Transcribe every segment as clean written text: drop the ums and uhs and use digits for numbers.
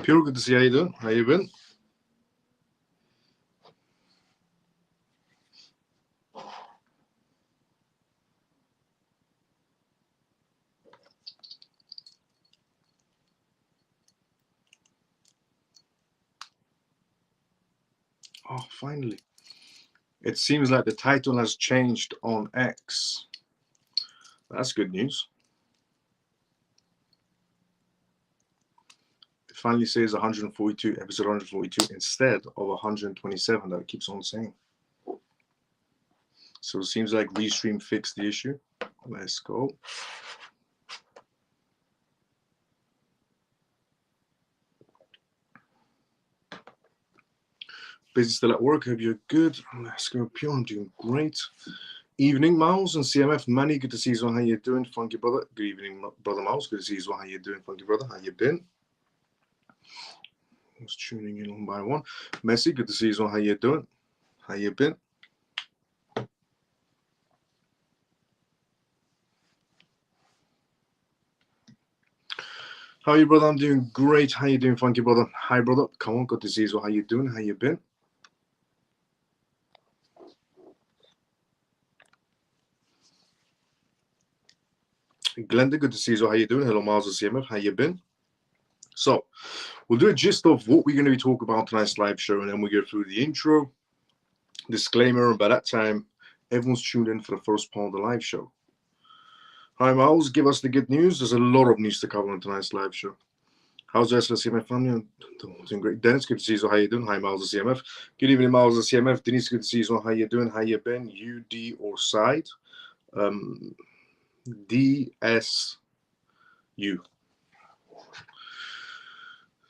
Pure, good to see you. How you doing? How you been? Oh, finally. It seems like the title has changed on X. That's good news. It finally says 142, episode 142, instead of 127 that it keeps on saying. So it seems like Restream fixed the issue. Let's go. Busy still at work. Hope you're good. Let's go. Pure, I'm doing great. Evening, Miles and CMF. Manny, good to see you. How you doing, funky brother? Good evening, brother Miles. Good to see you. How you doing, funky brother? How you been? Just tuning in one by one. Messi, good to see you. How you doing? How you been? How are you, brother? I'm doing great. How you doing, funky brother? Hi, brother. Come on, good to see you. How you doing? How you been? Glenda, good to see you. How you doing? Hello, Miles of CMF. How you been? So, we'll do a gist of what we're going to be talking about tonight's live show, and then we go through the intro, disclaimer, and by that time, everyone's tuned in for the first part of the live show. Hi, Miles. Give us the good news. There's a lot of news to cover on tonight's live show. How's the rest of the CMF family? I'm doing great. Dennis, good to see you. How you doing? Hi, Miles of CMF. Good evening, Miles of CMF. Denise, good to see you. How you doing? How you been? UD or side? DSU.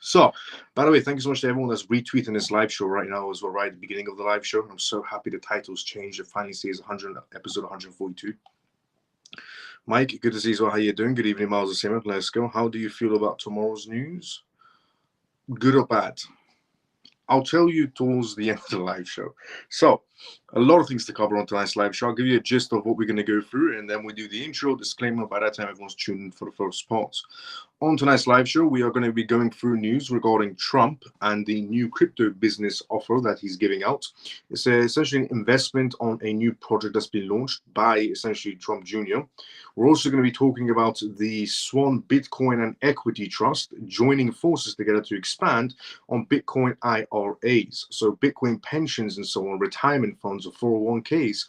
So, by the way, thank you so much to everyone that's retweeting this live show right now as well, right at the beginning of the live show. I'm so happy the title's changed. It finally says episode 142. Mike, good to see you. How you doing? Good evening, Miles of CMF. Let's go. How do you feel about tomorrow's news? Good or bad? I'll tell you towards the end of the live show. So, a lot of things to cover on tonight's live show. I'll give you a gist of what we're going to go through, and then we do the intro, disclaimer. By that time, everyone's tuned in for the first part. On tonight's live show, we are going to be going through news regarding Trump and the new crypto business offer that he's giving out. It's essentially an investment on a new project that's been launched by essentially Trump Jr. We're also going to be talking about the Swan Bitcoin and Equity Trust joining forces together to expand on Bitcoin IRAs. So Bitcoin pensions and so on, retirement funds or 401ks.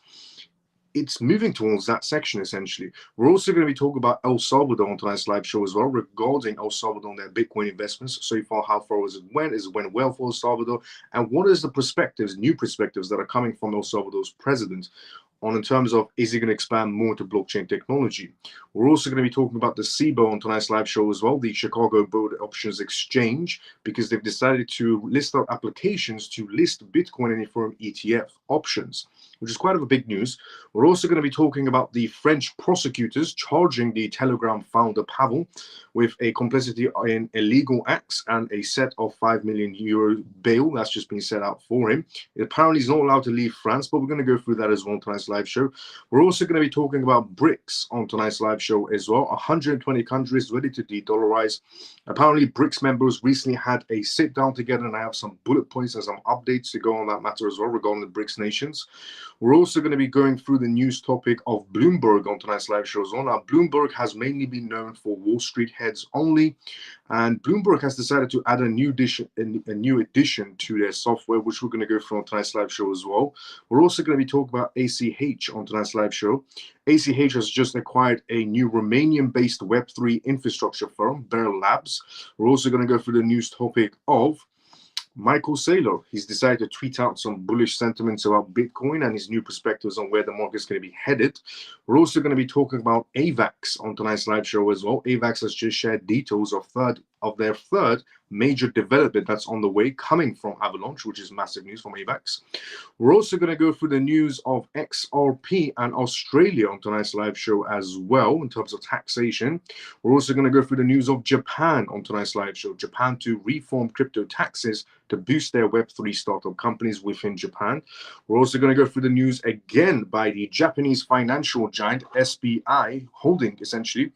It's moving towards that section, essentially. We're also going to be talking about El Salvador on tonight's live show as well, regarding El Salvador and their Bitcoin investments. So far, how far has it went? Is it went well for El Salvador? And what is the perspectives, new perspectives that are coming from El Salvador's president on in terms of, is he going to expand more to blockchain technology? We're also going to be talking about the CBO on tonight's live show as well, the Chicago Board Options Exchange, because they've decided to list their applications to list Bitcoin and Ethereum ETF options, which is quite of a big news. We're also going to be talking about the French prosecutors charging the Telegram founder Pavel with a complicity in illegal acts and a set of €5 million bail that's just been set out for him. Apparently, he's not allowed to leave France, but we're going to go through that as well on tonight's live show. We're also going to be talking about BRICS on tonight's live show as well. 120 countries ready to de-dollarize. Apparently, BRICS members recently had a sit down together, and I have some bullet points and some updates to go on that matter as well regarding the BRICS nations. We're also going to be going through the news topic of Bloomberg on tonight's live show as well. Now, Bloomberg has mainly been known for Wall Street heads only, and Bloomberg has decided to add a new addition to their software, which we're going to go through on tonight's live show as well. We're also going to be talking about ACH on tonight's live show. ACH has just acquired a new Romanian-based Web3 infrastructure firm, Bear Labs. We're also going to go through the news topic of Michael Saylor. He's decided to tweet out some bullish sentiments about Bitcoin and his new perspectives on where the market's going to be headed. We're also going to be talking about AVAX on tonight's live show as well. AVAX has just shared details of their third major development that's on the way, coming from Avalanche, which is massive news from AVAX. We're also going to go through the news of XRP and Australia on tonight's live show as well in terms of taxation. We're also going to go through the news of Japan on tonight's live show. Japan to reform crypto taxes to boost their Web3 startup companies within Japan. We're also going to go through the news again by the Japanese financial giant SBI Holding, essentially.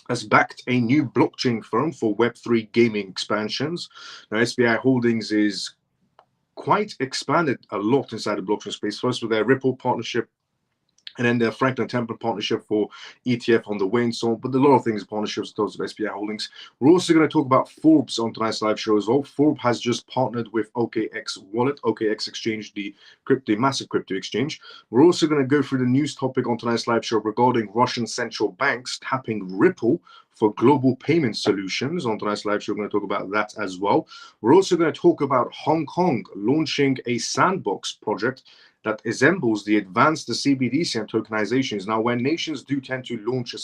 has backed a new blockchain firm for Web3 gaming expansions. Now, SBI Holdings is quite expanded a lot inside the blockchain space. First with their Ripple partnership, and then the Franklin Templeton partnership for ETF on the way and so on. But a lot of things, partnerships, those of SBI Holdings. We're also going to talk about Forbes on tonight's live show as well. Forbes has just partnered with OKX Wallet, OKX Exchange, the massive crypto exchange. We're also going to go through the news topic on tonight's live show regarding Russian central banks tapping Ripple for global payment solutions. On tonight's live show, we're going to talk about that as well. We're also going to talk about Hong Kong launching a sandbox project that resembles the advanced CBDC and tokenizations. Now, when nations do tend to launch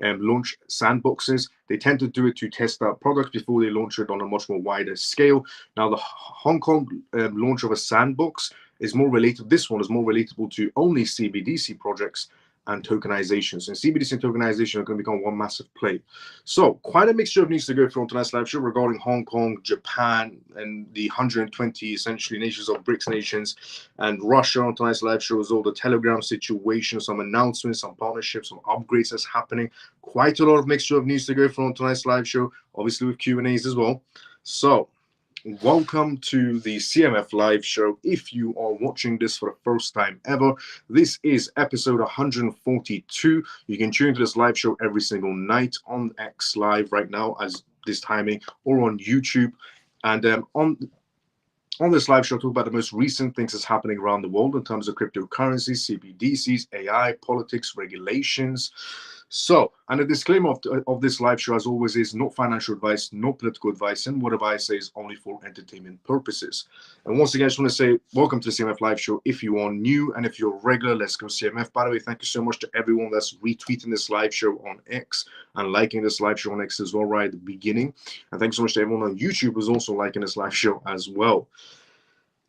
launch sandboxes, they tend to do it to test out products before they launch it on a much more wider scale. Now, the Hong Kong launch of a sandbox is more related. This one is more relatable to only CBDC projects and tokenizations. And CBDC and tokenization are going to become one massive play. So quite a mixture of news to go through on tonight's live show regarding Hong Kong, Japan, and the 120 essentially nations of BRICS nations, and Russia on tonight's live show is all the Telegram situation, some announcements, some partnerships, some upgrades that's happening. Quite a lot of mixture of news to go through on tonight's live show, obviously with Q&As as well. So welcome to the CMF live show. If you are watching this for the first time ever, this is episode 142. You can tune into this live show every single night on X Live right now as this timing, or on YouTube. And on this live show, I'll talk about the most recent things that's happening around the world in terms of cryptocurrencies, CBDCs, AI, politics, regulations. So, and a disclaimer of this live show, as always, is not financial advice, not political advice, and what I say is only for entertainment purposes. And once again, I just want to say welcome to the CMF live show. If you are new and if you're regular, let's go CMF. By the way, thank you so much to everyone that's retweeting this live show on X and liking this live show on X as well right at the beginning. And thanks so much to everyone on YouTube who's also liking this live show as well.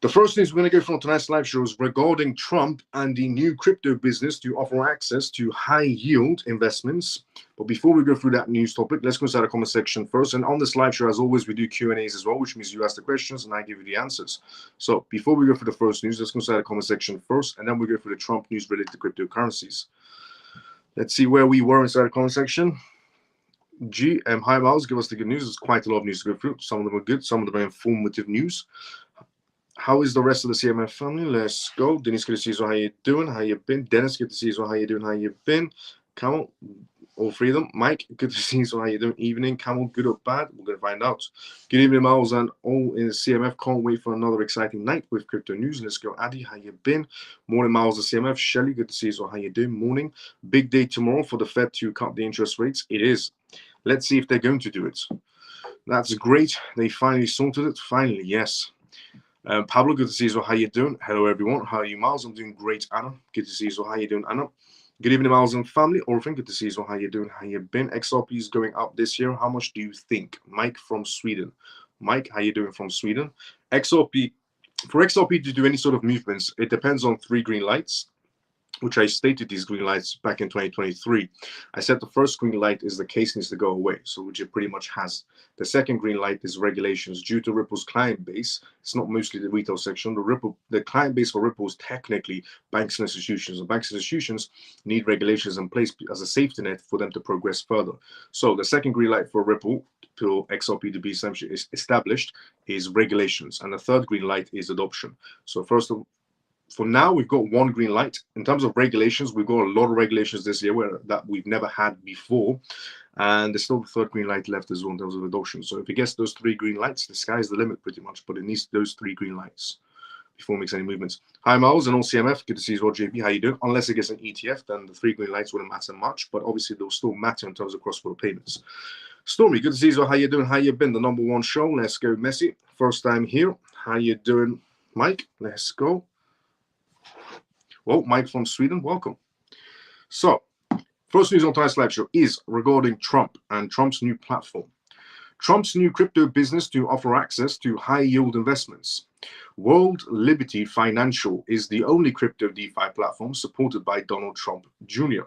The first news we're going to go from tonight's live show is regarding Trump and the new crypto business to offer access to high yield investments. But before we go through that news topic, let's go inside the comment section first. And on this live show, as always, we do Q&As as well, which means you ask the questions and I give you the answers. So before we go for the first news, let's go inside the comment section first, and then we go for the Trump news related to cryptocurrencies. Let's see where we were inside the comment section. Hi Miles, give us the good news. There's quite a lot of news to go through. Some of them are good, some of them are informative news. How is the rest of the CMF family? Let's go. Denise, good to see you. How you doing? How you been? Dennis, good to see you. How you doing? How you been? Camel, all three of them. Mike, good to see you. How you doing? Evening. Camel, good or bad? We're going to find out. Good evening, Miles, and all in the CMF. Can't wait for another exciting night with crypto news. Let's go. Addy, how you been? Morning, Miles, the CMF. Shelly, good to see you. How you doing? Morning. Big day tomorrow for the Fed to cut the interest rates. It is. Let's see if they're going to do it. That's great. They finally sorted it. Finally, yes. Pablo, good to see you. How you doing? Hello, everyone. How are you, Miles? I'm doing great, Anna. Good to see you. How you doing, Anna? Good evening, Miles and family. Orphan, good to see you. How you doing? How you been? XRP is going up this year. How much do you think? Mike from Sweden. Mike, how you doing from Sweden? XRP, for XRP to do any sort of movements, it depends on 3 green lights, which I stated these green lights back in 2023. I said the first green light is the case needs to go away, so which it pretty much has. The second green light is regulations. Due to Ripple's client base, it's not mostly the retail section. The client base for Ripple is technically banks and institutions. And banks and institutions need regulations in place as a safety net for them to progress further. So the second green light for Ripple to XRP to be essentially established is regulations, and the third green light is adoption. So first of for now, we've got 1 green light. In terms of regulations, we've got a lot of regulations this year that we've never had before. And there's still the 3rd green light left as well in terms of adoption. So if it gets those 3 green lights, the sky's the limit pretty much. But it needs those 3 green lights before it makes any movements. Hi, Miles, and all CMF. Good to see you as well, JP. How you doing? Unless it gets an ETF, then the 3 green lights wouldn't matter much. But obviously, they'll still matter in terms of cross-border payments. Stormy, good to see you as well. How you doing? How you been? The #1 show. Let's go, Messi. First time here. How you doing, Mike? Let's go. Well, Mike from Sweden, welcome. So, first news on tonight's live show is regarding Trump and Trump's new platform. Trump's new crypto business to offer access to high-yield investments. World Liberty Financial is the only crypto DeFi platform supported by Donald Trump Jr.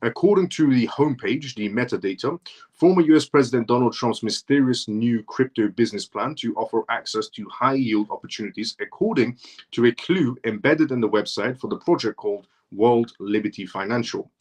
According to the homepage, the metadata, former US President Donald Trump's mysterious new crypto business plan to offer access to high-yield opportunities, according to a clue embedded in the website for the project called World Liberty Financial.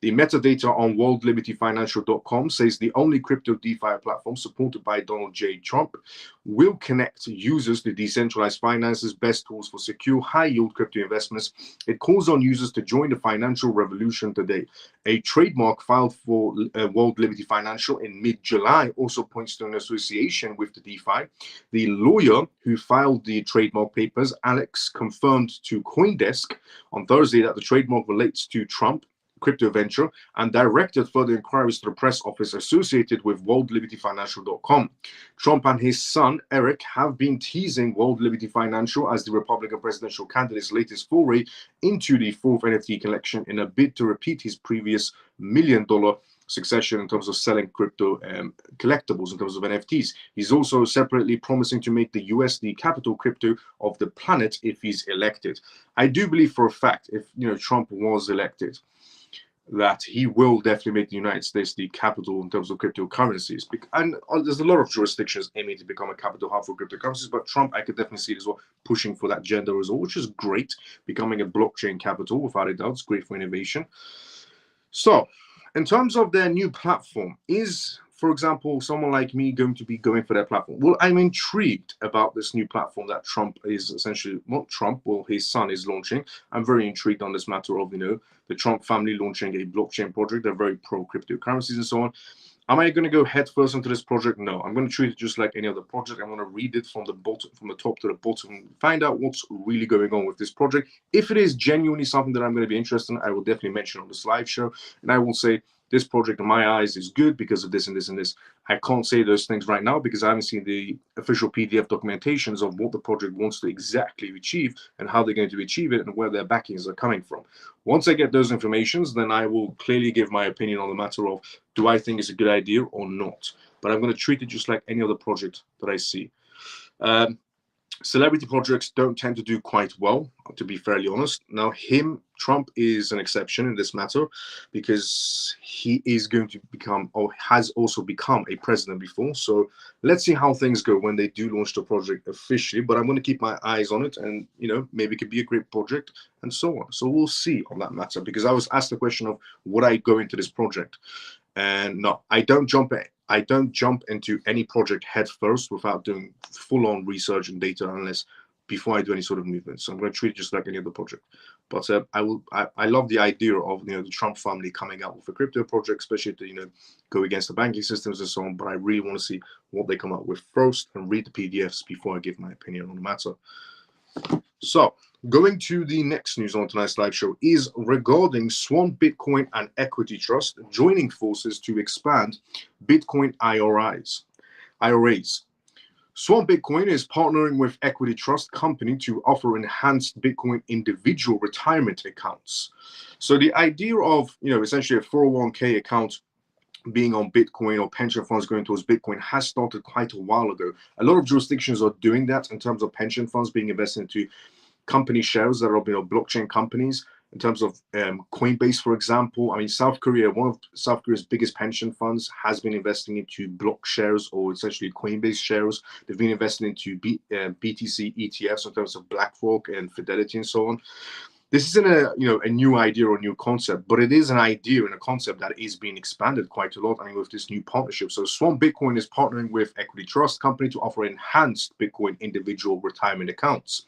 The metadata on worldlibertyfinancial.com says the only crypto DeFi platform supported by Donald J. Trump will connect users to decentralized finance's best tools for secure, high-yield crypto investments. It calls on users to join the financial revolution today. A trademark filed for World Liberty Financial in mid-July also points to an association with the DeFi. The lawyer who filed the trademark papers, Alex, confirmed to CoinDesk on Thursday that the trademark relates to Trump crypto venture and directed further inquiries to the press office associated with worldlibertyfinancial.com. Trump and his son, Eric, have been teasing World Liberty Financial as the Republican presidential candidate's latest foray into the fourth NFT collection in a bid to repeat his previous $1 million succession in terms of selling crypto collectibles in terms of NFTs. He's also separately promising to make the US the capital crypto of the planet if he's elected. I do believe for a fact, if Trump was elected, that he will definitely make the United States the capital in terms of cryptocurrencies. And there's a lot of jurisdictions aiming to become a capital hub for cryptocurrencies, but Trump, I could definitely see it as well, pushing for that agenda as well, which is great. Becoming a blockchain capital, without a doubt, it's great for innovation. So, in terms of their new platform, is, for example, someone like me going to be going for their platform? Well, I'm intrigued about this new platform that Trump is essentially, not Trump, well, his son is launching. I'm very intrigued on this matter of, the Trump family launching a blockchain project. They're very pro cryptocurrencies and so on. Am I going to go head first into this project? No, I'm going to treat it just like any other project. I'm going to read it from the top to the bottom, find out what's really going on with this project. If it is genuinely something that I'm going to be interested in, I will definitely mention on this live show, and I will say this project in my eyes is good because of this and this and this. I can't say those things right now because I haven't seen the official PDF documentations of what the project wants to exactly achieve and how they're going to achieve it and where their backings are coming from. Once I get those informations, then I will clearly give my opinion on the matter of, do I think it's a good idea or not? But I'm going to treat it just like any other project that I see. Celebrity projects don't tend to do quite well, to be fairly honest. Now, Trump is an exception in this matter because he is going to become, or has also become, a president before. So let's see how things go when they do launch the project officially. But I'm going to keep my eyes on it, and maybe it could be a great project and so on. So we'll see on that matter, because I was asked the question of, would I go into this project? And no, I don't jump into any project head first without doing full-on research and data analysis before I do any sort of movement. So I'm going to treat it just like any other project. But I love the idea of the Trump family coming out with a crypto project, especially to go against the banking systems and so on. But I really want to see what they come up with first and read the PDFs before I give my opinion on the matter. So, going to the next news on tonight's live show is regarding Swan Bitcoin and Equity Trust joining forces to expand Bitcoin IRAs. Swan Bitcoin is partnering with Equity Trust Company to offer enhanced Bitcoin individual retirement accounts. So the idea of, essentially a 401k account being on Bitcoin or pension funds going towards Bitcoin has started quite a while ago. A lot of jurisdictions are doing that in terms of pension funds being invested into company shares that are blockchain companies. In terms of Coinbase, for example, South Korea, one of South Korea's biggest pension funds, has been investing into block shares, or essentially Coinbase shares. They've been investing into BTC ETFs in terms of BlackRock and Fidelity and so on. This isn't a new idea or a new concept, but it is an idea and a concept that is being expanded quite a lot, with this new partnership. So Swan Bitcoin is partnering with Equity Trust Company to offer enhanced Bitcoin individual retirement accounts.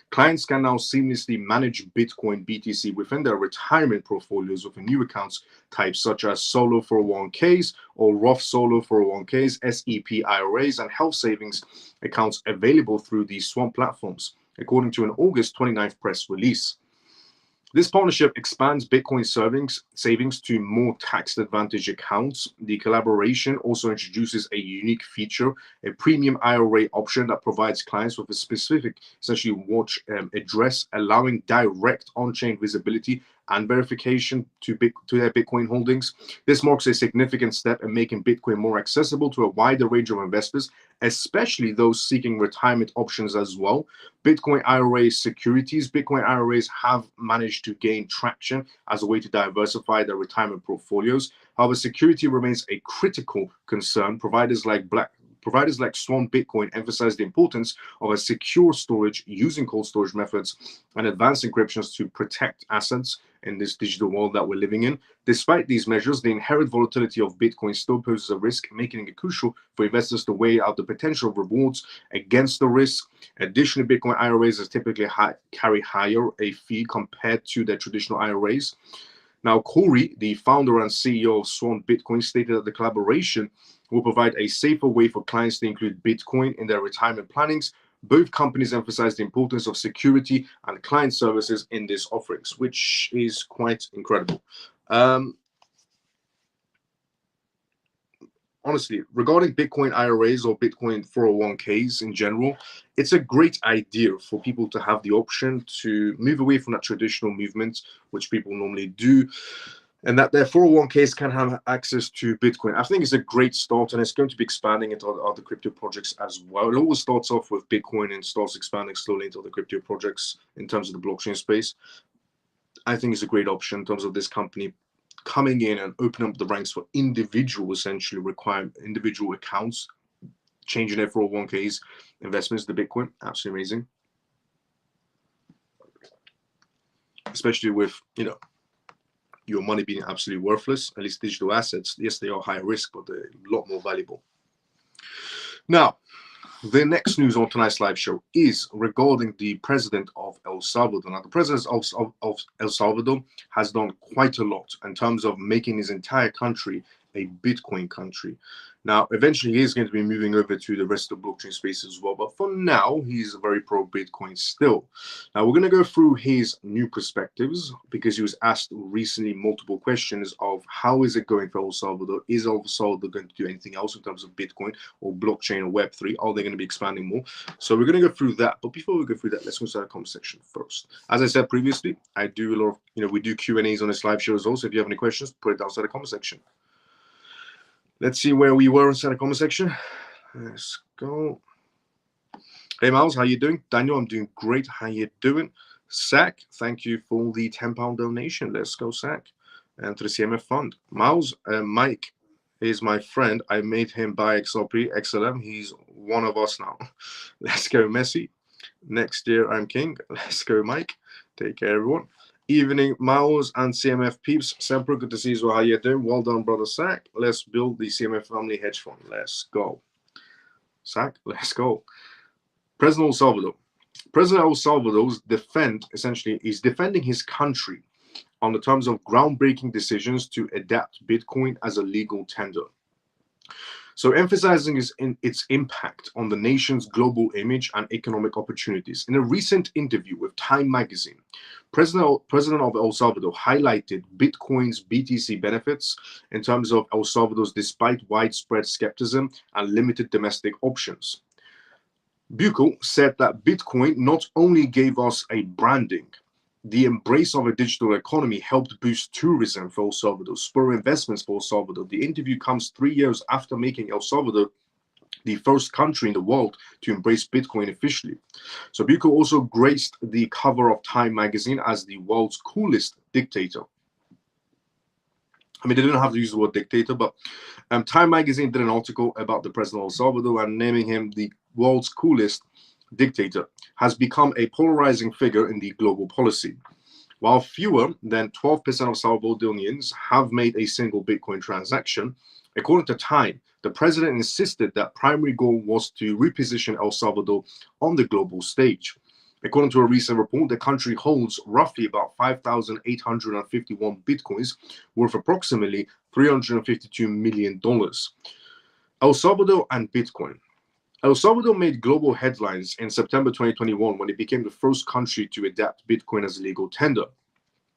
Clients can now seamlessly manage Bitcoin BTC within their retirement portfolios with new accounts types such as solo 401ks or Roth solo 401ks, SEP IRAs, and health savings accounts available through these Swan platforms, according to an August 29th press release. This partnership expands Bitcoin savings to more tax-advantaged accounts. The collaboration also introduces a unique feature, a premium IRA option that provides clients with a specific, essentially, watch address, allowing direct on-chain visibility and verification to their Bitcoin holdings. This marks a significant step in making Bitcoin more accessible to a wider range of investors, especially those seeking retirement options as well. Bitcoin IRAs have managed to gain traction as a way to diversify their retirement portfolios. However, security remains a critical concern. Providers like Swan Bitcoin emphasize the importance of a secure storage using cold storage methods and advanced encryptions to protect assets. in this digital world that we're living in. Despite these measures, the inherent volatility of Bitcoin still poses a risk, making it crucial for investors to weigh out the potential rewards against the risk. Additionally, Bitcoin IRAs typically carry higher a fee compared to their traditional IRAs. Now, Corey, the founder and CEO of Swan Bitcoin, stated that the collaboration will provide a safer way for clients to include Bitcoin in their retirement plannings. Both companies emphasize the importance of security and client services in these offerings, which is quite incredible. Honestly, regarding Bitcoin IRAs or Bitcoin 401ks in general, it's a great idea for people to have the option to move away from that traditional movement, which people normally do, and that their 401ks can have access to Bitcoin. I think it's a great start, and it's going to be expanding into other crypto projects as well. It always starts off with Bitcoin and starts expanding slowly into other crypto projects in terms of the blockchain space. I think it's a great option in terms of this company coming in and opening up the ranks for individual, essentially require individual accounts, changing their 401ks investments to Bitcoin. Absolutely amazing. Especially with, your money being absolutely worthless. At least digital assets, yes, they are high risk, but they're a lot more valuable. Now, the next news on tonight's live show is regarding the president of El Salvador. Now, the president of El Salvador has done quite a lot in terms of making his entire country a Bitcoin country. Now, eventually, he is going to be moving over to the rest of the blockchain space as well. But for now, he's very pro-Bitcoin still. Now, we're going to go through his new perspectives because he was asked recently multiple questions of how is it going for El Salvador? Is El Salvador going to do anything else in terms of Bitcoin or blockchain or Web3? Are they going to be expanding more? So we're going to go through that. But before we go through that, let's go to the comment section first. As I said previously, I do a lot of, we do Q&As on this live show as well. So if you have any questions, put it down in the comment section. Let's see where we were inside the comment section. Let's go. Hey, Miles, how you doing? Daniel, I'm doing great. How you doing? Zach, thank you for the £10 donation. Let's go, Zach. And to the CMF fund. Miles, Mike is my friend. I made him buy XRP, XLM. He's one of us now. Let's go, Messi. Next year, I'm king. Let's go, Mike. Take care, everyone. Evening, Miles and CMF peeps. Sempre, good to see you. How you doing? Well done, brother Zach. Let's build the CMF family hedge fund. Let's go. Zach, let's go. President El Salvador. President El Salvador's is defending his country on the terms of groundbreaking decisions to adapt Bitcoin as a legal tender. So emphasizing its impact on the nation's global image and economic opportunities. In a recent interview with Time magazine, President of El Salvador highlighted Bitcoin's BTC benefits in terms of El Salvador's despite widespread skepticism and limited domestic options. Buchel said that Bitcoin not only gave us a branding, the embrace of a digital economy helped boost tourism for El Salvador, spur investments for El Salvador. The interview comes 3 years after making El Salvador the first country in the world to embrace Bitcoin officially. So Buchel also graced the cover of Time magazine as the world's coolest dictator. I mean, they didn't have to use the word dictator, but Time magazine did an article about the president of El Salvador and naming him the world's coolest dictator has become a polarizing figure in the global policy. While fewer than 12% of Salvadorians have made a single Bitcoin transaction, according to Time, the president insisted that primary goal was to reposition El Salvador on the global stage. According to a recent report, the country holds roughly about 5,851 Bitcoins, worth approximately $352 million. El Salvador and Bitcoin. El Salvador made global headlines in September 2021 when it became the first country to adapt Bitcoin as a legal tender.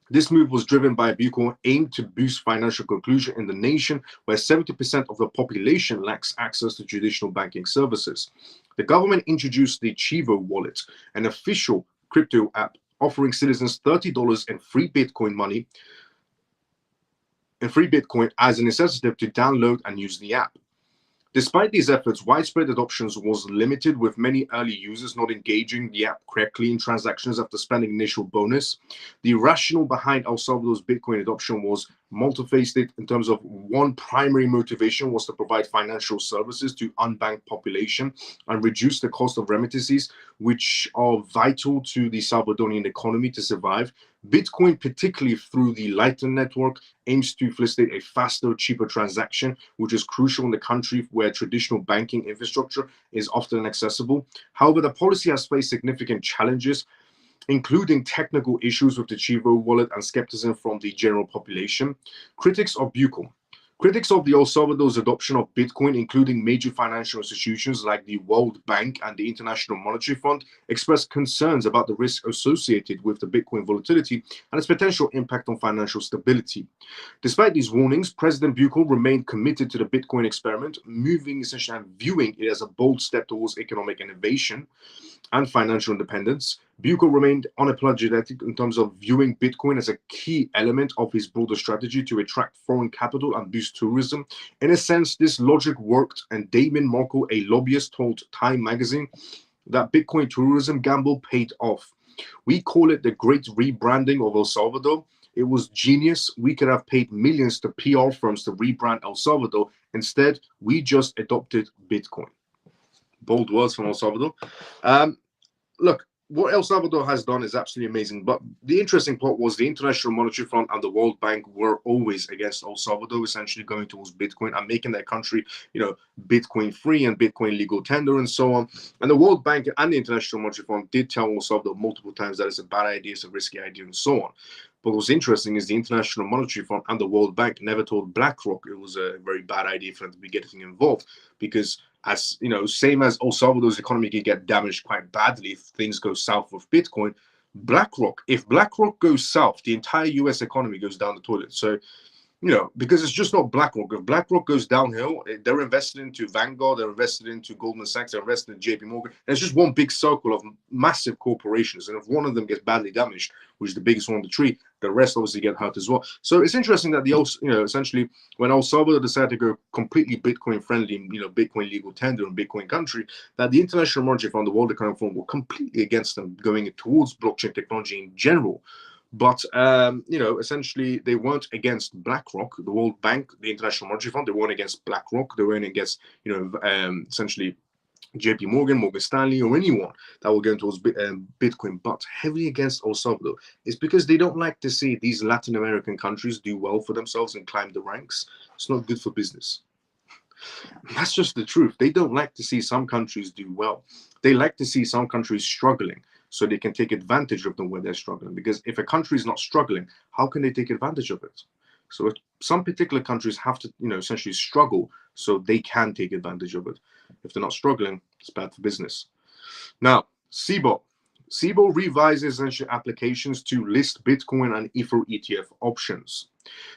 This move was driven by a Buchel aimed to boost financial inclusion in the nation, where 70% of the population lacks access to traditional banking services. The government introduced the Chivo wallet, an official crypto app offering citizens $30 in free Bitcoin money as an incentive to download and use the app. Despite these efforts, widespread adoption was limited, with many early users not engaging the app correctly in transactions after spending initial bonus. The rationale behind El Salvador's Bitcoin adoption was multifaceted in terms of one primary motivation was to provide financial services to unbanked population and reduce the cost of remittances, which are vital to the Salvadorian economy to survive. Bitcoin, particularly through the Lightning Network, aims to facilitate a faster, cheaper transaction, which is crucial in the country where traditional banking infrastructure is often inaccessible. However, the policy has faced significant challenges, including technical issues with the Chivo wallet and skepticism from the general population. Critics of the El Salvador's adoption of Bitcoin, including major financial institutions like the World Bank and the International Monetary Fund, expressed concerns about the risk associated with the Bitcoin volatility and its potential impact on financial stability. Despite these warnings, President Buchel remained committed to the Bitcoin experiment, moving essentially and viewing it as a bold step towards economic innovation and financial independence. Buchel remained unapologetic in terms of viewing Bitcoin as a key element of his broader strategy to attract foreign capital and boost tourism. In a sense, this logic worked, and Damien Markle, a lobbyist, told Time magazine that Bitcoin tourism gamble paid off. We call it the great rebranding of El Salvador. It was genius. We could have paid millions to PR firms to rebrand El Salvador. Instead, we just adopted Bitcoin. Bold words from El Salvador. Look, what El Salvador has done is absolutely amazing. But the interesting part was the International Monetary Fund and the World Bank were always against El Salvador, essentially going towards Bitcoin and making that country, Bitcoin free and Bitcoin legal tender and so on. And the World Bank and the International Monetary Fund did tell El Salvador multiple times that it's a bad idea, it's a risky idea, and so on. But what's interesting is the International Monetary Fund and the World Bank never told BlackRock it was a very bad idea for them to be getting involved, because as same as El Salvador's economy can get damaged quite badly if things go south with Bitcoin, if BlackRock goes south, the entire US economy goes down the toilet. So, because it's just not BlackRock. If BlackRock goes downhill, they're invested into Vanguard, they're invested into Goldman Sachs, they're invested in JP Morgan. And it's just one big circle of massive corporations. And if one of them gets badly damaged, which is the biggest one on the tree, the rest obviously get hurt as well. So it's interesting that essentially when El Salvador decided to go completely Bitcoin friendly, Bitcoin legal tender and Bitcoin country, that the International Monetary Fund, the World Economic Forum were completely against them going towards blockchain technology in general. But, essentially, they weren't against BlackRock, the World Bank, the International Monetary Fund. They weren't against BlackRock. They weren't against, essentially, JP Morgan, Morgan Stanley, or anyone that will go towards Bitcoin, but heavily against El Salvador. It's because they don't like to see these Latin American countries do well for themselves and climb the ranks. It's not good for business. That's just the truth. They don't like to see some countries do well. They like to see some countries struggling, so they can take advantage of them when they're struggling. Because if a country is not struggling, how can they take advantage of it? So some particular countries have to, essentially struggle so they can take advantage of it. If they're not struggling, it's bad for business. Now, CBO. CBO revises essentially applications to list Bitcoin and Ether ETF options.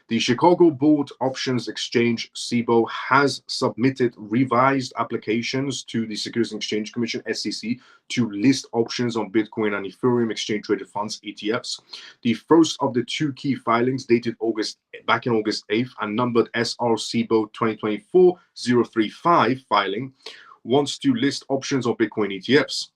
The Chicago Board Options Exchange, CBO, has submitted revised applications to the Securities and Exchange Commission, SEC, to list options on Bitcoin and Ethereum exchange-traded funds, ETFs. The first of the two key filings, dated back in August 8th and numbered SR CBO 2024-035 filing, wants to list options on Bitcoin ETFs.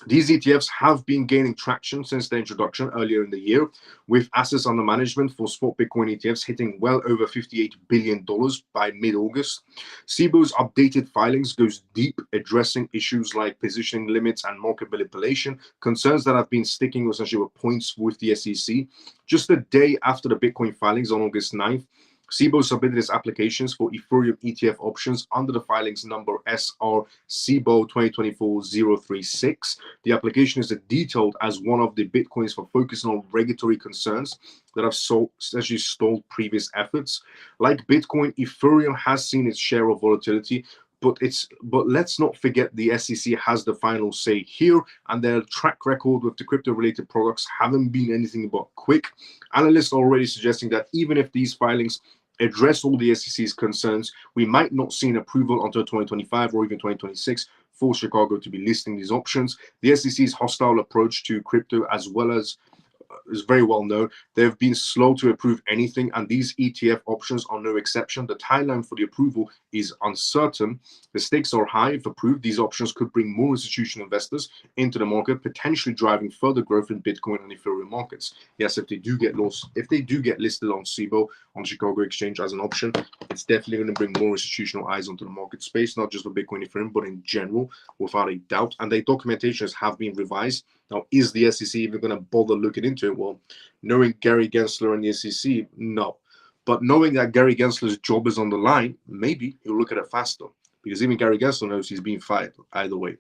These ETFs have been gaining traction since their introduction earlier in the year, with assets under management for spot Bitcoin ETFs hitting well over $58 billion by mid-August. CBO's updated filings goes deep, addressing issues like positioning limits and market manipulation, concerns that have been sticking essentially with points with the SEC. Just a day after the Bitcoin filings on August 9th, CBO submitted its applications for Ethereum ETF options under the filings number SR CBO 2024-036. The application is detailed as one of the Bitcoins for focusing on regulatory concerns that have essentially stalled previous efforts. Like Bitcoin, Ethereum has seen its share of volatility, but let's not forget the SEC has the final say here, and their track record with the crypto-related products haven't been anything but quick. Analysts are already suggesting that even if these filings address all the SEC's concerns, we might not see an approval until 2025 or even 2026 for Chicago to be listing these options. The SEC's hostile approach to crypto, as well as is very well known. They've been slow to approve anything, and these ETF options are no exception. The timeline for the approval is uncertain. The stakes are high. If approved, these options could bring more institutional investors into the market, potentially driving further growth in Bitcoin and Ethereum markets. Yes, if they do get listed on CBO, on Chicago Exchange as an option, it's definitely going to bring more institutional eyes onto the market space, not just for Bitcoin Ethereum, but in general, without a doubt. And their documentations have been revised. Now, is the SEC even going to bother looking into it? Well, knowing Gary Gensler and the SEC, no. But knowing that Gary Gensler's job is on the line, maybe he'll look at it faster, because even Gary Gensler knows he's being fired either way.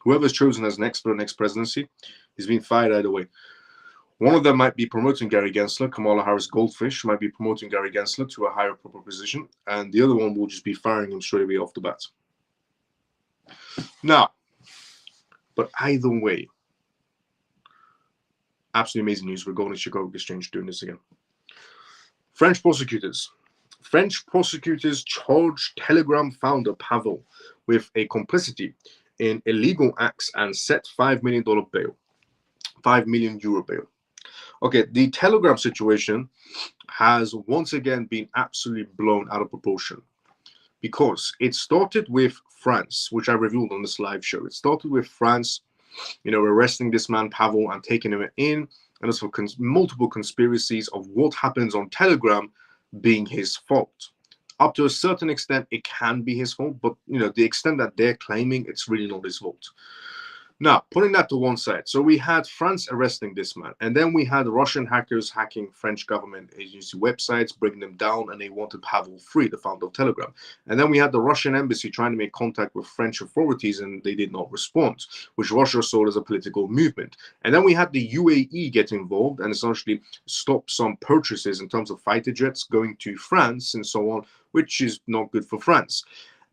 Whoever's chosen as next for the next presidency, he's being fired either way. One of them might be promoting Gary Gensler. Kamala Harris Goldfish might be promoting Gary Gensler to a higher proper position, and the other one will just be firing him straight away off the bat. Now, but either way, absolutely amazing news. We're going to Chicago Exchange doing this again. French prosecutors charge Telegram founder Pavel with a complicity in illegal acts and set $5 million bail, €5 million bail. Okay, the Telegram situation has once again been absolutely blown out of proportion, because it started with France, which I revealed on this live show. It started with France, arresting this man Pavel and taking him in, and also multiple conspiracies of what happens on Telegram being his fault. Up to a certain extent, it can be his fault, but the extent that they're claiming, it's really not his fault. Now, putting that to one side, so we had France arresting this man, and then we had Russian hackers hacking French government agency websites, bringing them down, and they wanted Pavel free, the founder of Telegram. And then we had the Russian embassy trying to make contact with French authorities, and they did not respond, which Russia saw as a political movement. And then we had the UAE get involved and essentially stop some purchases in terms of fighter jets going to France and so on, which is not good for France.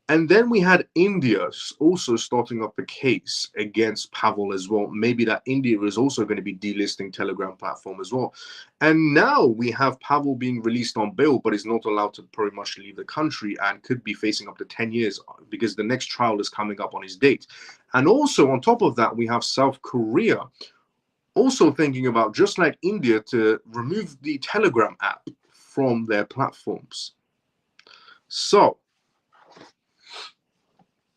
And then we had India also starting up a case against Pavel as well. Maybe that India is also going to be delisting Telegram platform as well. And now we have Pavel being released on bail, but is not allowed to pretty much leave the country and could be facing up to 10 years because the next trial is coming up on his date. And also on top of that, we have South Korea also thinking about, just like India, to remove the Telegram app from their platforms. So,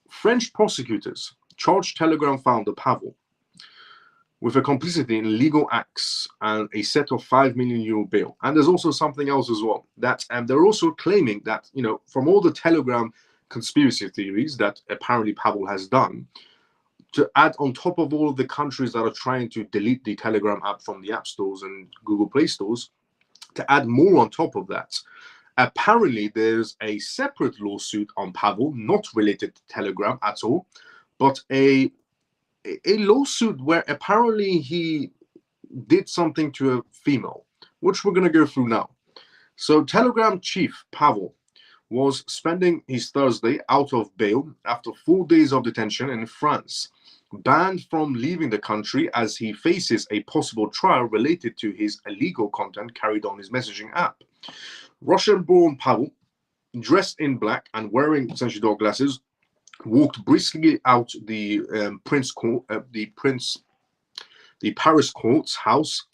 French prosecutors charged Telegram founder Pavel with a complicity in illegal acts and a set of €5 million bail. And there's also something else as well, that they're also claiming that, from all the Telegram conspiracy theories that apparently Pavel has done, to add on top of all of the countries that are trying to delete the Telegram app from the app stores and Google Play stores, to add more on top of that, apparently, there's a separate lawsuit on Pavel, not related to Telegram at all, but a lawsuit where apparently he did something to a female, which we're going to go through now. So Telegram chief Pavel was spending his Thursday out of bail after 4 days of detention in France, banned from leaving the country as he faces a possible trial related to his illegal content carried on his messaging app. Russian-born Pavel, dressed in black and wearing essentially dog glasses, walked briskly out the Paris court's house,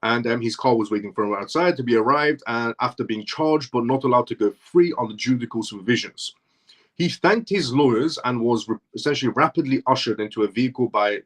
and his car was waiting for him outside to be arrived, and after being charged but not allowed to go free on the judicial supervisions. He thanked his lawyers and was essentially rapidly ushered into a vehicle by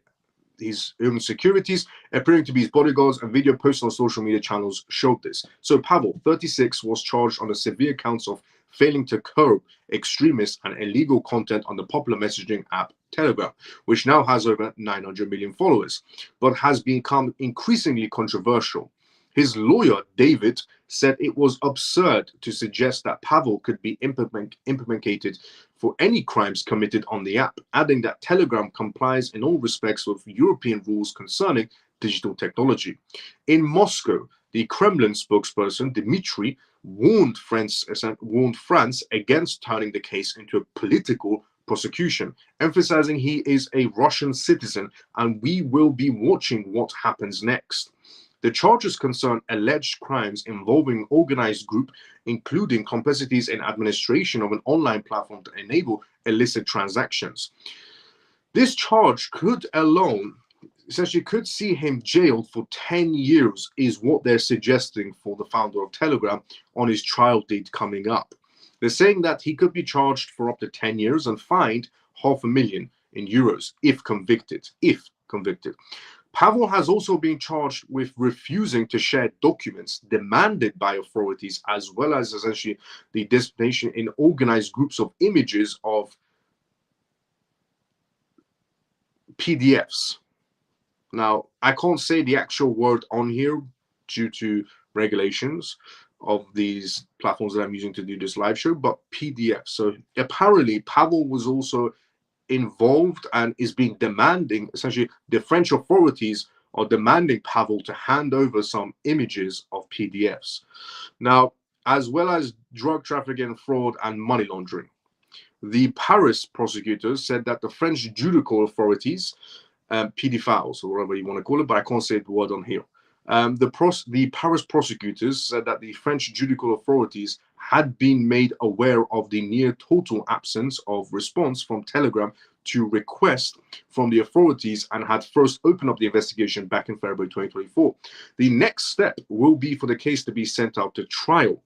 his own securities, appearing to be his bodyguards, and video posted on social media channels showed this. So Pavel, 36, was charged on the severe counts of failing to curb extremist and illegal content on the popular messaging app Telegram, which now has over 900 million followers, but has become increasingly controversial. His lawyer, David, said it was absurd to suggest that Pavel could be implemented for any crimes committed on the app, adding that Telegram complies in all respects with European rules concerning digital technology. In Moscow, the Kremlin spokesperson, Dmitry, warned France against turning the case into a political prosecution, emphasizing he is a Russian citizen and we will be watching what happens next. The charges concern alleged crimes involving organized group, including complicities in administration of an online platform to enable illicit transactions. This charge could alone essentially could see him jailed for 10 years is what they're suggesting for the founder of Telegram on his trial date coming up. They're saying that he could be charged for up to 10 years and fined €500,000 if convicted. Pavel has also been charged with refusing to share documents demanded by authorities, as well as essentially the dissemination in organized groups of images of PDFs. Now, I can't say the actual word on here due to regulations of these platforms that I'm using to do this live show, but PDF. So apparently Pavel was also involved and is being demanding, essentially the French authorities are demanding Pavel to hand over some images of PDFs. Now, as well as drug trafficking, fraud, and money laundering. The Paris prosecutors said that the French judicial authorities, pedophiles or whatever you want to call it, but I can't say the word on here. The Paris prosecutors said that the French judicial authorities had been made aware of the near total absence of response from Telegram to request from the authorities and had first opened up the investigation back in February 2024. The next step will be for the case to be sent out to trial.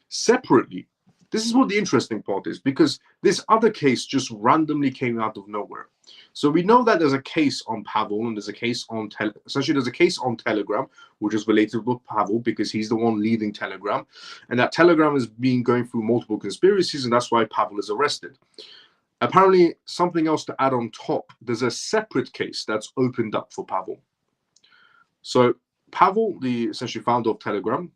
Separately, this is what the interesting part is, because this other case just randomly came out of nowhere. So we know that there's a case on Pavel and there's a case on there's a case on Telegram, which is related with Pavel because he's the one leading Telegram, and that Telegram has been going through multiple conspiracies, and that's why Pavel is arrested. Apparently, something else to add on top, there's a separate case that's opened up for Pavel. So Pavel, the essentially founder of Telegram,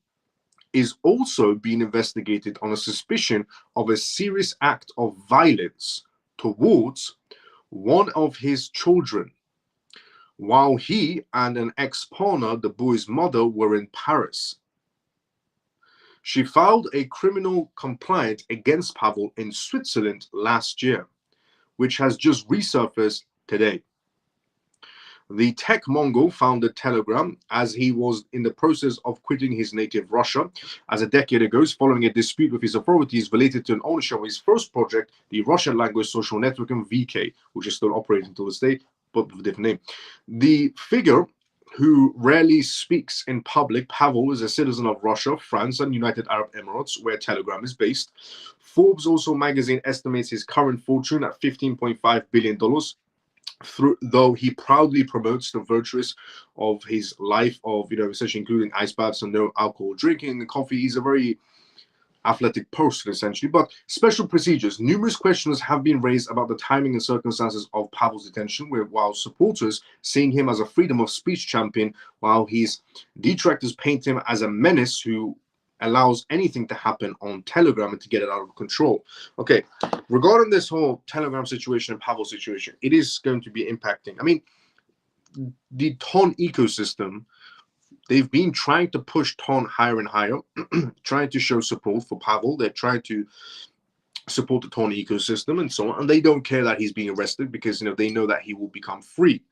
is also being investigated on a suspicion of a serious act of violence towards one of his children while he and an ex-partner, the boy's mother, were in Paris. She filed a criminal complaint against Pavel in Switzerland last year, which has just resurfaced today. The tech Mongol founded Telegram as he was in the process of quitting his native Russia as a decade ago, following a dispute with his authorities related to an ownership of his first project, the Russian language social networking VK, which is still operating until this day, but with a different name. The figure, who rarely speaks in public, Pavel is a citizen of Russia, France, and United Arab Emirates, where Telegram is based. Forbes also magazine estimates his current fortune at $15.5 billion. Though he proudly promotes the virtues of his life of, essentially including ice baths and no alcohol drinking and coffee. He's a very athletic person, essentially. But special procedures. Numerous questions have been raised about the timing and circumstances of Pavel's detention, while supporters seeing him as a freedom of speech champion, while his detractors paint him as a menace who allows anything to happen on Telegram and to get it out of control. Okay, regarding this whole Telegram situation and Pavel situation, it is going to be impacting. I mean, the Ton ecosystem, they've been trying to push Ton higher and higher, trying to show support for Pavel. They're trying to support the Ton ecosystem and so on, and they don't care that he's being arrested because they know that he will become free.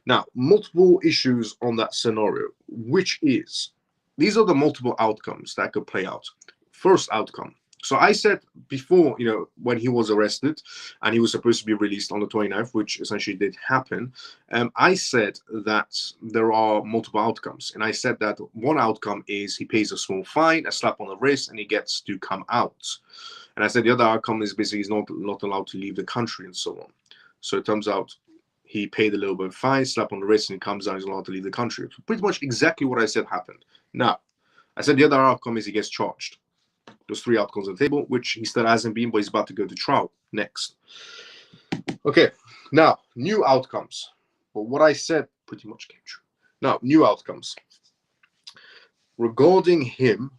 Now, multiple issues on that scenario, which is, these are the multiple outcomes that could play out. First outcome. So I said before, when he was arrested and he was supposed to be released on the 29th, which essentially did happen, I said that there are multiple outcomes. And I said that one outcome is he pays a small fine, a slap on the wrist, and he gets to come out. And I said the other outcome is basically he's not allowed to leave the country and so on. So it turns out he paid a little bit of fine, slap on the wrist, and he comes out, he's allowed to leave the country. Pretty much exactly what I said happened. Now, I said the other outcome is he gets charged. There's three outcomes on the table, which he still hasn't been, but he's about to go to trial next. Okay, now, new outcomes. But what I said pretty much came true. Now, new outcomes. Regarding him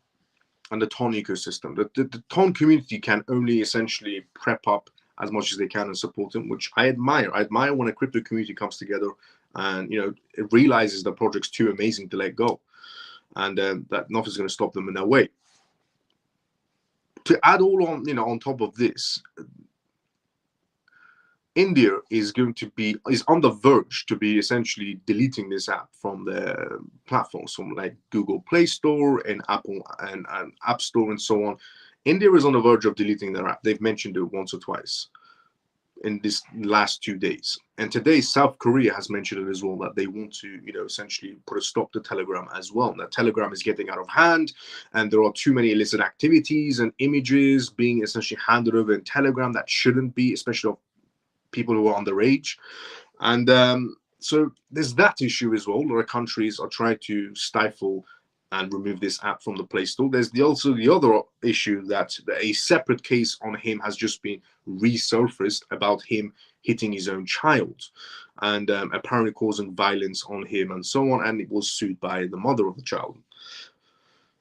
and the Ton ecosystem, the Ton community can only essentially prep up as much as they can and support him, which I admire. I admire when a crypto community comes together and, it realizes the project's too amazing to let go. And that nothing's going to stop them in their way. To add all on, on top of this, India is on the verge to be essentially deleting this app from their platforms, from like Google Play Store and Apple and App Store and so on. India is on the verge of deleting their app. They've mentioned it once or twice. in this last 2 days. And today, South Korea has mentioned it as well, that they want to, essentially put a stop to Telegram as well. That Telegram is getting out of hand, and there are too many illicit activities and images being essentially handed over in Telegram that shouldn't be, especially of people who are underage. And so there's that issue as well. A lot of countries are trying to stifle and remove this app from the Play Store. There's also the other issue that a separate case on him has just been resurfaced about him hitting his own child and apparently causing violence on him and so on, and it was sued by the mother of the child.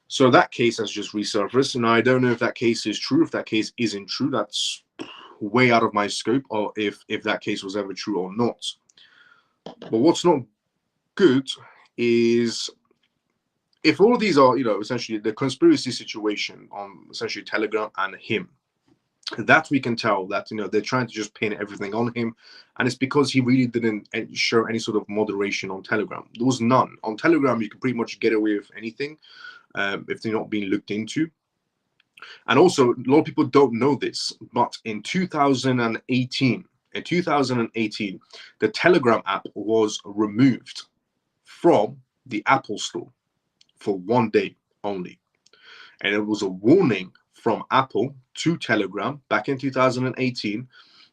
So that case has just resurfaced, and I don't know if that case is true. If that case isn't true, that's way out of my scope, or if that case was ever true or not. But what's not good is, if all of these are, essentially the conspiracy situation on essentially Telegram and him, that we can tell that, they're trying to just pin everything on him. And it's because he really didn't show any sort of moderation on Telegram. There was none. On Telegram, you can pretty much get away with anything if they're not being looked into. And also, a lot of people don't know this, but in 2018, the Telegram app was removed from the Apple Store for 1 day only. And it was a warning from Apple to Telegram back in 2018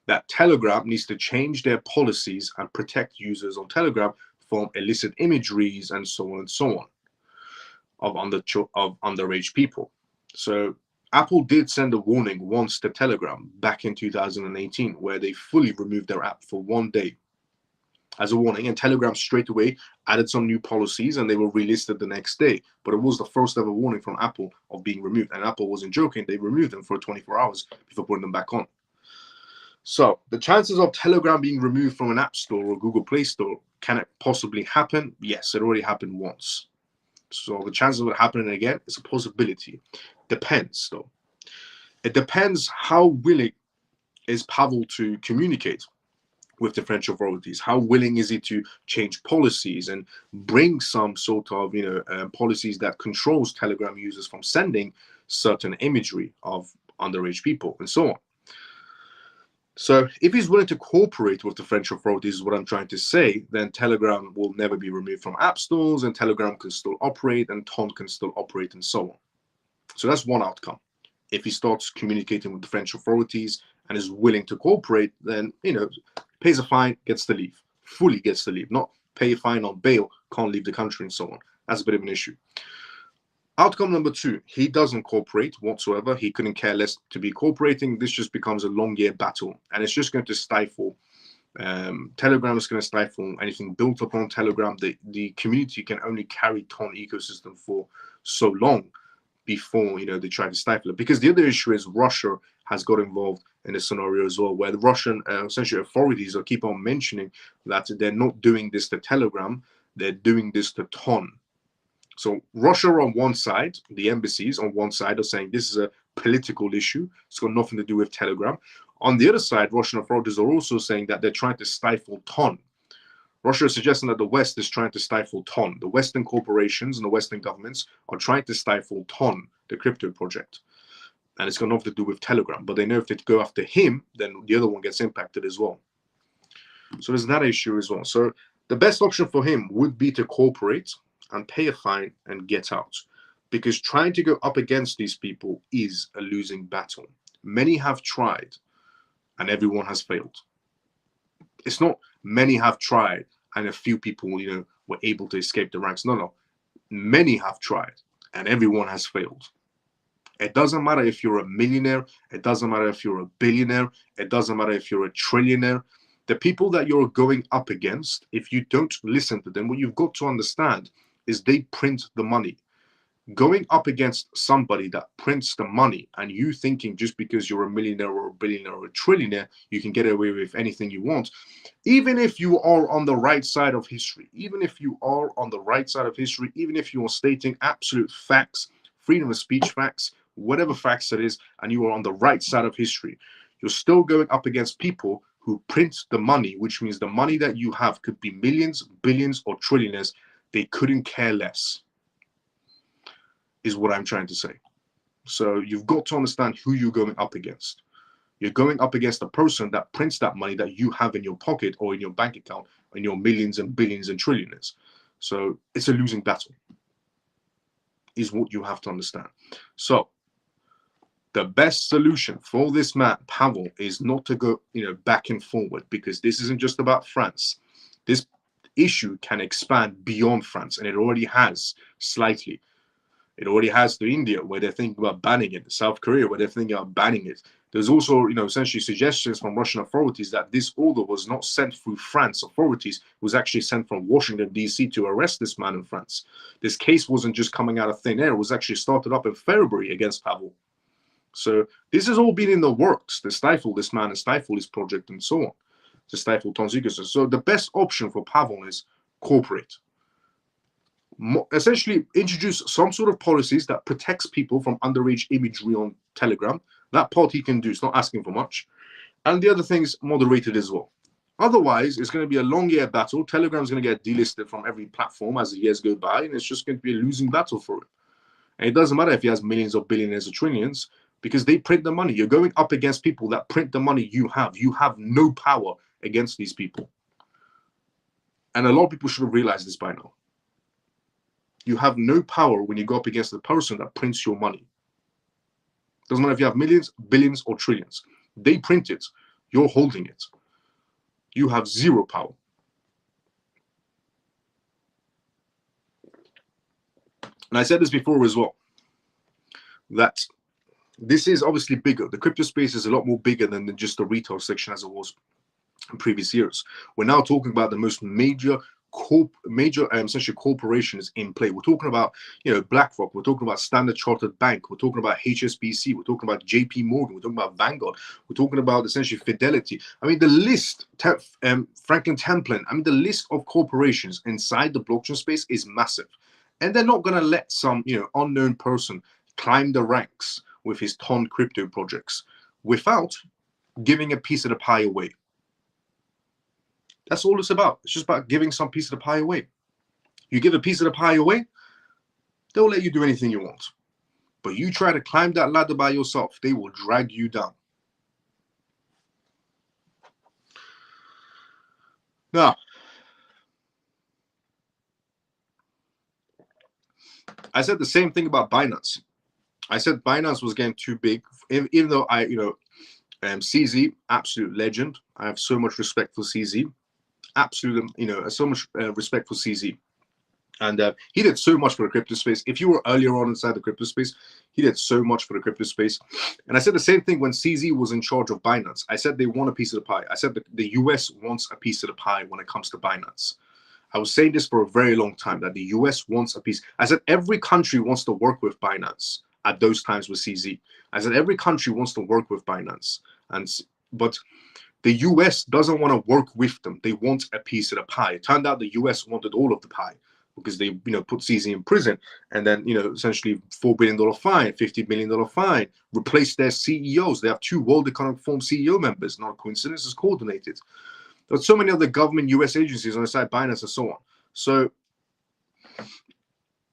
that Telegram needs to change their policies and protect users on Telegram from illicit imageries and so on and so on of underage people. So Apple did send a warning once to Telegram back in 2018, where they fully removed their app for 1 day as a warning, and Telegram straight away added some new policies and they were relisted the next day. But it was the first ever warning from Apple of being removed, and Apple wasn't joking. They removed them for 24 hours before putting them back on. So the chances of Telegram being removed from an app store or Google Play Store, can it possibly happen? Yes, it already happened once. So the chances of it happening again is a possibility. Depends, though. It depends how willing is Pavel to communicate with the French authorities. How willing is he to change policies and bring some sort of, policies that controls Telegram users from sending certain imagery of underage people and so on. So if he's willing to cooperate with the French authorities, is what I'm trying to say, then Telegram will never be removed from app stores, and Telegram can still operate, and Ton can still operate, and so on. So that's one outcome. If he starts communicating with the French authorities and is willing to cooperate, then, pays a fine, gets to leave. Fully gets to leave. Not pay a fine on bail, can't leave the country, and so on. That's a bit of an issue. Outcome number 2, he doesn't cooperate whatsoever. He couldn't care less to be cooperating. This just becomes a long year battle, and it's just going to stifle. Telegram is going to stifle anything built upon Telegram. The community can only carry Ton ecosystem for so long before they try to stifle it. Because the other issue is Russia has got involved in a scenario as well, where the Russian essentially authorities are keep on mentioning that they're not doing this to Telegram, they're doing this to Ton. So Russia on one side, the embassies on one side are saying this is a political issue. It's got nothing to do with Telegram. On the other side, Russian authorities are also saying that they're trying to stifle Ton. Russia is suggesting that the West is trying to stifle Ton. The Western corporations and the Western governments are trying to stifle Ton, the crypto project. And it's got nothing to do with Telegram. But they know if they go after him, then the other one gets impacted as well. So there's that issue as well. So the best option for him would be to cooperate and pay a fine and get out. Because trying to go up against these people is a losing battle. Many have tried and everyone has failed. It's not many have tried and a few people, were able to escape the ranks. No. Many have tried and everyone has failed. It doesn't matter if you're a millionaire. It doesn't matter if you're a billionaire. It doesn't matter if you're a trillionaire. The people that you're going up against, if you don't listen to them, what you've got to understand is they print the money. Going up against somebody that prints the money and you thinking just because you're a millionaire or a billionaire or a trillionaire, you can get away with anything you want. Even if you are on the right side of history, even if you are stating absolute facts, freedom of speech facts, whatever facts it is, and you are on the right side of history, you're still going up against people who print the money, which means the money that you have could be millions, billions, or trillionaires. They couldn't care less, is what I'm trying to say. So you've got to understand who you're going up against. You're going up against the person that prints that money that you have in your pocket or in your bank account, in your millions and billions and trillionaires. So it's a losing battle, is what you have to understand. So the best solution for this man, Pavel, is not to go, back and forward, because this isn't just about France. This issue can expand beyond France, and it already has slightly. It already has to India, where they're thinking about banning it, South Korea, where they're thinking about banning it. There's also, essentially suggestions from Russian authorities that this order was not sent through France authorities. It was actually sent from Washington, D.C. to arrest this man in France. This case wasn't just coming out of thin air. It was actually started up in February against Pavel. So this has all been in the works to stifle this man and stifle his project and so on, to stifle Tom Ziegler. So the best option for Pavel is cooperate. Essentially introduce some sort of policies that protects people from underage imagery on Telegram. That part he can do. It's not asking for much. And the other things moderated as well. Otherwise, it's going to be a long-year battle. Telegram's going to get delisted from every platform as the years go by, and it's just going to be a losing battle for him. And it doesn't matter if he has millions or billionaires or trillions, because they print the money. You're going up against people that print the money you have. You have no power against these people. And a lot of people should have realized this by now. You have no power when you go up against the person that prints your money. Doesn't matter if you have millions, billions, or trillions. They print it. You're holding it. You have zero power. And I said this before as well, that this is obviously bigger. The crypto space is a lot more bigger than just the retail section as it was in previous years. We're now talking about the most major essentially corporations in play. We're talking about, BlackRock. We're talking about Standard Chartered Bank. We're talking about HSBC. We're talking about JP Morgan. We're talking about Vanguard. We're talking about essentially Fidelity. I mean, the list, Franklin Templeton. I mean, the list of corporations inside the blockchain space is massive, and they're not going to let some, unknown person climb the ranks with his ton crypto projects without giving a piece of the pie away. That's all it's about. It's just about giving some piece of the pie away. You give a piece of the pie away, they'll let you do anything you want. But you try to climb that ladder by yourself, they will drag you down. Now, I said the same thing about Binance. I said Binance was getting too big, even though CZ, absolute legend. I have so much respect for CZ. Absolute, so much respect for CZ. And he did so much for the crypto space. If you were earlier on inside the crypto space, he did so much for the crypto space. And I said the same thing when CZ was in charge of Binance. I said they want a piece of the pie. I said the US wants a piece of the pie when it comes to Binance. I was saying this for a very long time, that the US wants a piece. I said every country wants to work with Binance at those times with CZ. I said every country wants to work with Binance. But the US doesn't want to work with them. They want a piece of the pie. It turned out the US wanted all of the pie, because they, put CZ in prison, and then, essentially $4 billion fine, $50 million fine, replaced their CEOs. They have 2 World Economic Forum CEO members. Not a coincidence, it's coordinated. There's so many other government US agencies on the side, Binance and so on. So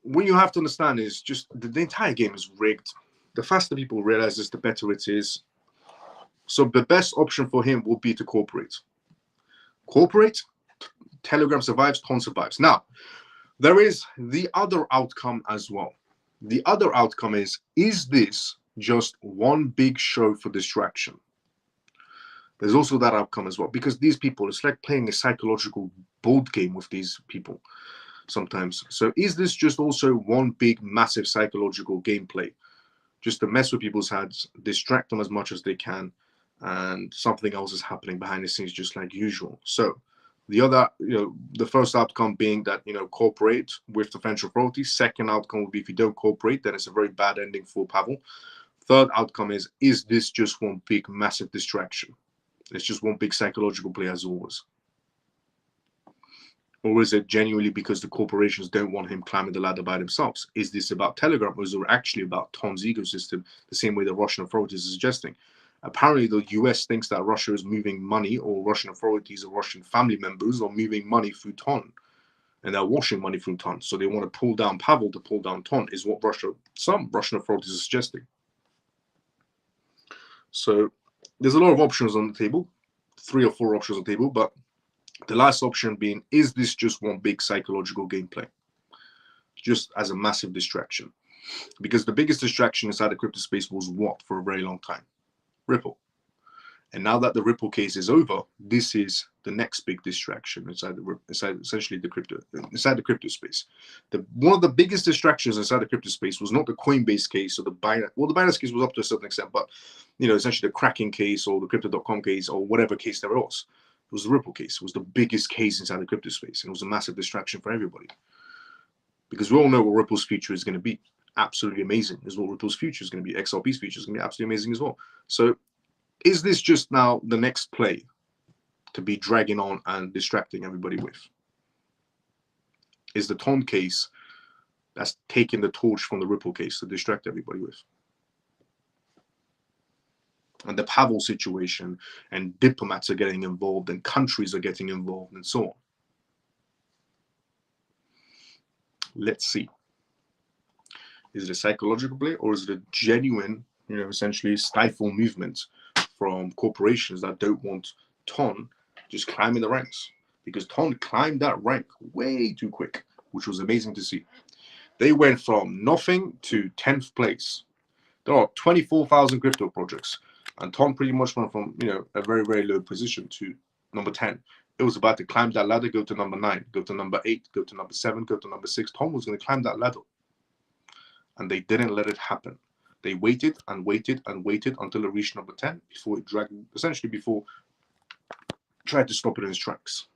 what you have to understand is just the entire game is rigged. The faster people realize this, the better it is. So the best option for him would be to cooperate. Cooperate, Telegram survives, Ton survives. Now, there is the other outcome as well. The other outcome is this just one big show for distraction? There's also that outcome as well, because these people, it's like playing a psychological board game with these people sometimes. So is this just also one big, massive psychological gameplay, just to mess with people's heads, distract them as much as they can, and something else is happening behind the scenes just like usual? So the other, the first outcome being that, cooperate with the French authorities. Second outcome would be if you don't cooperate, then it's a very bad ending for Pavel. Third outcome is this just one big, massive distraction? It's just one big psychological play as always. Or is it genuinely because the corporations don't want him climbing the ladder by themselves? Is this about Telegram, or is it actually about Tom's ecosystem, the same way the Russian authorities are suggesting? Apparently, the US thinks that Russia is moving money, or Russian authorities or Russian family members are moving money through Ton, and they're washing money through Ton. So they want to pull down Pavel to pull down Ton, is what some Russian authorities are suggesting. So there's a lot of options on the table, 3 or 4 options on the table, but the last option being, is this just one big psychological gameplay? Just as a massive distraction. Because the biggest distraction inside the crypto space was what for a very long time? Ripple. And now that the Ripple case is over, this is the next big distraction inside essentially the crypto space. One of the biggest distractions inside the crypto space was not the Coinbase case or the Binance. Well, the Binance case was up to a certain extent, but essentially the Kraken case or the Crypto.com case or whatever case there was. It was the Ripple case. It was the biggest case inside the crypto space, and it was a massive distraction for everybody. Because we all know what Ripple's future is going to be. Absolutely amazing is what Ripple's future is going to be. XRP's future is going to be absolutely amazing as well. So is this just now the next play to be dragging on and distracting everybody with? Is the Ton case that's taking the torch from the Ripple case to distract everybody with? And the Pavel situation, and diplomats are getting involved, and countries are getting involved, and so on. Let's see. Is it a psychological play, or is it a genuine, essentially stifle movement from corporations that don't want Ton just climbing the ranks? Because Ton climbed that rank way too quick, which was amazing to see. They went from nothing to 10th place. There are 24,000 crypto projects, and Ton pretty much went from a very, very low position to number 10. It was about to climb that ladder, go to number 9, go to number 8, go to number 7, go to number 6. Ton was going to climb that ladder. And they didn't let it happen. They waited and waited and waited until it reached number 10 before it dragged, essentially before tried to stop it in its tracks.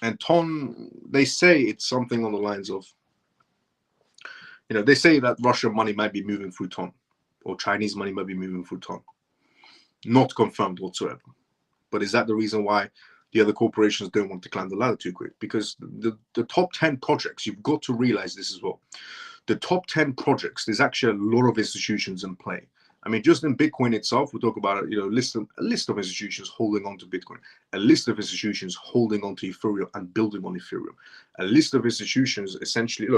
And Ton, they say it's something on the lines of, they say that Russian money might be moving through Ton, or Chinese money might be moving through Ton. Not confirmed whatsoever. But is that the reason why the other corporations don't want to climb the ladder too quick? Because the top 10 projects, you've got to realize this as well. The top 10 projects, there's actually a lot of institutions in play. I mean, just in Bitcoin itself, we talk about a list of institutions holding on to Bitcoin, a list of institutions holding on to Ethereum and building on Ethereum, a list of institutions essentially,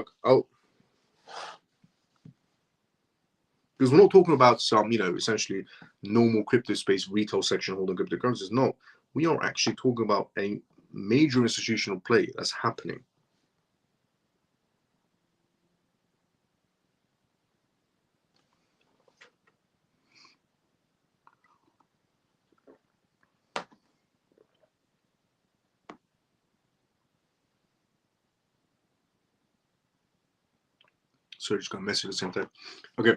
because we're not talking about some, essentially normal crypto space retail section holding cryptocurrencies. No, we are actually talking about a major institutional play that's happening. So just going to message at the same time. Okay.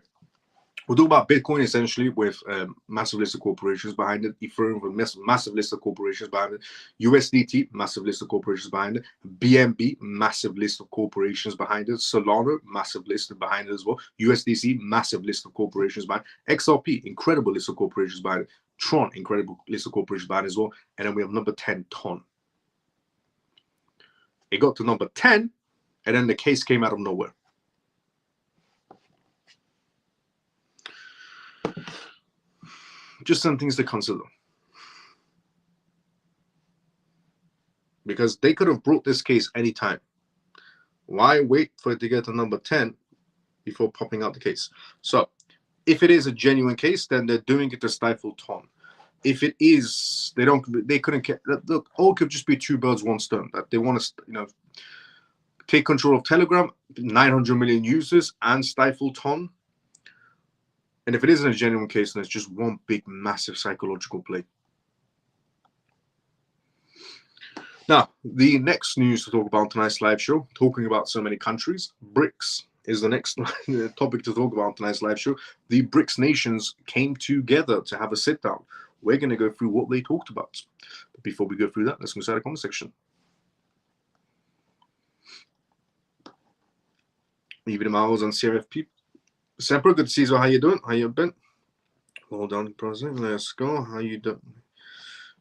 We'll talk about Bitcoin essentially with massive list of corporations behind it. Ethereum with massive list of corporations behind it. USDT, massive list of corporations behind it. BNB, massive list of corporations behind it. Solana, massive list behind it as well. USDC, massive list of corporations behind it. XRP, incredible list of corporations behind it. Tron, incredible list of corporations behind it as well. And then we have number 10, Ton. It got to number 10, and then the case came out of nowhere. Just some things to consider. Because they could have brought this case anytime. Why wait for it to get to number 10 before popping out the case? So if it is a genuine case, then they're doing it to stifle Ton. If it is, they couldn't care. Look, all could just be 2 birds, 1 stone. That they want to, take control of Telegram, 900 million users, and stifle Ton. And if it isn't a genuine case, then it's just one big, massive psychological play. Now, the next news to talk about on tonight's live show, talking about so many countries, BRICS is the next topic to talk about on tonight's live show. The BRICS nations came together to have a sit-down. We're going to go through what they talked about. But before we go through that, let's go inside the comment section. Even Miles and CMF people. Semper, good to see you. How you doing? How you been? Well done, President. Let's go. How you doing?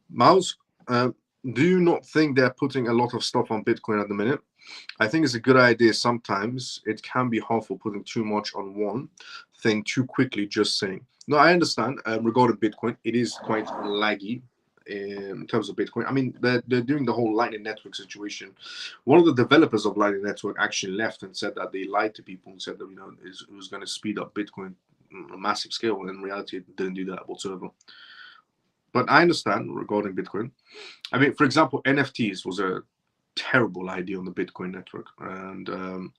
Miles, do you not think they're putting a lot of stuff on Bitcoin at the minute? I think it's a good idea sometimes. It can be harmful putting too much on one thing too quickly, just saying. No, I understand. Regarding Bitcoin, it is quite laggy. in terms of Bitcoin. I mean, they're doing the whole Lightning Network situation. One of the developers of Lightning Network actually left and said that they lied to people and said that, it was going to speed up Bitcoin on a massive scale. And in reality, it didn't do that whatsoever. But I understand regarding Bitcoin. I mean, for example, NFTs was a terrible idea on the Bitcoin network. And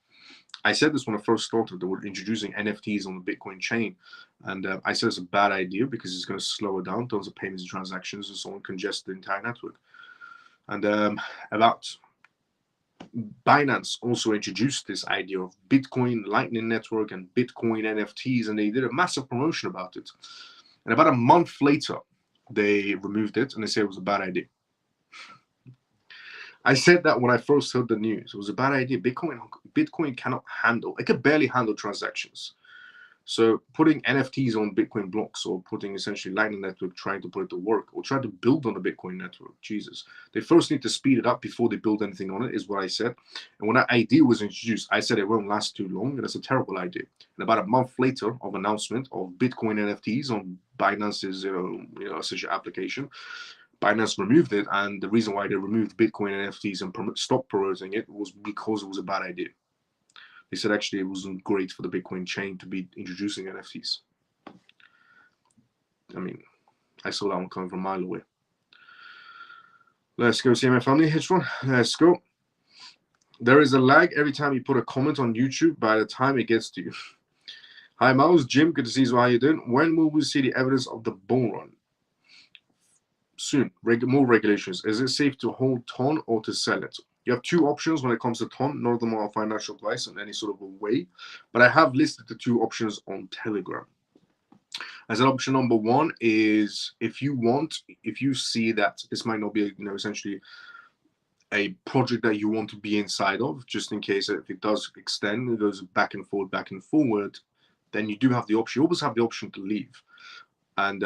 I said this when I first started. They were introducing NFTs on the Bitcoin chain. And I said it's a bad idea because it's going to slow it down in terms of payments and transactions and so on, congest the entire network. And about Binance also introduced this idea of Bitcoin Lightning Network and Bitcoin NFTs, and they did a massive promotion about it. And about a month later, they removed it and they said it was a bad idea. I said that when I first heard the news. It was a bad idea. Bitcoin cannot handle, it could barely handle transactions. So putting NFTs on Bitcoin blocks, or putting essentially Lightning Network, trying to put it to work, or trying to build on the Bitcoin network, Jesus. They first need to speed it up before they build anything on it, is what I said. And when that idea was introduced, I said it won't last too long, and it's a terrible idea. And about a month later of announcement of Bitcoin NFTs on Binance's such application, Binance removed it, and the reason why they removed Bitcoin NFTs and stopped promoting it was because it was a bad idea. They said actually it wasn't great for the Bitcoin chain to be introducing NFTs. I mean, I saw that one coming from a mile away. Let's go, CMF family. Hit one. Let's go. There is a lag every time you put a comment on YouTube by the time it gets to you. Hi, Miles. Jim, good to see you. How you doing? When will we see the evidence of the bull run? Soon. More regulations. Is it safe to hold TON or to sell it? You have two options when it comes to TON. None of them are financial advice in any sort of a way, but I have listed the two options on Telegram. As an option number one is, if you see that this might not be, essentially a project that you want to be inside of, just in case if it does extend, it goes back and forward, then you do have the option. You always have the option to leave. And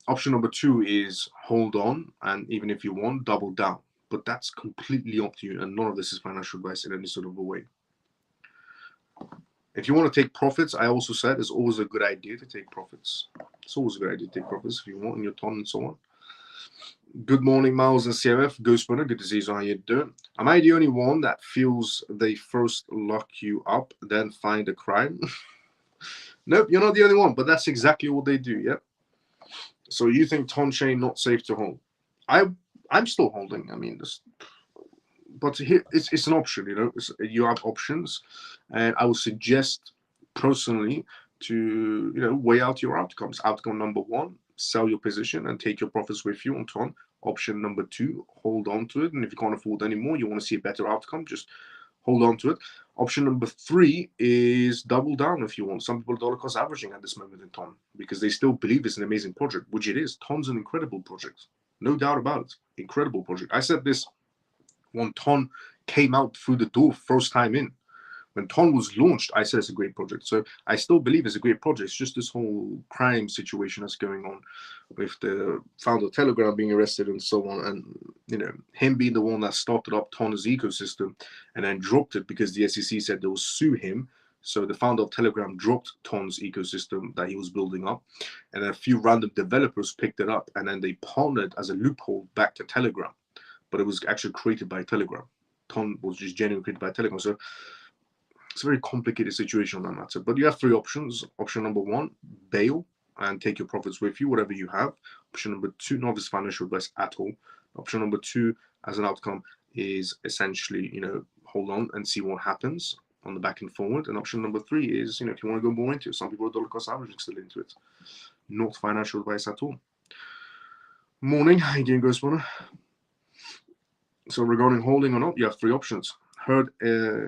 option number two is hold on, and even if you want, double down. But that's completely up to you, and none of this is financial advice in any sort of a way. If you want to take profits, I also said it's always a good idea to take profits. It's always a good idea to take profits if you want in your TON and so on. Good morning, Miles and CMF. Ghost Runner, good to see you. How you doing? Am I the only one that feels they first lock you up, then find a crime? Nope, you're not the only one, but that's exactly what they do, yeah? So you think TON chain not safe to hold? I'm still holding. I mean, but here it's an option. You have options, and I would suggest personally to weigh out your outcomes. Outcome number one: sell your position and take your profits with you on TON. Option number two: hold on to it, and if you can't afford anymore, you want to see a better outcome, just hold on to it. Option number three is double down if you want. Some people are dollar cost averaging at this moment in TON because they still believe it's an amazing project, which it is. TON's an incredible project. No doubt about it. Incredible project. I said this when TON came out through the door first time in. When TON was launched, I said it's a great project. So I still believe it's a great project. It's just this whole crime situation that's going on with the founder of Telegram being arrested and so on. And, him being the one that started up TON's ecosystem and then dropped it because the SEC said they will sue him. So the founder of Telegram dropped TON's ecosystem that he was building up. And a few random developers picked it up. And then they partnered as a loophole back to Telegram. But it was actually created by Telegram. TON was just genuinely created by Telegram. So it's a very complicated situation on that matter. But you have three options. Option number one, bail and take your profits with you, whatever you have. Option number two, not this financial advice at all. Option number two, as an outcome, is essentially, hold on and see what happens on the back and forward. And option number three is, if you want to go more into it, some people are dollar cost averaging still into it. Not financial advice at all. Morning, how you doing, Ghost Runner? So regarding holding or not, you have three options. Heard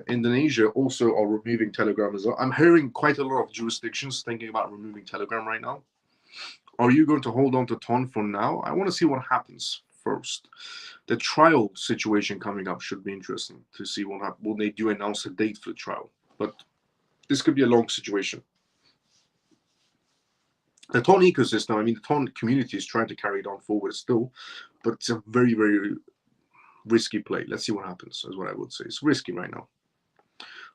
Indonesia also are removing Telegram as well. I'm hearing quite a lot of jurisdictions thinking about removing Telegram right now. Are you going to hold on to TON for now? I want to see what happens first. The trial situation coming up should be interesting to see what happens when they do announce a date for the trial. But this could be a long situation. The TON ecosystem, the TON community is trying to carry it on forward still, but it's a very, very risky play. Let's see what happens, is what I would say. It's risky right now.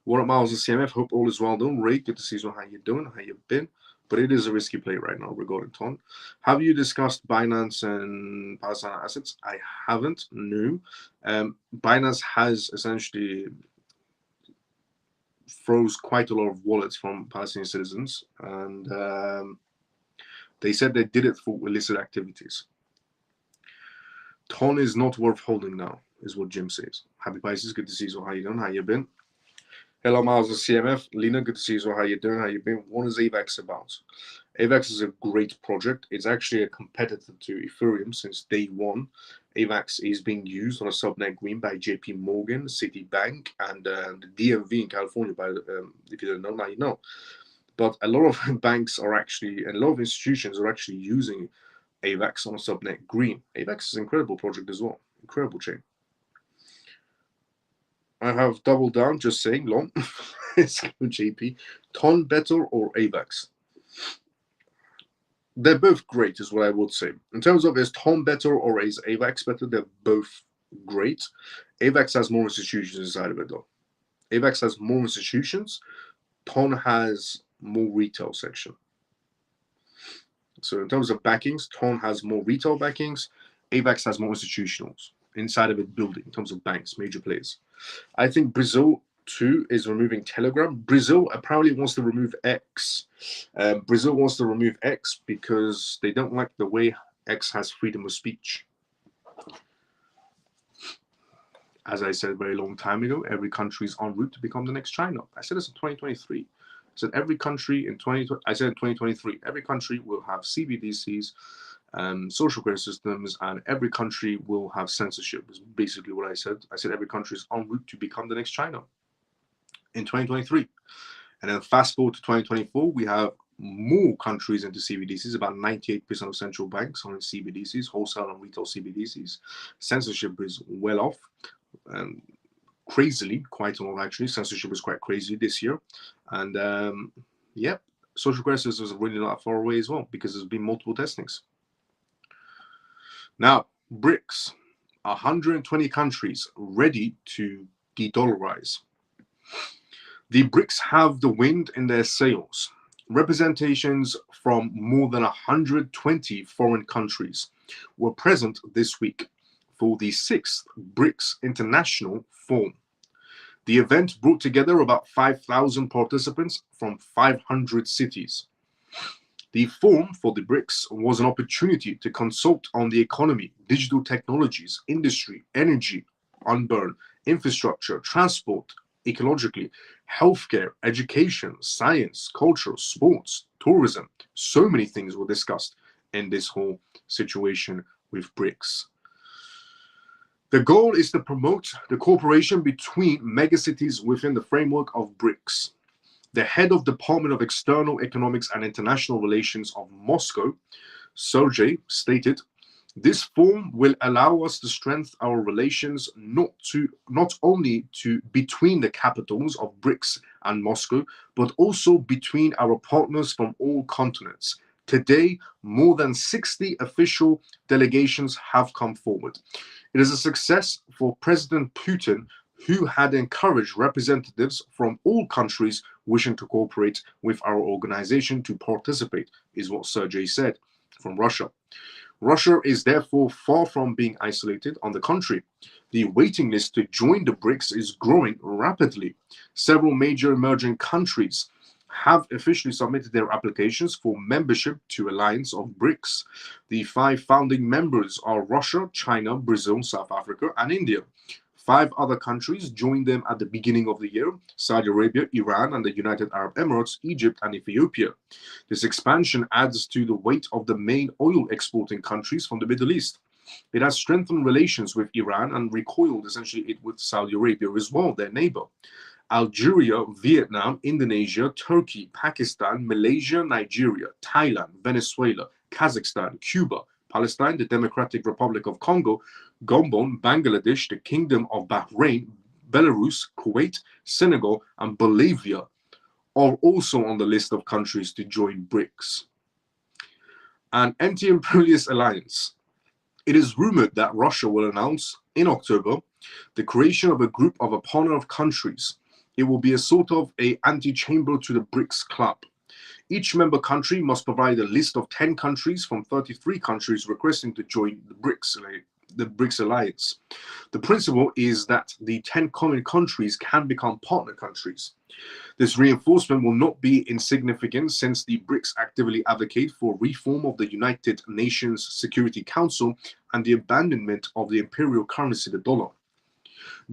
What up, Miles and CMF? Hope all is well done. Ray, good to see you. How you doing? How you been? but it is a risky play right now regarding TON. Have you discussed Binance and Palestine assets? I haven't, no. Binance has essentially froze quite a lot of wallets from Palestinian citizens, and they said they did it for illicit activities. TON is not worth holding now, is what Jim says. Happy Pisces, good to see you. How you doing? How you been? Hello, Miles of CMF. Lena, good to see you. How you doing? How you been? What is AVAX about? AVAX is a great project. It's actually a competitor to Ethereum since day one. AVAX is being used on a subnet green by JP Morgan, Citibank, and the DMV in California. If you don't know, now you know. But a lot of banks are actually, and a lot of institutions are actually using AVAX on a subnet green. AVAX is an incredible project as well. Incredible chain. I have doubled down, just saying, long. It's JP. TON better or AVAX? They're both great, is what I would say. In terms of is TON better or is AVAX better, they're both great. AVAX has more institutions inside of it, though. AVAX has more institutions. TON has more retail section. So in terms of backings, TON has more retail backings. AVAX has more institutionals inside of it building in terms of banks, major players. I think Brazil too is removing Telegram. Brazil apparently wants to remove X. Brazil wants to remove X because they don't like the way X has freedom of speech. As I said a very long time ago, every country is en route to become the next China. I said this in 2023. I said every country in 2023, every country will have CBDCs, social credit systems, and every country will have censorship. Is basically what I said. I said every country is en route to become the next China in 2023. And then fast forward to 2024, we have more countries into CBDCs. About 98% of central banks are in CBDCs, wholesale and retail CBDCs. Censorship is well off. Crazily, quite a lot actually. Censorship is quite crazy this year. And yeah, social credit systems are really not far away as well because there's been multiple testings. Now, BRICS, 120 countries ready to de-dollarize. The BRICS have the wind in their sails. Representations from more than 120 foreign countries were present this week for the 6th BRICS International Forum. The event brought together about 5,000 participants from 500 cities. The forum for the BRICS was an opportunity to consult on the economy, digital technologies, industry, energy, unburn, infrastructure, transport, ecologically, healthcare, education, science, culture, sports, tourism. So many things were discussed in this whole situation with BRICS. The goal is to promote the cooperation between megacities within the framework of BRICS. The head of Department of External Economics and International Relations of Moscow, Sergey, stated, "This forum will allow us to strengthen our relations not only between the capitals of BRICS and Moscow, but also between our partners from all continents. Today, more than 60 official delegations have come forward. It is a success for President Putin, who had encouraged representatives from all countries wishing to cooperate with our organization to participate," is what Sergey said from Russia. Russia is therefore far from being isolated. On the contrary, the waiting list to join the BRICS is growing rapidly. Several major emerging countries have officially submitted their applications for membership to Alliance of BRICS. The 5 founding members are Russia, China, Brazil, South Africa, and India. 5 other countries joined them at the beginning of the year: Saudi Arabia, Iran, and the United Arab Emirates, Egypt, and Ethiopia. This expansion adds to the weight of the main oil exporting countries from the Middle East. It has strengthened relations with Iran and recoiled essentially it with Saudi Arabia as well, their neighbor. Algeria, Vietnam, Indonesia, Turkey, Pakistan, Malaysia, Nigeria, Thailand, Venezuela, Kazakhstan, Cuba, Palestine, the Democratic Republic of Congo, Gabon, Bangladesh, the Kingdom of Bahrain, Belarus, Kuwait, Senegal, and Bolivia are also on the list of countries to join BRICS. An anti-imperialist alliance. It is rumored that Russia will announce in October the creation of a group of a partner of countries. It will be a sort of an antechamber to the BRICS club. Each member country must provide a list of 10 countries from 33 countries requesting to join the BRICS alliance. The principle is that the 10 common countries can become partner countries. This reinforcement will not be insignificant since the BRICS actively advocate for reform of the United Nations Security Council and the abandonment of the imperial currency, the dollar.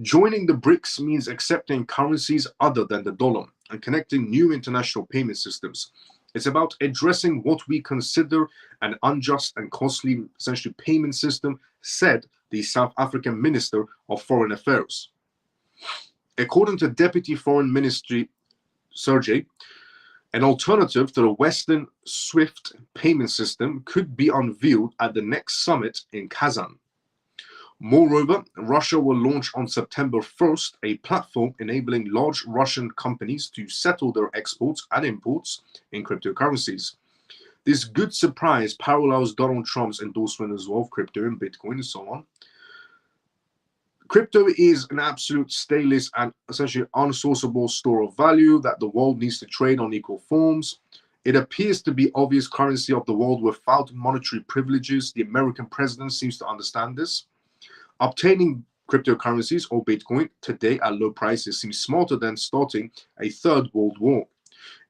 Joining the BRICS means accepting currencies other than the dollar and connecting new international payment systems. It's about addressing what we consider an unjust and costly, essentially, payment system, said the South African Minister of Foreign Affairs. According to Deputy Foreign Ministry Sergey, an alternative to the Western SWIFT payment system could be unveiled at the next summit in Kazan. Moreover, Russia will launch on September 1st a platform enabling large Russian companies to settle their exports and imports in cryptocurrencies. This good surprise parallels Donald Trump's endorsement as well of crypto and Bitcoin and so on. Crypto is an absolute stateless and essentially unsourceable store of value that the world needs to trade on equal forms. It appears to be obvious currency of the world without monetary privileges. The American president seems to understand this. Obtaining cryptocurrencies or Bitcoin today at low prices seems smarter than starting a third world war.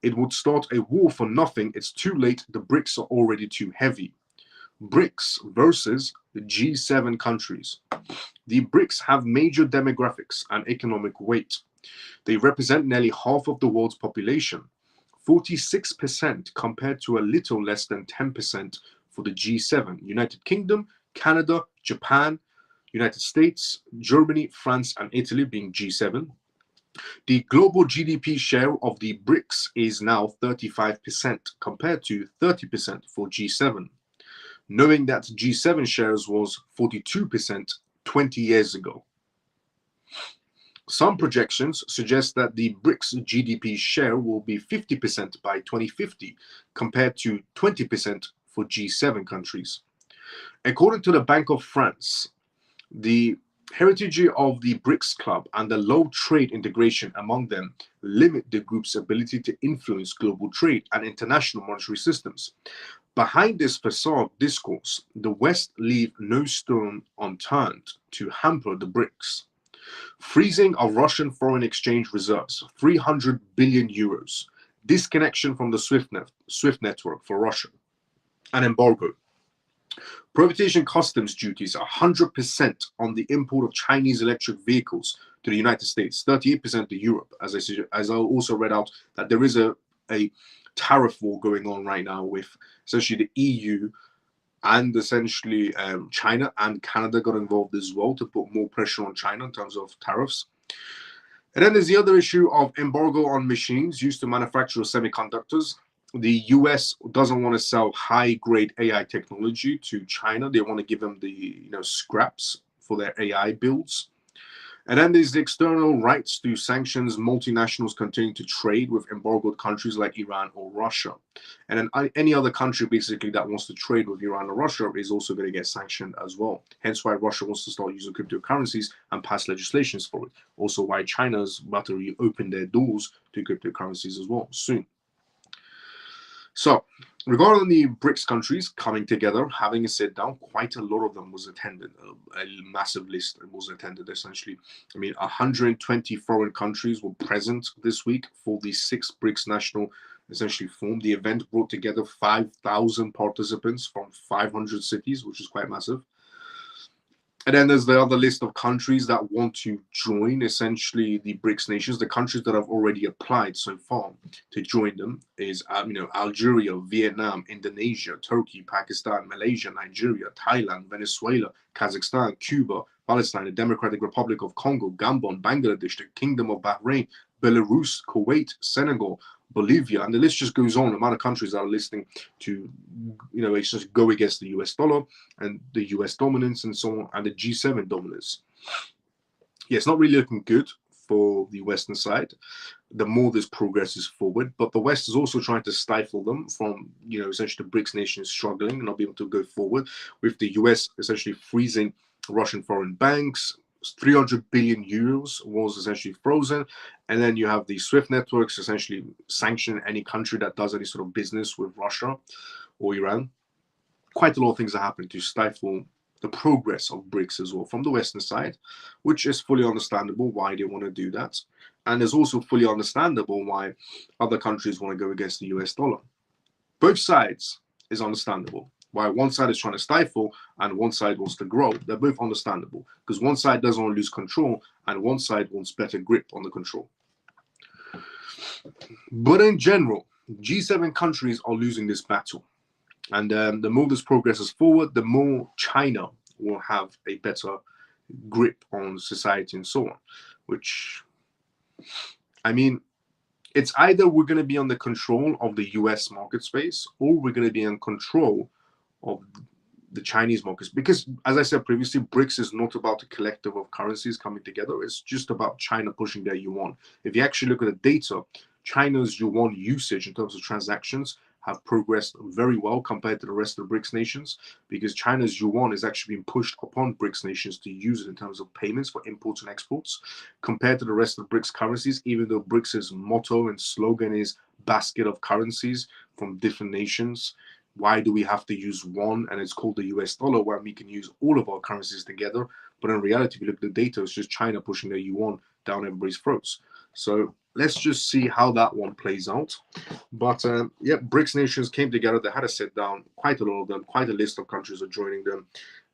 It would start a war for nothing. It's too late. The BRICS are already too heavy. BRICS versus the G7 countries. The BRICS have major demographics and economic weight. They represent nearly half of the world's population, 46% compared to a little less than 10% for the G7, United Kingdom, Canada, Japan, United States, Germany, France, and Italy being G7. The global GDP share of the BRICS is now 35% compared to 30% for G7, knowing that G7 shares was 42% 20 years ago. Some projections suggest that the BRICS GDP share will be 50% by 2050 compared to 20% for G7 countries. According to the Bank of France, the heritage of the BRICS club and the low trade integration among them limit the group's ability to influence global trade and international monetary systems. Behind this facade discourse, the West leave no stone unturned to hamper the BRICS. Freezing of Russian foreign exchange reserves, 300 billion euros. Disconnection from the SWIFT network for Russia. An embargo. Prohibition customs duties are 100% on the import of Chinese electric vehicles to the United States, 38% to Europe. As I also read out that there is a tariff war going on right now with essentially the EU and essentially China and Canada got involved as well to put more pressure on China in terms of tariffs. And then there's the other issue of embargo on machines used to manufacture semiconductors. The US doesn't want to sell high-grade AI technology to China. They want to give them the scraps for their AI builds. And then there's the external rights to sanctions multinationals continue to trade with embargoed countries like Iran or Russia. And then any other country basically that wants to trade with Iran or Russia is also going to get sanctioned as well. Hence why Russia wants to start using cryptocurrencies and pass legislations for it. Also why China's about to reopen their doors to cryptocurrencies as well soon. So, regarding the BRICS countries coming together, having a sit down, quite a lot of them was attended. A massive list was attended, essentially. I mean, 120 foreign countries were present this week for the 6th BRICS National, essentially, Forum. The event brought together 5,000 participants from 500 cities, which is quite massive. And then there's the other list of countries that want to join, essentially, the BRICS nations. The countries that have already applied so far to join them is, Algeria, Vietnam, Indonesia, Turkey, Pakistan, Malaysia, Nigeria, Thailand, Venezuela, Kazakhstan, Cuba, Palestine, the Democratic Republic of Congo, Gabon, Bangladesh, the Kingdom of Bahrain, Belarus, Kuwait, Senegal, Bolivia, and the list just goes on. The amount of countries that are listing to, it's just go against the US dollar and the US dominance and so on, and the G7 dominance. Yeah, it's not really looking good for the Western side. The more this progresses forward, but the West is also trying to stifle them from, essentially the BRICS nations struggling and not being able to go forward, with the US essentially freezing Russian foreign banks, 300 billion euros was essentially frozen. And then you have the SWIFT networks essentially sanction any country that does any sort of business with Russia or Iran. Quite a lot of things are happening to stifle the progress of BRICS as well from the Western side, which is fully understandable why they want to do that. And it's also fully understandable why other countries want to go against the US dollar. Both sides is understandable. Why one side is trying to stifle and one side wants to grow. They're both understandable because one side doesn't want to lose control and one side wants better grip on the control. But in general, G7 countries are losing this battle. And the more this progresses forward, the more China will have a better grip on society and so on. Which, I mean, it's either we're going to be under control of the US market space or we're going to be in control of the Chinese markets. Because, as I said previously, BRICS is not about a collective of currencies coming together. It's just about China pushing their yuan. If you actually look at the data, China's yuan usage in terms of transactions have progressed very well compared to the rest of the BRICS nations, because China's yuan is actually being pushed upon BRICS nations to use it in terms of payments for imports and exports compared to the rest of the BRICS currencies, even though BRICS' motto and slogan is basket of currencies from different nations. Why do we have to use one? And it's called the US dollar, where we can use all of our currencies together. But in reality, if you look at the data, it's just China pushing their yuan down everybody's throats. So let's just see how that one plays out. But yeah, BRICS nations came together. They had a sit down, quite a lot of them, quite a list of countries are joining them.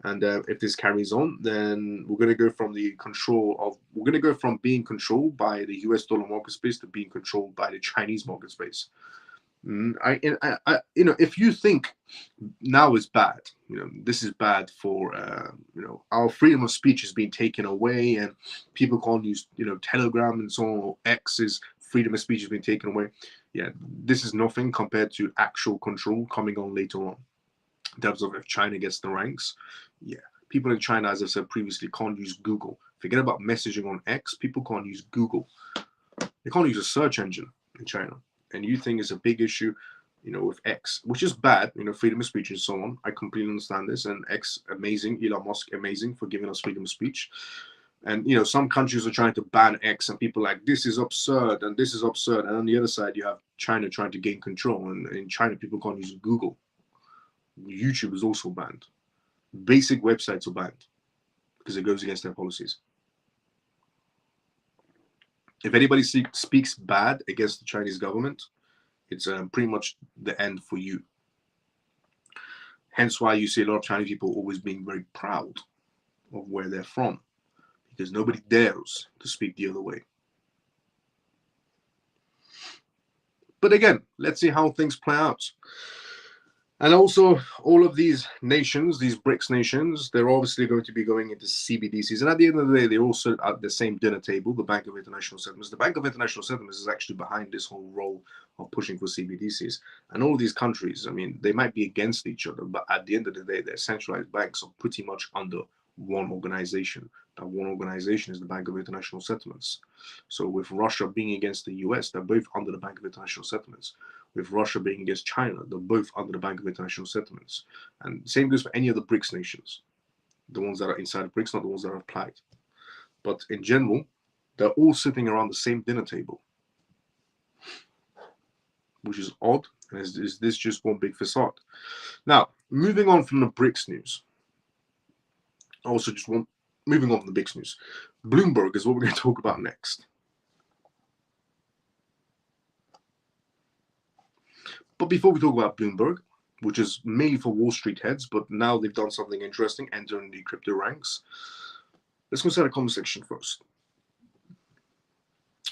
And if this carries on, then we're going to go from we're going to go from being controlled by the US dollar market space to being controlled by the Chinese market space. If you think now is bad, this is bad for, our freedom of speech is being taken away and people can't use, Telegram and so on, or X's freedom of speech has been taken away. Yeah, this is nothing compared to actual control coming on later on. In terms of if China gets the ranks, yeah, people in China, as I said previously, can't use Google. Forget about messaging on X. People can't use Google. They can't use a search engine in China. And you think it's a big issue, with X, which is bad, freedom of speech and so on. I completely understand this. And X, amazing. Elon Musk, amazing for giving us freedom of speech. And, some countries are trying to ban X and people are like, this is absurd and this is absurd. And on the other side, you have China trying to gain control. And in China, people can't use Google. YouTube is also banned. Basic websites are banned because it goes against their policies. If anybody speaks bad against the Chinese government, it's pretty much the end for you. Hence why you see a lot of Chinese people always being very proud of where they're from, because nobody dares to speak the other way. But again, let's see how things play out. And also, all of these nations, these BRICS nations, they're obviously going to be going into CBDCs. And at the end of the day, they're also at the same dinner table, the Bank of International Settlements. The Bank of International Settlements is actually behind this whole role of pushing for CBDCs. And all of these countries, they might be against each other, but at the end of the day, their centralized banks are pretty much under one organization. That one organization is the Bank of International Settlements. So with Russia being against the US, they're both under the Bank of International Settlements. With Russia being against China, they're both under the Bank of International Settlements. And same goes for any of the BRICS nations. The ones that are inside the BRICS, not the ones that are applied. But in general, they're all sitting around the same dinner table, which is odd. And is this just one big facade? Now, moving on from the BRICS news. Moving on from the BRICS news. Bloomberg is what we're going to talk about next. But before we talk about Bloomberg, which is mainly for Wall Street heads, but now they've done something interesting, entering the crypto ranks, let's consider the comment section first.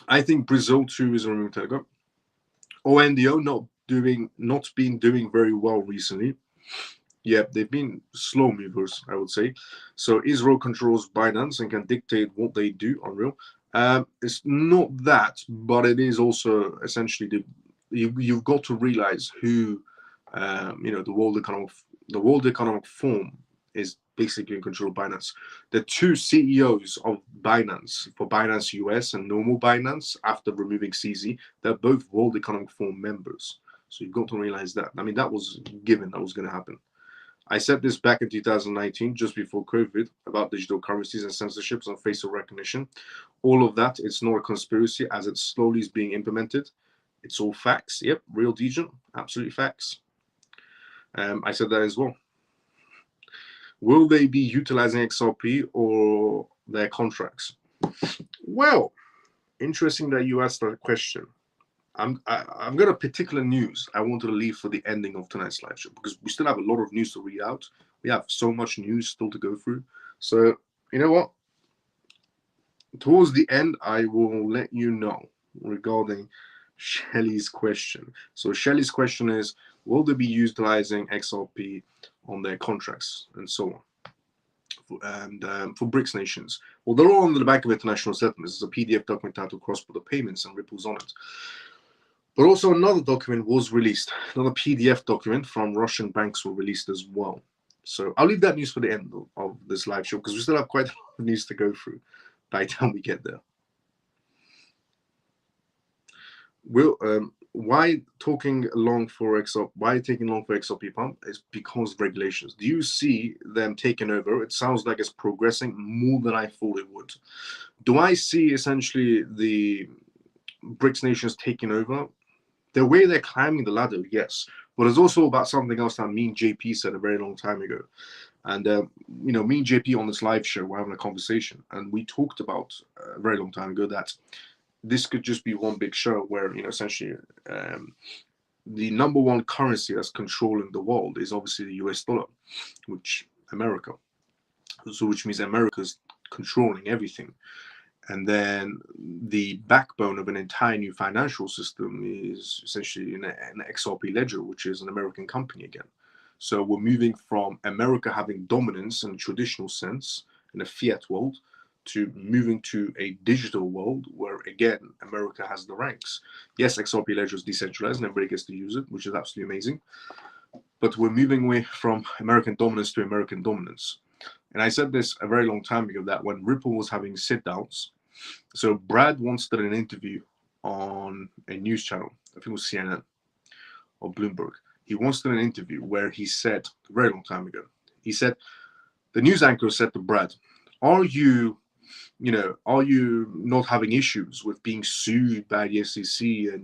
I think Brazil too is a removed Telegram. ONDO not been doing very well recently. Yeah, they've been slow movers, I would say. So Israel controls Binance and can dictate what they do on real. It's not that, but it is also essentially you've got to realize who, the World Economic Forum is basically in control of Binance. The two CEOs of Binance, for Binance US and normal Binance, after removing CZ, they're both World Economic Forum members. So you've got to realize that. That was given that was going to happen. I said this back in 2019, just before COVID, about digital currencies and censorships and facial recognition. All of that, it's not a conspiracy as it slowly is being implemented. It's all facts. Yep, real Degen, absolute facts. I said that as well. Will they be utilizing XRP or their contracts? Well, interesting that you asked that question. I've got a particular news I wanted to leave for the ending of tonight's live show because we still have a lot of news to read out. We have so much news still to go through. So, you know what? Towards the end, I will let you know regarding Shelly's question. So Shelly's question is, will they be utilizing XRP on their contracts and so on? And for BRICS nations. Well, they're all on the back of international settlements. There's a PDF document titled Cross-Border Payments and Ripples on it. But also another document was released. Another PDF document from Russian banks were released as well. So I'll leave that news for the end of this live show because we still have quite a lot of news to go through by the time we get there. Why taking long for XRP pump is because of regulations. Do you see them taking over? It sounds like it's progressing more than I thought it would. Do I see essentially the BRICS nations taking over? The way they're climbing the ladder, yes. But it's also about something else that me and JP said a very long time ago. And, me and JP on this live show, we're having a conversation. And we talked about a very long time ago that this could just be one big show where, essentially the number one currency that's controlling the world is obviously the US dollar, which means America's controlling everything. And then the backbone of an entire new financial system is essentially an XRP ledger, which is an American company again. So we're moving from America having dominance in a traditional sense in a fiat world to moving to a digital world where, again, America has the ranks. Yes, XRP ledger is decentralized and everybody gets to use it, which is absolutely amazing. But we're moving away from American dominance to American dominance. And I said this a very long time ago that when Ripple was having sit-downs, so Brad once did an interview on a news channel, I think it was CNN or Bloomberg. He once did an interview where he said, a very long time ago, he said, the news anchor said to Brad, are you not having issues with being sued by the SEC and,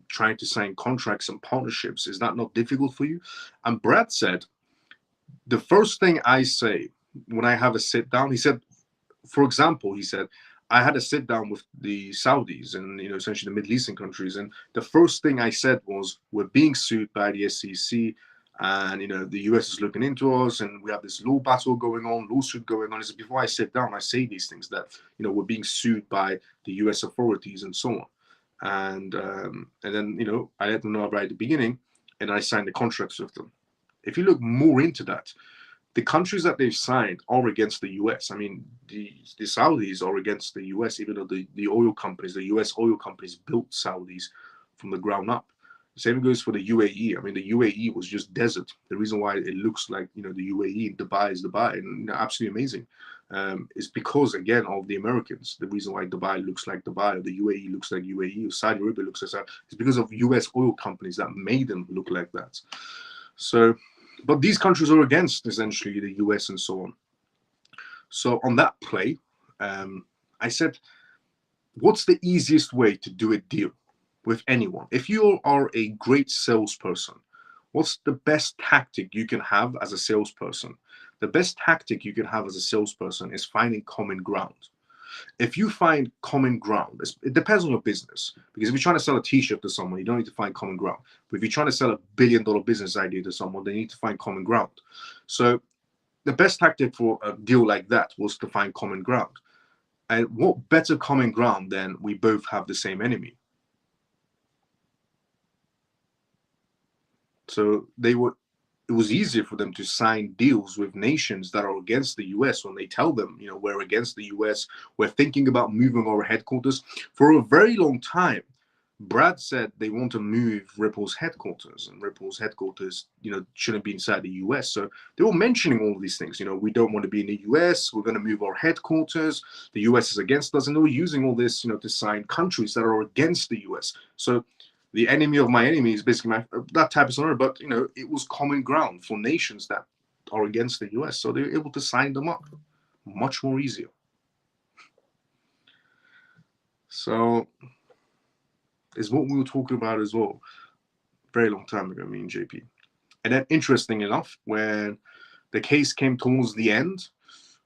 trying to sign contracts and partnerships? Is that not difficult for you? And Brad said, the first thing I say when I have a sit down, he said, for example, he said, I had a sit down with the Saudis and, essentially the Middle Eastern countries. And the first thing I said was, we're being sued by the SEC and, the US is looking into us and we have this law battle going on, lawsuit going on. He said, before I sit down, I say these things that, we're being sued by the US authorities and so on. And then, I let them know right at the beginning and I signed the contracts with them. If you look more into that, the countries that they've signed are against the US. I mean, the Saudis are against the US, even though the oil companies, the US oil companies built Saudis from the ground up. The same goes for the UAE. I mean, the UAE was just desert. The reason why it looks like, the UAE, Dubai is Dubai, and absolutely amazing, is because, again, of the Americans. The reason why Dubai looks like Dubai, or the UAE looks like UAE, or Saudi Arabia looks like Saudi, is because of US oil companies that made them look like that. So, but these countries are against, essentially, the US and so on. So on that play, I said, what's the easiest way to do a deal with anyone? If you are a great salesperson, what's the best tactic you can have as a salesperson? The best tactic you can have as a salesperson is finding common ground. If you find common ground, it depends on your business. Because if you're trying to sell a t-shirt to someone, you don't need to find common ground. But if you're trying to sell $1 billion business idea to someone, they need to find common ground. So the best tactic for a deal like that was to find common ground. And what better common ground than we both have the same enemy? So it was easier for them to sign deals with nations that are against the US when they tell them, we're against the US, we're thinking about moving our headquarters. For a very long time, Brad said they want to move Ripple's headquarters, and Ripple's headquarters, shouldn't be inside the US. So they were mentioning all these things, we don't want to be in the US, we're going to move our headquarters, the US is against us, and they were using all this, to sign countries that are against the US. So the enemy of my enemy is basically that type of scenario. But it was common ground for nations that are against the US, so they were able to sign them up much more easier. So it's what we were talking about as well, very long time ago, me and JP. And then, interesting enough, when the case came towards the end,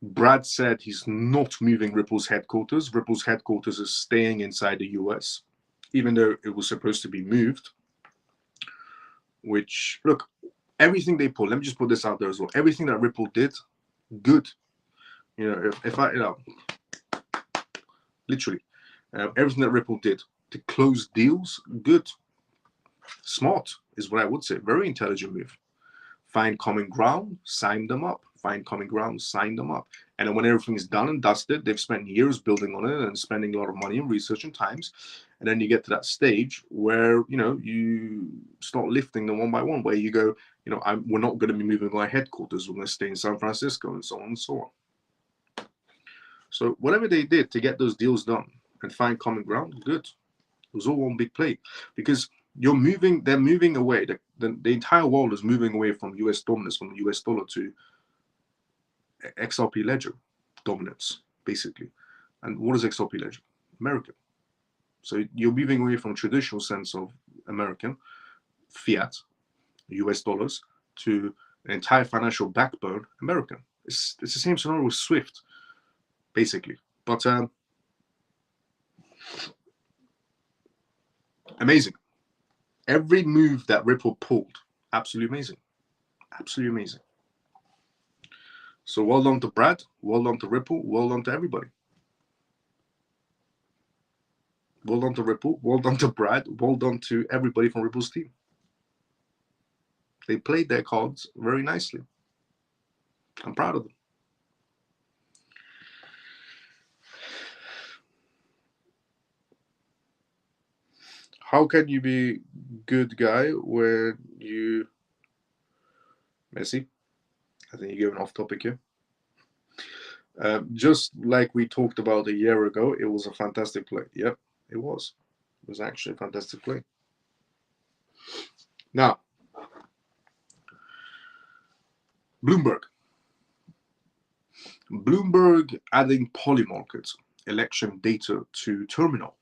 Brad said he's not moving Ripple's headquarters. Ripple's headquarters is staying inside the US, even though it was supposed to be moved. Which, look, everything they pulled, let me just put this out there as well. Everything that Ripple did, good. If I, literally, everything that Ripple did to close deals, good. Smart is what I would say. Very intelligent move. Find common ground, sign them up. Find common ground, sign them up. And then when everything's done and dusted, they've spent years building on it and spending a lot of money and research and times. And then you get to that stage where, you start lifting them one by one, where you go, we're not going to be moving our headquarters. We're going to stay in San Francisco and so on and so on. So whatever they did to get those deals done and find common ground, good. It was all one big play, because they're moving away. The entire world is moving away from US dominance, from the US dollar, to XRP ledger dominance, basically. And what is XRP ledger? American. So you're moving away from traditional sense of American fiat, US dollars, to an entire financial backbone American. It's the same scenario with Swift, basically. But amazing. Every move that Ripple pulled, absolutely amazing. Absolutely amazing. So well done to Brad, well done to Ripple, well done to everybody. Well done to Ripple, well done to Brad, well done to everybody from Ripple's team. They played their cards very nicely. I'm proud of them. How can you be good guy when you... Messi? I think you're going off topic here. Just like we talked about a year ago, it was a fantastic play. Yep, it was. It was actually a fantastic play. Now, Bloomberg adding Polymarket election data to terminal.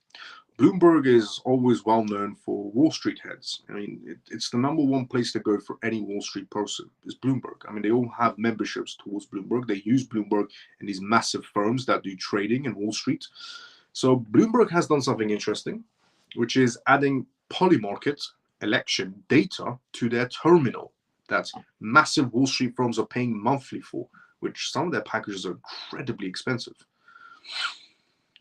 Bloomberg is always well known for Wall Street heads. I mean, it's the number one place to go for any Wall Street person is Bloomberg. I mean, they all have memberships towards Bloomberg. They use Bloomberg in these massive firms that do trading in Wall Street. So Bloomberg has done something interesting, which is adding Polymarket election data to their terminal that massive Wall Street firms are paying monthly for, which some of their packages are incredibly expensive.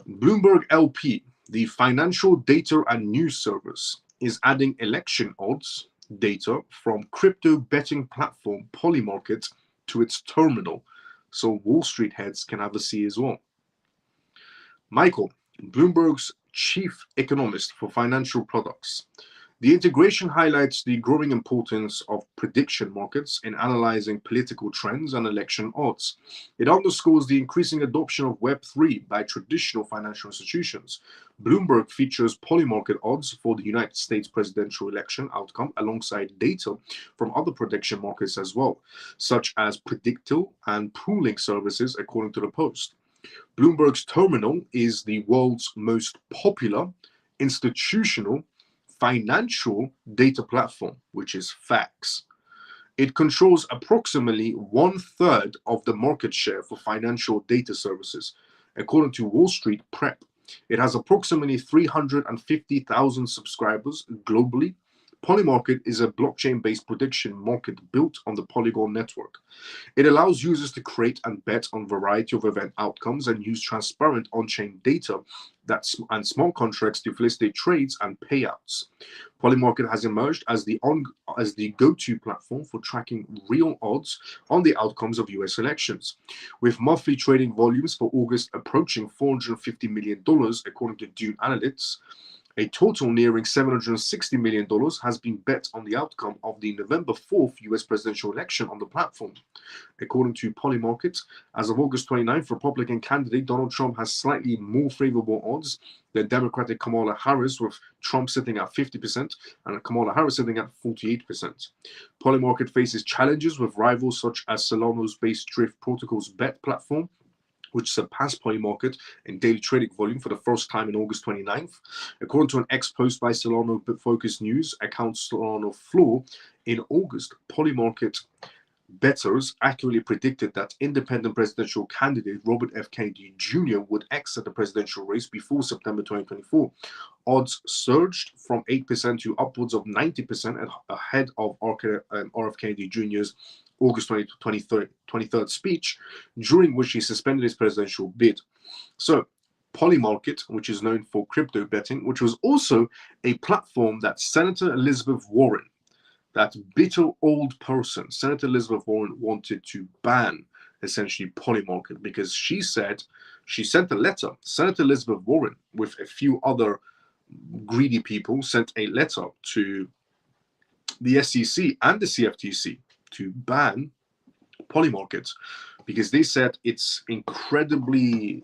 Bloomberg LP, the financial data and news service, is adding election odds data from crypto betting platform Polymarket to its terminal, so Wall Street heads can have a see as well. Michael, Bloomberg's chief economist for financial products. The integration highlights the growing importance of prediction markets in analyzing political trends and election odds. It underscores the increasing adoption of Web3 by traditional financial institutions. Bloomberg features Polymarket odds for the United States presidential election outcome alongside data from other prediction markets as well, such as Predictil and pooling services, according to the Post. Bloomberg's terminal is the world's most popular institutional financial data platform, which is FACS. It controls approximately 1/3 of the market share for financial data services, according to Wall Street Prep. It has approximately 350,000 subscribers globally. Polymarket is a blockchain-based prediction market built on the Polygon network. It allows users to create and bet on a variety of event outcomes and use transparent on-chain data and smart contracts to facilitate trades and payouts. Polymarket has emerged as the go-to platform for tracking real odds on the outcomes of US elections. With monthly trading volumes for August approaching $450 million, according to Dune Analytics, A total nearing $760 million has been bet on the outcome of the November 4th US presidential election on the platform. According to Polymarket, as of August 29th, Republican candidate Donald Trump has slightly more favorable odds than Democratic Kamala Harris, with Trump sitting at 50% and Kamala Harris sitting at 48%. Polymarket faces challenges with rivals such as Solana's based Drift Protocol's bet platform, which surpassed Polymarket in daily trading volume for the first time in August 29th. According to an ex-post by Solana Focus News account Solana Floor, in August, Polymarket bettors accurately predicted that independent presidential candidate Robert F. Kennedy Jr. would exit the presidential race before September 2024. Odds surged from 8% to upwards of 90% ahead of RF Kennedy Jr.'s August 23rd speech, during which he suspended his presidential bid. So, Polymarket, which is known for crypto betting, which was also a platform that Senator Elizabeth Warren, that bitter old person, Senator Elizabeth Warren, wanted to ban essentially Polymarket, because she said she sent a letter. Senator Elizabeth Warren, with a few other greedy people, sent a letter to the SEC and the CFTC to ban Polymarket, because they said it's incredibly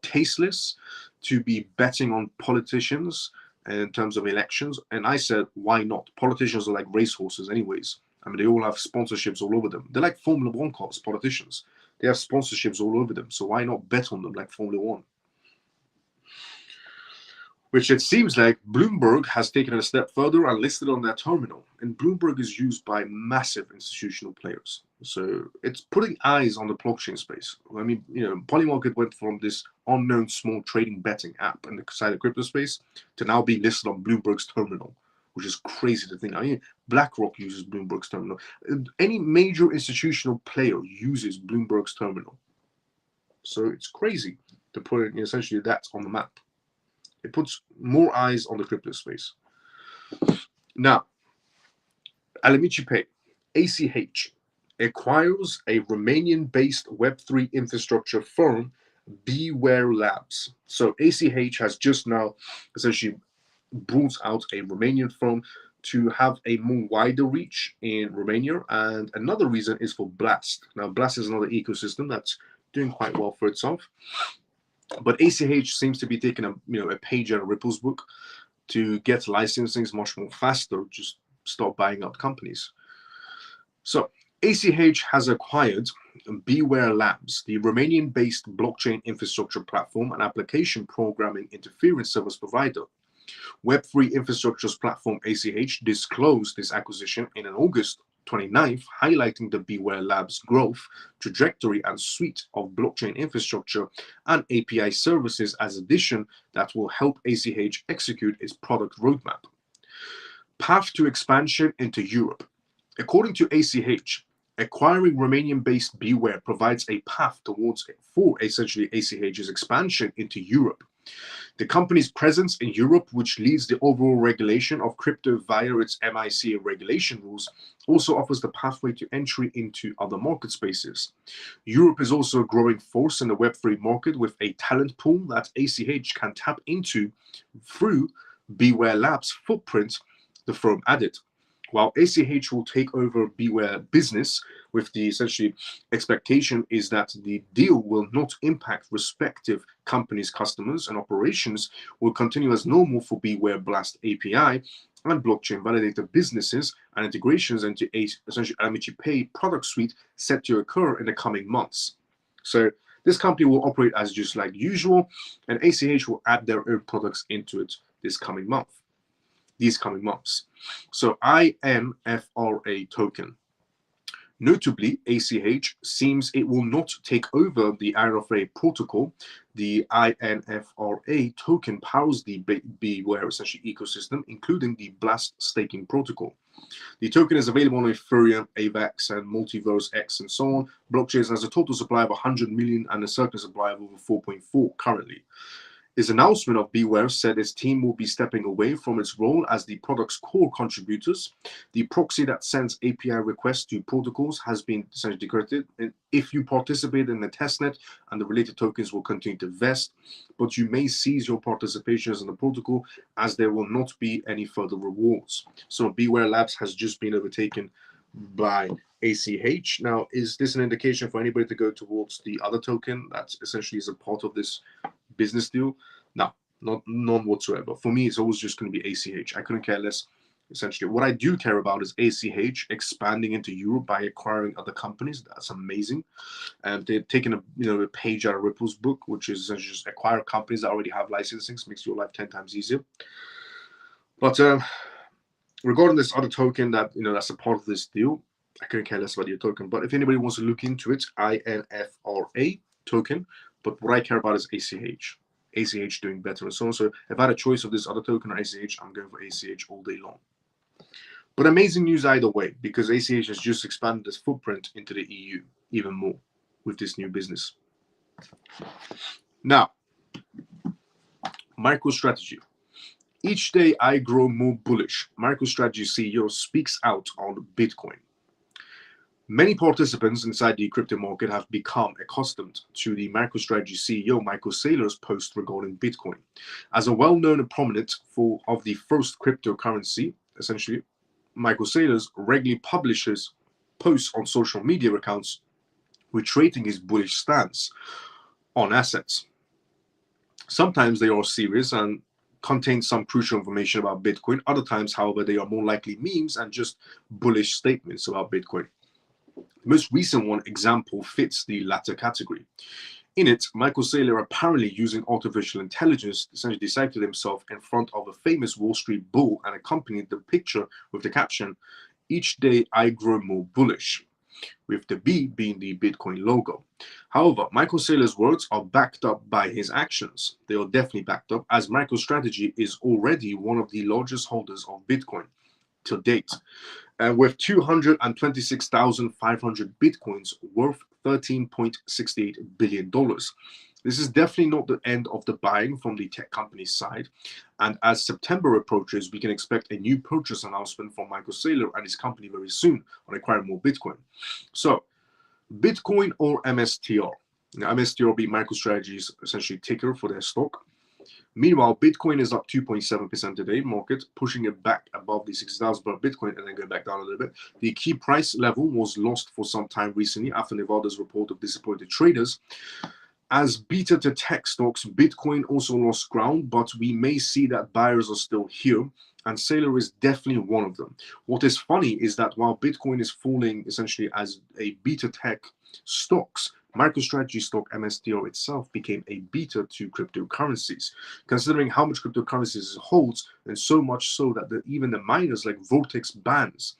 tasteless to be betting on politicians in terms of elections. And I said, why not? Politicians are like racehorses anyways. I mean, they all have sponsorships all over them. They're like Formula One cars, politicians. They have sponsorships all over them. So why not bet on them like Formula One? Which it seems like Bloomberg has taken it a step further and listed on their terminal. And Bloomberg is used by massive institutional players. So it's putting eyes on the blockchain space. I mean, Polymarket went from this unknown small trading betting app in the side of crypto space to now being listed on Bloomberg's terminal, which is crazy to think. I mean, BlackRock uses Bloomberg's terminal. Any major institutional player uses Bloomberg's terminal. So it's crazy to put essentially that on the map. It puts more eyes on the crypto space. Now, Alamici Pay, ACH, acquires a Romanian-based Web3 infrastructure firm, Beware Labs. So ACH has just now essentially brought out a Romanian firm to have a more wider reach in Romania. And another reason is for Blast. Now, Blast is another ecosystem that's doing quite well for itself. But ACH seems to be taking a page out of Ripple's book to get licensing much more faster, just start buying out companies. So ACH has acquired Beware Labs, the Romanian-based blockchain infrastructure platform and application programming interference service provider. Web3 infrastructures platform ACH disclosed this acquisition in an August 29th, highlighting the Beware Labs growth trajectory and suite of blockchain infrastructure and API services as addition that will help ACH execute its product roadmap. Path to expansion into Europe. According to ACH, acquiring Romanian-based Beware provides a path for essentially ACH's expansion into Europe. The company's presence in Europe, which leads the overall regulation of crypto via its MiCA regulation rules, also offers the pathway to entry into other market spaces. Europe is also a growing force in the Web3 market with a talent pool that ACH can tap into through Beware Labs' footprint, the firm added. While ACH will take over Beware business, with the essentially expectation is that the deal will not impact respective companies' customers, and operations will continue as normal for Beware Blast API and blockchain validator businesses and integrations into essentially Alamici Pay product suite set to occur in the coming months. So this company will operate as just like usual, and ACH will add their own products into it these coming months. So INFRA token. Notably, ACH seems it will not take over the INFRA protocol. The INFRA token powers the Beware essentially ecosystem, including the Blast staking protocol. The token is available on Ethereum, AVAX, and Multiverse X, and so on. Blockchain has a total supply of 100 million and a circular supply of over 4.4 currently. His announcement of Beware said his team will be stepping away from its role as the product's core contributors. The proxy that sends API requests to protocols has been essentially decrypted. And if you participate in the testnet, and the related tokens will continue to vest, but you may cease your participations in the protocol as there will not be any further rewards. So Beware Labs has just been overtaken by ACH. Now, is this an indication for anybody to go towards the other token that essentially is a part of this business deal? No, none whatsoever. For me, it's always just going to be ACH. I couldn't care less. Essentially, what I do care about is ACH expanding into Europe by acquiring other companies. That's amazing. And they've taken a page out of Ripple's book, which is essentially just acquire companies that already have licensing, makes your life 10 times easier. But regarding this other token that that's a part of this deal, I couldn't care less about your token. But if anybody wants to look into it, INFRA token. But what I care about is ACH. ACH doing better and so on. So if I had a choice of this other token or ACH, I'm going for ACH all day long. But amazing news either way, because ACH has just expanded its footprint into the EU even more with this new business. Now, MicroStrategy. Each day I grow more bullish. MicroStrategy CEO speaks out on Bitcoin. Many participants inside the crypto market have become accustomed to the MicroStrategy CEO Michael Saylor's post regarding Bitcoin. As a well-known and prominent of the first cryptocurrency, essentially, Michael Saylor regularly publishes posts on social media accounts reiterating his bullish stance on assets. Sometimes they are serious and contain some crucial information about Bitcoin. Other times, however, they are more likely memes and just bullish statements about Bitcoin. The most recent one example fits the latter category. In it, Michael Saylor, apparently using artificial intelligence, essentially decided himself in front of a famous Wall Street bull and accompanied the picture with the caption, "Each day I grow more bullish," with the B being the Bitcoin logo. However, Michael Saylor's words are backed up by his actions. They are definitely backed up, as MicroStrategy is already one of the largest holders of Bitcoin to date, with 226,500 Bitcoins worth $13.68 billion. This is definitely not the end of the buying from the tech company's side. And as September approaches, we can expect a new purchase announcement from Michael Saylor and his company very soon on acquiring more Bitcoin. So, Bitcoin or MSTR? Now, MSTR being MicroStrategy's essentially ticker for their stock. Meanwhile, Bitcoin is up 2.7% today, market pushing it back above the 60,000 per Bitcoin and then going back down a little bit. The key price level was lost for some time recently after Nevada's report of disappointed traders. As beta to tech stocks, Bitcoin also lost ground, but we may see that buyers are still here, and Saylor is definitely one of them. What is funny is that while Bitcoin is falling essentially as a beta tech stocks, MicroStrategy stock MSTR itself became a beta to cryptocurrencies, considering how much cryptocurrencies it holds, and so much so that even the miners like Vortex Bands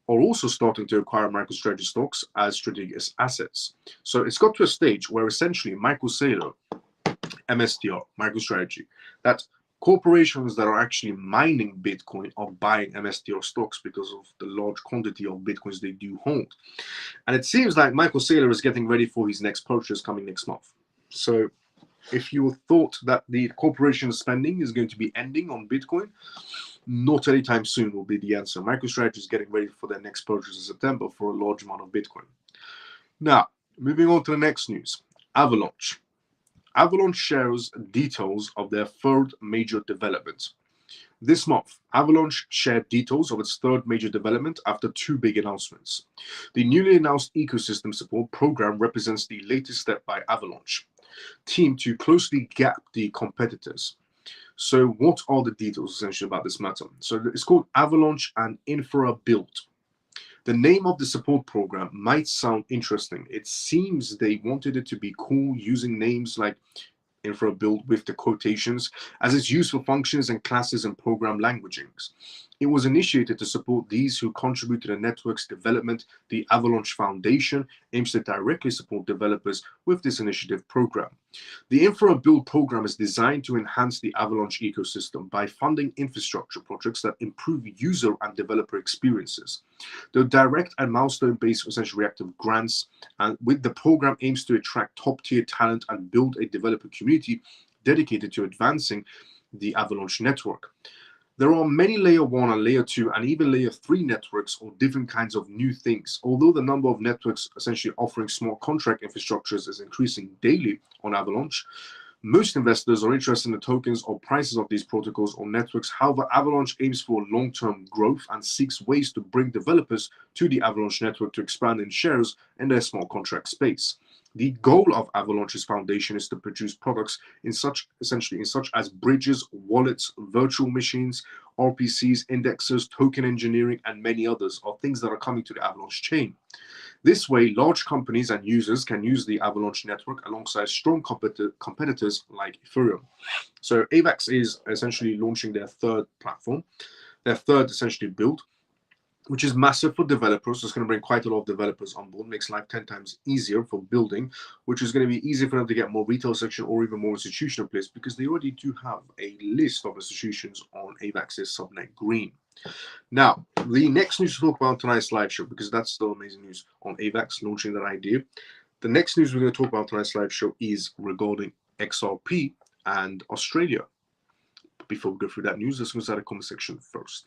are also starting to acquire MicroStrategy stocks as strategic assets. So it's got to a stage where essentially Michael Saylor, MSTR, MicroStrategy, that corporations that are actually mining Bitcoin are buying MSTR stocks because of the large quantity of Bitcoins they do hold. And it seems like Michael Saylor is getting ready for his next purchase coming next month. So if you thought that the corporation spending is going to be ending on Bitcoin, not anytime soon will be the answer. MicroStrategy is getting ready for their next purchase in September for a large amount of Bitcoin. Now, moving on to the next news. Avalanche. Avalanche shares details of their third major development. This month, Avalanche shared details of its third major development after two big announcements. The newly announced ecosystem support program represents the latest step by Avalanche team to closely gap the competitors. So what are the details essentially about this matter? So it's called Avalanche and Infra Build. The name of the support program might sound interesting. It seems they wanted it to be cool, using names like Infra Build with the quotations, as it's used for functions and classes and program languagings. It was initiated to support these who contribute to the network's development. The Avalanche Foundation aims to directly support developers with this initiative program. The Infra Build program is designed to enhance the Avalanche ecosystem by funding infrastructure projects that improve user and developer experiences. The direct and milestone-based essentially reactive grants, and with the program aims to attract top-tier talent and build a developer community dedicated to advancing the Avalanche network. There are many layer 1 and layer 2 and even layer 3 networks or different kinds of new things. Although the number of networks essentially offering smart contract infrastructures is increasing daily on Avalanche, most investors are interested in the tokens or prices of these protocols or networks. However, Avalanche aims for long-term growth and seeks ways to bring developers to the Avalanche network to expand in shares in their smart contract space. The goal of Avalanche's foundation is to produce products in such as bridges, wallets, virtual machines, RPCs, indexes, token engineering, and many others are things that are coming to the Avalanche chain. This way, large companies and users can use the Avalanche network alongside strong competitors like Ethereum. So AVAX is essentially launching their third platform, their third essentially build, which is massive for developers. It's going to bring quite a lot of developers on board, makes life 10 times easier for building, which is going to be easy for them to get more retail section or even more institutional players, because they already do have a list of institutions on AVAX's subnet Green. Now, the next news to talk about tonight's live show, because that's still amazing news on AVAX launching that idea. The next news we're going to talk about tonight's live show is regarding XRP and Australia. Before we go through that news, let's go to the comment section first.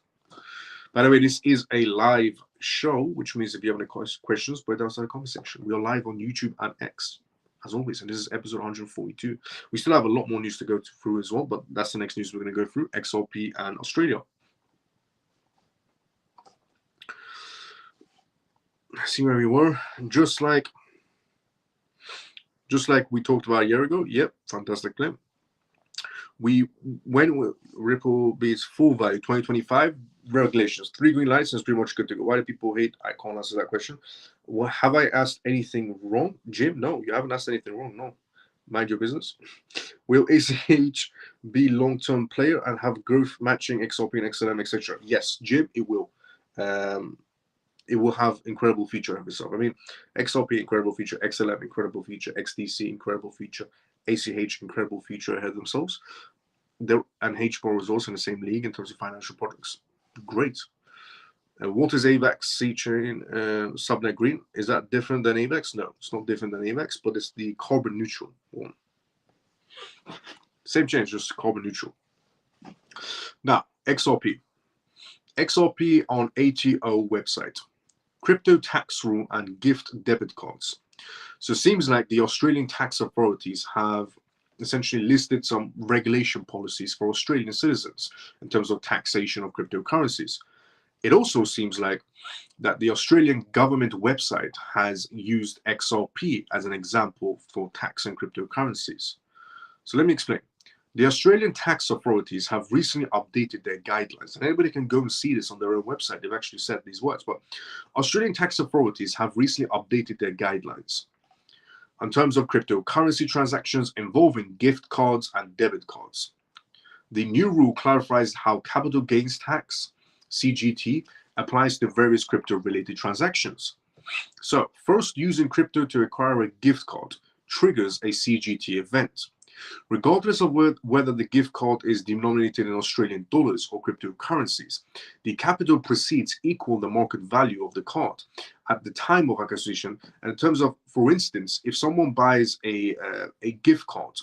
By the way, this is a live show, which means if you have any questions, put it down in the comment section. We are live on YouTube and X, as always, and this is episode 142. We still have a lot more news to go through as well, but that's the next news we're going to go through, XRP and Australia. See where we were, just like we talked about a year ago. Yep, fantastic claim. We went with Ripple beats full value 2025 regulations, 3 green lights, and it's pretty much good to go. Why do people hate? I can't answer that question. Well, have I asked anything wrong, Jim? No, you haven't asked anything wrong. No, mind your business. Will ACH be long-term player and have growth matching XRP and XLM, etc.? Yes, Jim, it will. It will have incredible feature of itself. I mean, XRP, incredible feature, XLM, incredible feature, XDC, incredible feature, ACH, incredible feature ahead of themselves. And HBAR is also in the same league in terms of financial products. Great. What is AVAX C-Chain subnet Green? Is that different than AVAX? No, it's not different than AVAX, but it's the carbon neutral one. Same chain, just carbon neutral. Now, XRP. XRP on ATO website. Crypto tax rule and gift debit cards. So it seems like the Australian tax authorities have essentially listed some regulation policies for Australian citizens in terms of taxation of cryptocurrencies. It also seems like that the Australian government website has used XRP as an example for taxing cryptocurrencies. So let me explain. The Australian tax authorities have recently updated their guidelines, and anybody can go and see this on their own website. They've actually said these words, but Australian tax authorities have recently updated their guidelines in terms of cryptocurrency transactions involving gift cards and debit cards. The new rule clarifies how capital gains tax, CGT, applies to various crypto-related transactions. So, first, using crypto to acquire a gift card triggers a CGT event. Regardless of whether the gift card is denominated in Australian dollars or cryptocurrencies, the capital proceeds equal the market value of the card at the time of acquisition. And in terms of, for instance, if someone buys a gift card,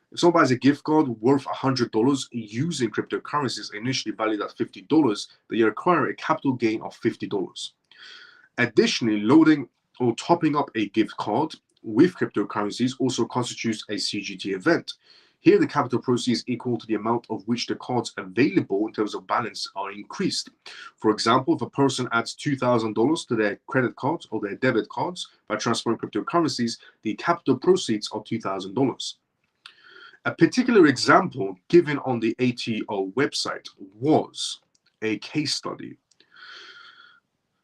worth $100 using cryptocurrencies initially valued at $50, they acquire a capital gain of $50. Additionally, loading or topping up a gift card with cryptocurrencies also constitutes a CGT event. Here, the capital proceeds equal to the amount of which the cards available in terms of balance are increased. For example, if a person adds $2,000 to their credit cards or their debit cards by transferring cryptocurrencies, the capital proceeds are $2,000. A particular example given on the ATO website was a case study.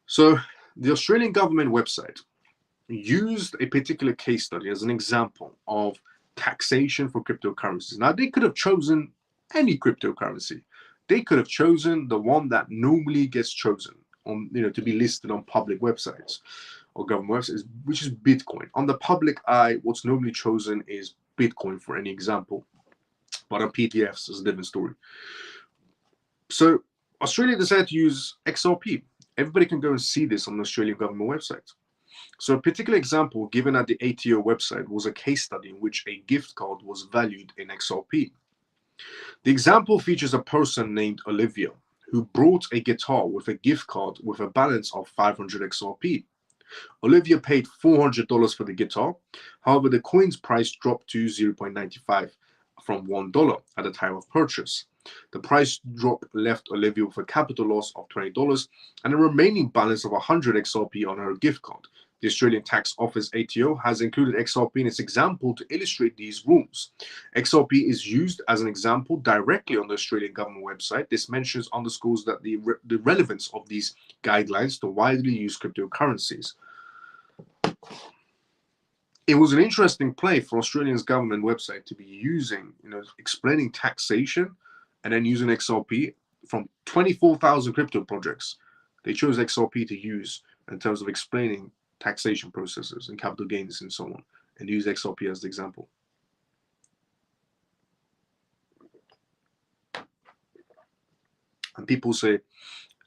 So the Australian government website used a particular case study as an example of taxation for cryptocurrencies. Now, they could have chosen any cryptocurrency. They could have chosen the one that normally gets chosen on, to be listed on public websites or government websites, which is Bitcoin. On the public eye, what's normally chosen is Bitcoin for any example, but on PDFs is a different story. So Australia decided to use XRP. Everybody can go and see this on the Australian government website. So a particular example given at the ATO website was a case study in which a gift card was valued in XRP. The example features a person named Olivia who brought a guitar with a gift card with a balance of 500 XRP. Olivia paid $400 for the guitar. However, the coin's price dropped to 0.95 from $1 at the time of purchase. The price drop left Olivia with a capital loss of $20 and a remaining balance of 100 XRP on her gift card. The Australian Tax Office ATO has included XRP in its example to illustrate these rules. XRP is used as an example directly on the Australian government website. This underscores that the relevance of these guidelines to widely used cryptocurrencies. It was an interesting play for Australia's government website to be using, explaining taxation and then using XRP from 24,000 crypto projects. They chose XRP to use in terms of explaining taxation processes and capital gains and so on, and use XRP as the example. And people say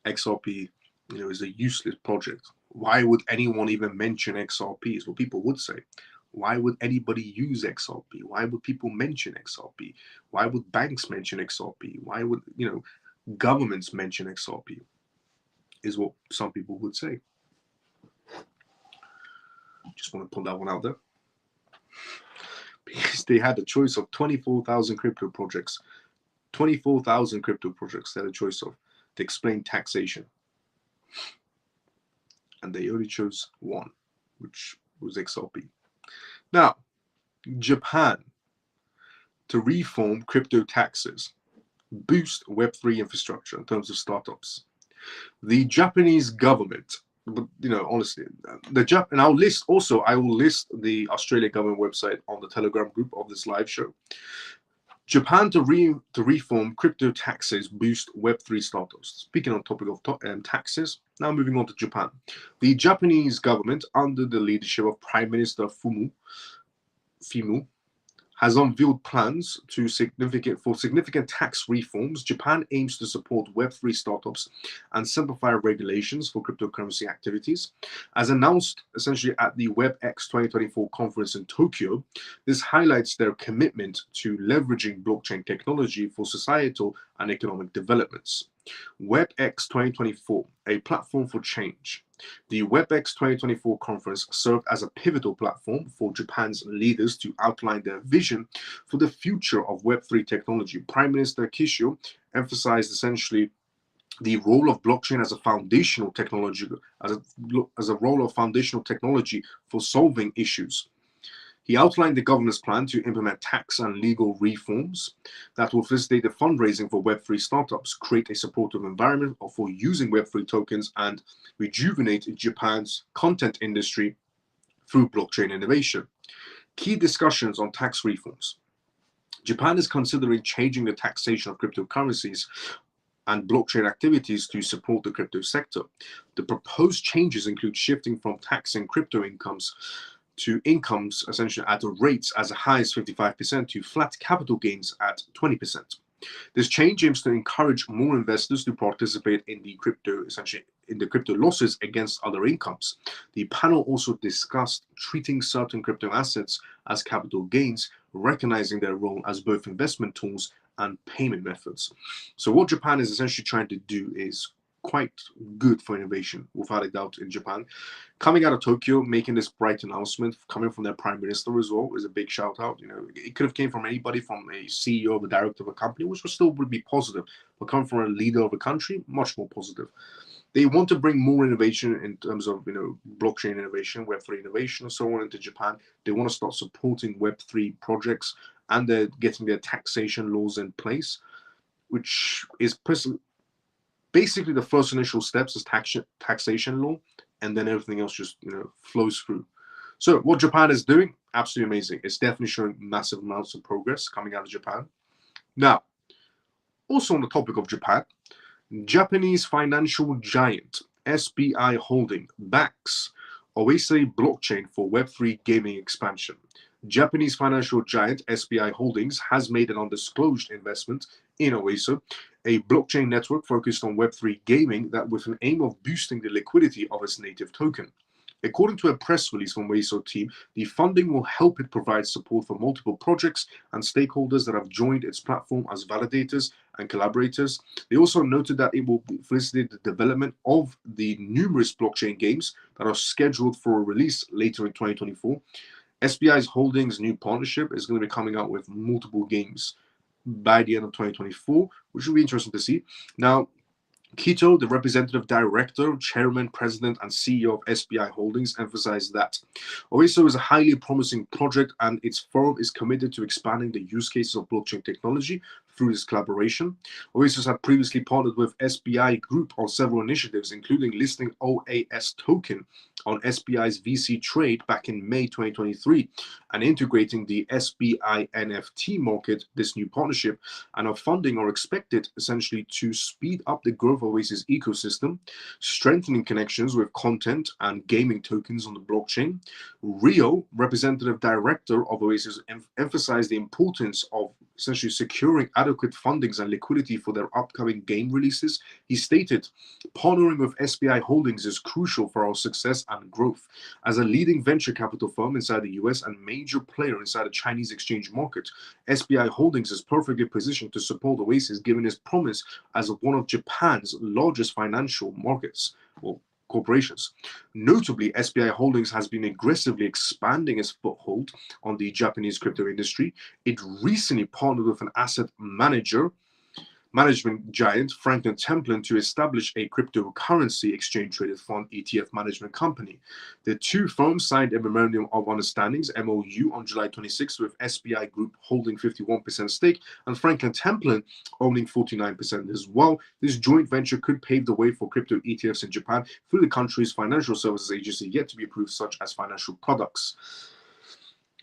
XRP, is a useless project. Why would anyone even mention XRP? Is what people would say. Why would anybody use XRP? Why would people mention XRP? Why would banks mention XRP? Why would, governments mention XRP? Is what some people would say. Just want to put that one out there. Because they had a choice of 24,000 crypto projects. 24,000 crypto projects they had a choice of to explain taxation. And they only chose one, which was XRP. Now, Japan to reform crypto taxes, boost Web3 infrastructure in terms of startups. The Japanese government, but honestly, and I will list the Australia government website on the Telegram group of this live show. Japan to reform crypto taxes, boost Web3 startups. Speaking on topic of taxes, now moving on to Japan. The Japanese government, under the leadership of Prime Minister Fumio, has unveiled plans for significant tax reforms. Japan aims to support Web3 startups and simplify regulations for cryptocurrency activities. As announced essentially at the WebX 2024 conference in Tokyo, this highlights their commitment to leveraging blockchain technology for societal and economic developments. WebX 2024, a platform for change. The WebX 2024 conference served as a pivotal platform for Japan's leaders to outline their vision for the future of Web3 technology. Prime Minister Kishio emphasized essentially the role of blockchain as a foundational technology, as a role of foundational technology for solving issues. He outlined the government's plan to implement tax and legal reforms that will facilitate the fundraising for Web3 startups, create a supportive environment for using Web3 tokens, and rejuvenate Japan's content industry through blockchain innovation. Key discussions on tax reforms. Japan is considering changing the taxation of cryptocurrencies and blockchain activities to support the crypto sector. The proposed changes include shifting from taxing crypto incomes to incomes essentially at rates as high as 55% to flat capital gains at 20%. This change aims to encourage more investors to participate in the crypto losses against other incomes. The panel also discussed treating certain crypto assets as capital gains, recognizing their role as both investment tools and payment methods. So what Japan is essentially trying to do is quite good for innovation, without a doubt, in Japan. Coming out of Tokyo, making this bright announcement, coming from their prime minister as well, is a big shout out. It could have came from anybody, from a CEO or a director of a company, which would be positive. But coming from a leader of a country, much more positive. They want to bring more innovation in terms of blockchain innovation, Web3 innovation, and so on into Japan. They want to start supporting Web3 projects, and they're getting their taxation laws in place, which is basically the first initial steps is taxation law, and then everything else just flows through. So what Japan is doing, absolutely amazing. It's definitely showing massive amounts of progress coming out of Japan. Now, also on the topic of Japan, Japanese financial giant SBI Holding backs Oase blockchain for Web3 gaming expansion. Japanese financial giant SBI Holdings has made an undisclosed investment in Oase, a blockchain network focused on Web3 gaming that with an aim of boosting the liquidity of its native token. According to a press release from Oasis team, the funding will help it provide support for multiple projects and stakeholders that have joined its platform as validators and collaborators. They also noted that it will facilitate the development of the numerous blockchain games that are scheduled for a release later in 2024. SBI's Holdings new partnership is going to be coming out with multiple games by the end of 2024, which will be interesting to see. Now, Quito, the representative director, chairman, president, and CEO of SBI Holdings, emphasized that OASO is a highly promising project and its firm is committed to expanding the use cases of blockchain technology through this collaboration. OASO had previously partnered with SBI Group on several initiatives, including listing OAS token on SBI's VC trade back in May 2023 and integrating the SBI NFT market. This new partnership and our funding are expected essentially to speed up the growth of Oasis ecosystem, strengthening connections with content and gaming tokens on the blockchain. Rio, representative director of Oasis, emphasized the importance of essentially securing adequate fundings and liquidity for their upcoming game releases. He stated, partnering with SBI Holdings is crucial for our success and growth. As a leading venture capital firm inside the US and major player inside the Chinese exchange market, SBI Holdings is perfectly positioned to support Oasis given its promise as one of Japan's largest financial markets or corporations. Notably, SBI Holdings has been aggressively expanding its foothold on the Japanese crypto industry. It recently partnered with an asset management giant, Franklin Templeton, to establish a cryptocurrency exchange-traded fund ETF management company. The two firms signed a Memorandum of Understandings, MOU, on July 26 with SBI Group holding 51% stake and Franklin Templeton owning 49% as well. This joint venture could pave the way for crypto ETFs in Japan through the country's financial services agency yet to be approved, such as financial products.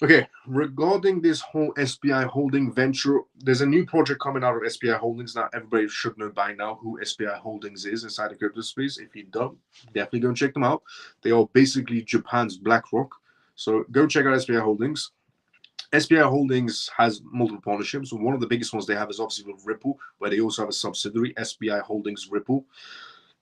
Okay, regarding this whole SBI Holding venture, there's a new project coming out of SBI Holdings. Now, everybody should know by now who SBI Holdings is inside the crypto space. If you don't, definitely go and check them out. They are basically Japan's BlackRock. So go check out SBI Holdings. SBI Holdings has multiple partnerships. One of the biggest ones they have is obviously with Ripple, where they also have a subsidiary, SBI Holdings Ripple.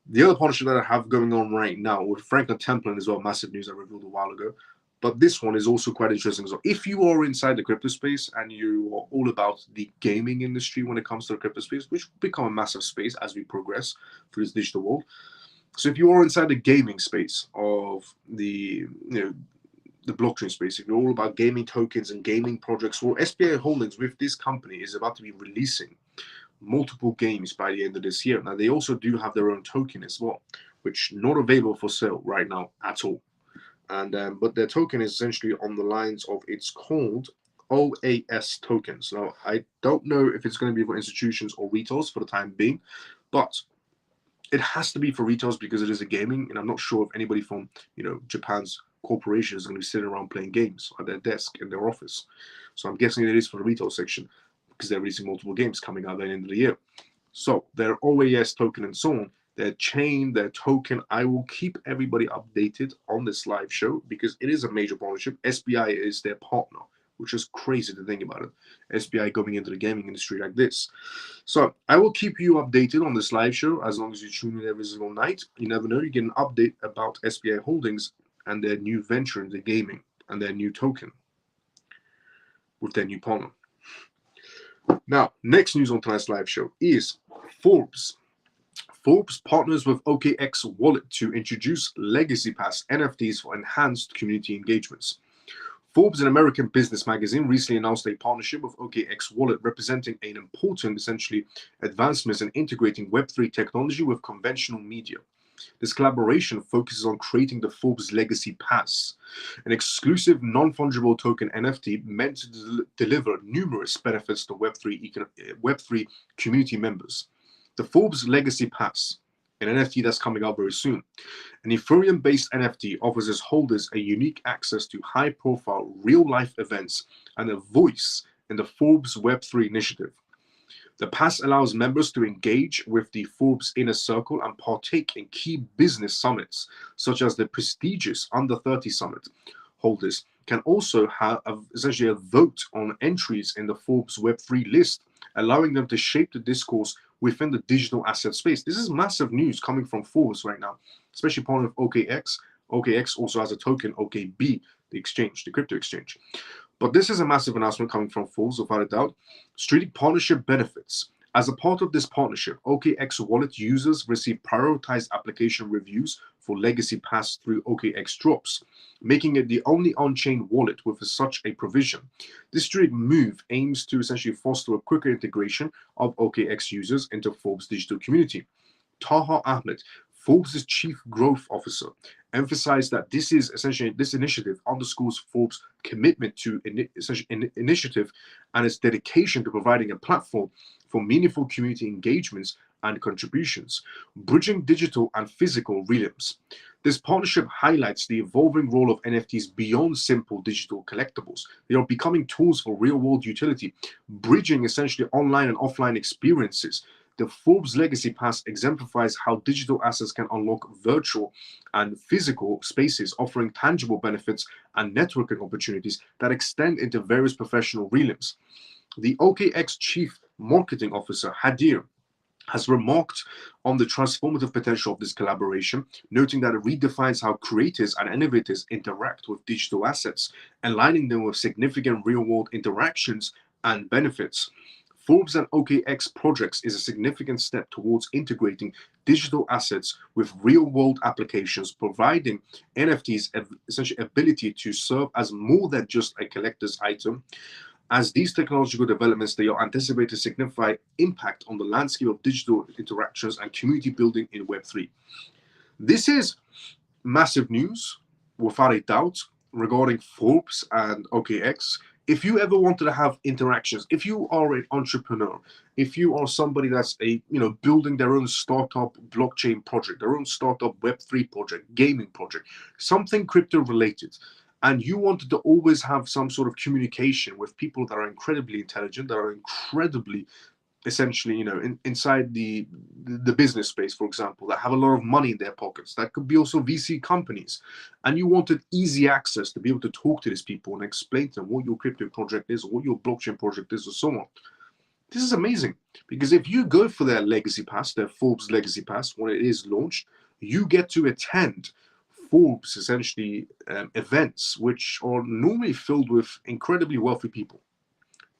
The other partnership that I have going on right now with Franklin Templeton as well, massive news I revealed a while ago. But this one is also quite interesting. So if you are inside the crypto space and you are all about the gaming industry when it comes to the crypto space, which will become a massive space as we progress through this digital world. So if you are inside the gaming space of the blockchain space, if you're all about gaming tokens and gaming projects, well, SBI Holdings with this company is about to be releasing multiple games by the end of this year. Now, they also do have their own token as well, which not available for sale right now at all. And but their token is essentially on the lines of, it's called OAS tokens. Now, I don't know if it's going to be for institutions or retails for the time being, but it has to be for retails because it is a gaming, and I'm not sure if anybody from Japan's corporation is going to be sitting around playing games at their desk in their office. So I'm guessing it is for the retail section because they're releasing multiple games coming out by the end of the year. So their OAS token and so on, their chain, their token, I will keep everybody updated on this live show because it is a major partnership. SBI is their partner, which is crazy to think about it. SBI going into the gaming industry like this. So I will keep you updated on this live show as long as you tune in every single night. You never know, you get an update about SBI Holdings and their new venture in the gaming and their new token with their new partner. Now, next news on tonight's live show is Forbes. Forbes partners with OKX Wallet to introduce Legacy Pass NFTs for enhanced community engagements. Forbes, an American business magazine, recently announced a partnership with OKX Wallet, representing an important, essentially, advancement in integrating Web3 technology with conventional media. This collaboration focuses on creating the Forbes Legacy Pass, an exclusive non-fungible token NFT meant to deliver numerous benefits to Web3 community members. The Forbes Legacy Pass, an NFT that's coming out very soon. An Ethereum-based NFT offers its holders a unique access to high-profile real-life events and a voice in the Forbes Web3 initiative. The pass allows members to engage with the Forbes Inner Circle and partake in key business summits, such as the prestigious Under 30 Summit. Holders can also have essentially a vote on entries in the Forbes Web3 list, allowing them to shape the discourse within the digital asset space. This is massive news coming from Forbes right now, especially part of OKX. OKX also has a token, OKB, the exchange, the crypto exchange. But this is a massive announcement coming from Forbes, without a doubt. Strategic partnership benefits. As a part of this partnership, OKX wallet users receive prioritized application reviews for legacy pass through OKX drops, making it the only on-chain wallet with such a provision. This strategic move aims to essentially foster a quicker integration of OKX users into Forbes' digital community. Taha Ahmed, Forbes' chief growth officer, emphasized that this initiative underscores Forbes' commitment to initiative and its dedication to providing a platform for meaningful community engagements and contributions, bridging digital and physical realms. This partnership highlights the evolving role of NFTs beyond simple digital collectibles. They are becoming tools for real-world utility, bridging essentially online and offline experiences. The Forbes Legacy Pass exemplifies how digital assets can unlock virtual and physical spaces, offering tangible benefits and networking opportunities that extend into various professional realms. The OKX Chief Marketing Officer, Hadir, has remarked on the transformative potential of this collaboration, noting that it redefines how creators and innovators interact with digital assets, aligning them with significant real-world interactions and benefits. Forbes and OKX projects is a significant step towards integrating digital assets with real-world applications, providing NFTs essentially ability to serve as more than just a collector's item. As these technological developments, they are anticipated to signify impact on the landscape of digital interactions and community building in Web3. This is massive news, without a doubt, regarding Forbes and OKX. If you ever wanted to have interactions, if you are an entrepreneur, if you are somebody that's building their own startup blockchain project, their own startup Web3 project, gaming project, something crypto related, and you wanted to always have some sort of communication with people that are incredibly intelligent, that are incredibly essentially, inside the business space, for example, that have a lot of money in their pockets. That could be also VC companies. And you wanted easy access to be able to talk to these people and explain to them what your crypto project is, or what your blockchain project is, or so on. This is amazing, because if you go for their legacy pass, their Forbes legacy pass, when it is launched, you get to attend Forbes essentially events, which are normally filled with incredibly wealthy people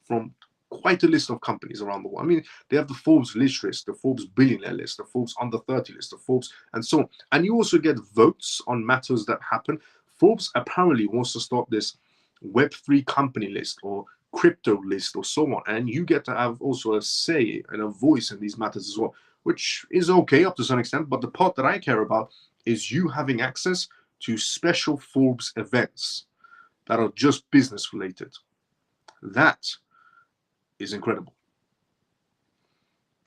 from quite a list of companies around the world. I mean, they have the Forbes list, the Forbes billionaire list, the Forbes under 30 list, the Forbes, and so on. And you also get votes on matters that happen. Forbes apparently wants to start this Web3 company list or crypto list or so on. And you get to have also a say and a voice in these matters as well, which is okay up to some extent. But the part that I care about is you having access to special Forbes events that are just business related. That is incredible.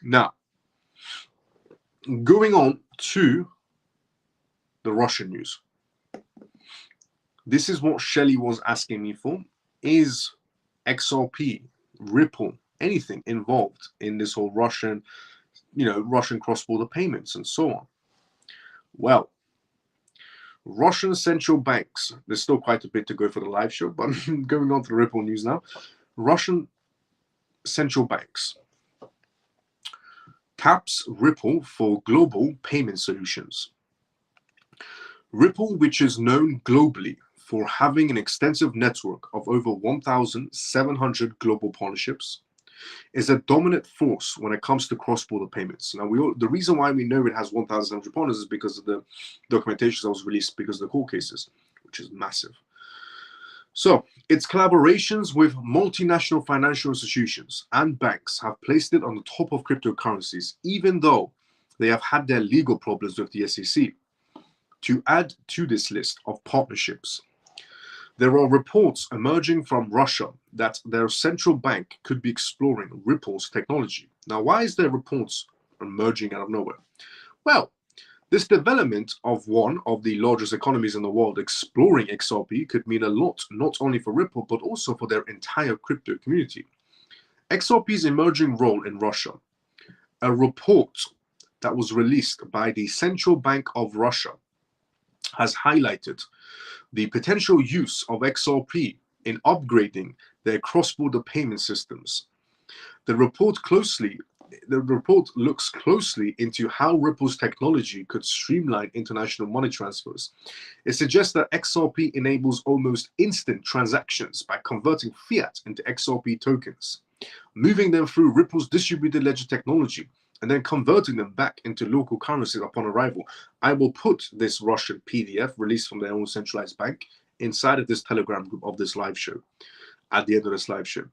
Now, going on to the Russian news. This is what Shelly was asking me for. Is XRP, Ripple, anything involved in this whole Russian cross-border payments and so on? Well, Russian central banks, there's still quite a bit to go for the live show, but going on to the Ripple news now. Russian central banks taps Ripple for global payment solutions. Ripple, which is known globally for having an extensive network of over 1,700 global partnerships, is a dominant force when it comes to cross-border payments. Now, the reason why we know it has 1,700 partners is because of the documentation that was released because of the court cases, which is massive. So, its collaborations with multinational financial institutions and banks have placed it on the top of cryptocurrencies, even though they have had their legal problems with the SEC. To add to this list of partnerships, there are reports emerging from Russia that their central bank could be exploring Ripple's technology. Now, why is there reports emerging out of nowhere? Well, this development of one of the largest economies in the world exploring XRP could mean a lot, not only for Ripple, but also for their entire crypto community. XRP's emerging role in Russia. A report that was released by the Central Bank of Russia has highlighted the potential use of XRP in upgrading their cross-border payment systems. The report closely The report looks closely into how Ripple's technology could streamline international money transfers. It suggests that XRP enables almost instant transactions by converting fiat into XRP tokens, moving them through Ripple's distributed ledger technology, and then converting them back into local currency upon arrival. I will put this Russian PDF released from their own centralized bank inside of this Telegram group of this live show at the end of this live show.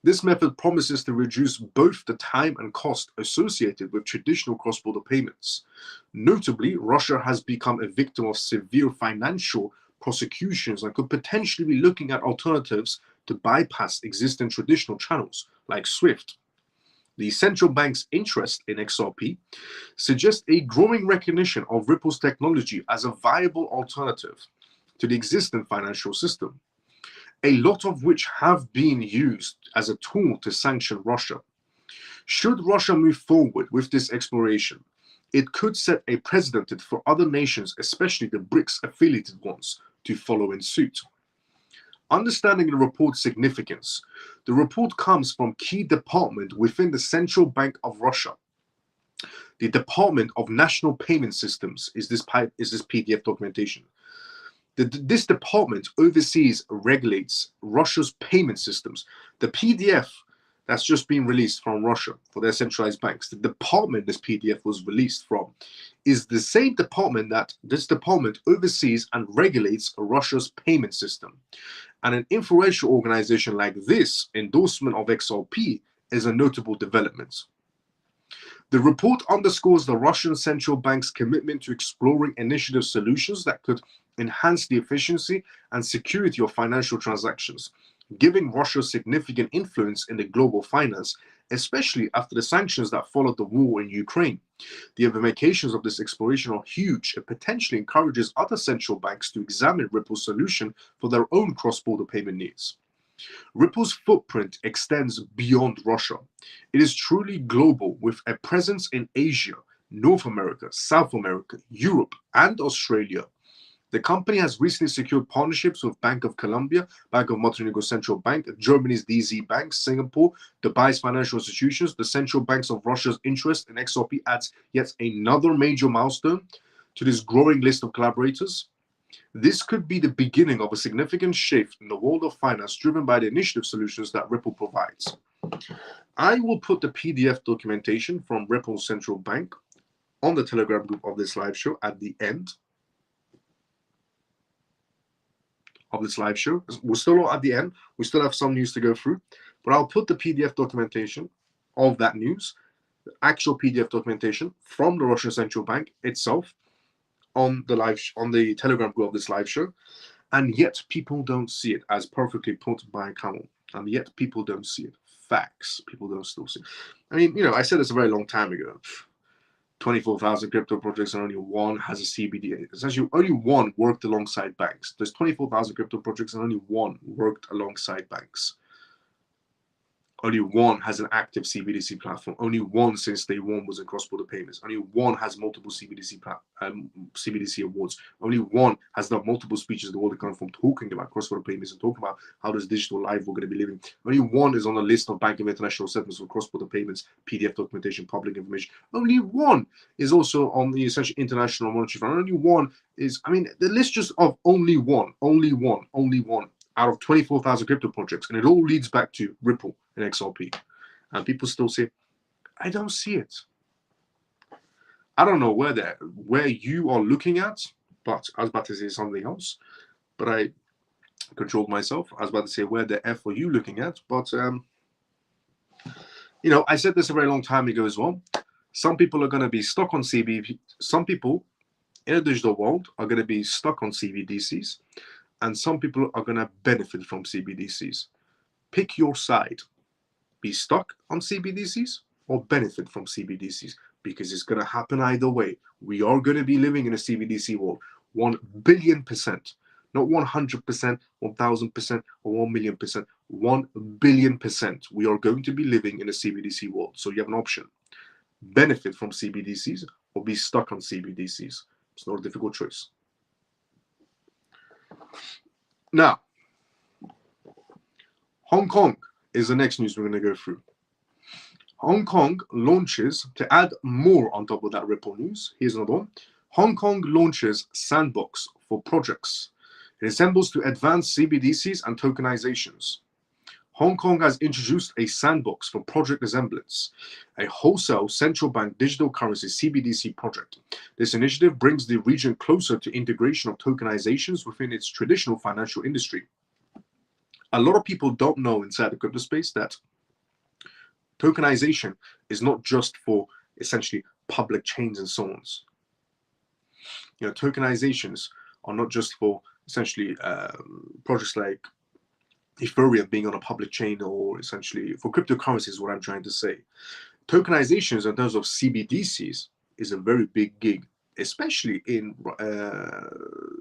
This method promises to reduce both the time and cost associated with traditional cross-border payments. Notably, Russia has become a victim of severe financial prosecutions and could potentially be looking at alternatives to bypass existing traditional channels like SWIFT. The central bank's interest in XRP suggests a growing recognition of Ripple's technology as a viable alternative to the existing financial system, a lot of which have been used as a tool to sanction Russia. Should Russia move forward with this exploration, it could set a precedent for other nations, especially the BRICS-affiliated ones, to follow in suit. Understanding the report's significance, the report comes from key department within the Central Bank of Russia. The Department of National Payment Systems is this PDF documentation. This department oversees, regulates Russia's payment systems. The PDF that's just been released from Russia for their centralized banks, the department this PDF was released from, is the same department that this department oversees and regulates Russia's payment system. And an influential organization like this endorsement of XRP is a notable development. The report underscores the Russian central bank's commitment to exploring initiative solutions that could enhance the efficiency and security of financial transactions, giving Russia significant influence in the global finance, especially after the sanctions that followed the war in Ukraine. The implications of this exploration are huge and potentially encourages other central banks to examine Ripple's solution for their own cross-border payment needs. Ripple's footprint extends beyond Russia. It is truly global, with a presence in Asia, North America, South America, Europe, and Australia. The company has recently secured partnerships with Bank of Colombia, Bank of Montenegro Central Bank, Germany's DZ Bank, Singapore, Dubai's financial institutions. The central banks of Russia's interest in XRP adds yet another major milestone to this growing list of collaborators. This could be the beginning of a significant shift in the world of finance driven by the initiative solutions that Ripple provides. I will put the PDF documentation from Ripple Central Bank on the Telegram group of this live show at the end of this live show. We're still not at the end. We still have some news to go through, but I'll put the PDF documentation of that news, the actual PDF documentation from the Russian Central Bank itself on the Telegram group of this live show, and yet people don't see it, as perfectly put by Camel. And yet people don't see it. Facts. People don't still see it. I mean, I said this a very long time ago. 24,000 crypto projects and only one has a CBD. Essentially, only one worked alongside banks. There's 24,000 crypto projects and only one worked alongside banks. Only one has an active CBDC platform. Only one since day one was in cross-border payments. Only one has multiple CBDC awards. Only one has done multiple speeches the world economy from talking about cross-border payments and talking about how this digital life we're going to be living. Only one is on the list of Bank of International Settlements for cross-border payments, PDF documentation, public information. Only one is also on the essential International Monetary Fund. Only one is, the list just of only one out of 24,000 crypto projects, and it all leads back to Ripple and XRP. And people still say, I don't see it. I don't know where you are looking at, but I was about to say something else, but I controlled myself. I was about to say, where the F are you looking at? But, I said this a very long time ago as well. Some people are going to be stuck on CBDC. Some people in the digital world are going to be stuck on CBDCs. And some people are going to benefit from CBDCs. Pick your side. Be stuck on CBDCs or benefit from CBDCs, because it's going to happen either way. We are going to be living in a CBDC world, 1 billion%, not 100%, 1,000%, or 1,000,000%, 1 billion%. We are going to be living in a CBDC world. So you have an option. Benefit from CBDCs or be stuck on CBDCs. It's not a difficult choice. Now, Hong Kong is the next news we're going to go through. Hong Kong launches, to add more on top of that Ripple news, here's another one. Hong Kong launches sandbox for projects. It assembles to advance CBDCs and tokenizations. Hong Kong has introduced a sandbox for project resemblance, a wholesale central bank digital currency CBDC project. This initiative brings the region closer to integration of tokenizations within its traditional financial industry. A lot of people don't know inside the crypto space that tokenization is not just for essentially public chains and so on. You know, tokenizations are not just for essentially projects like Ethereum being on a public chain, or essentially for cryptocurrencies is what I'm trying to say. Tokenizations in terms of CBDCs is a very big gig, especially in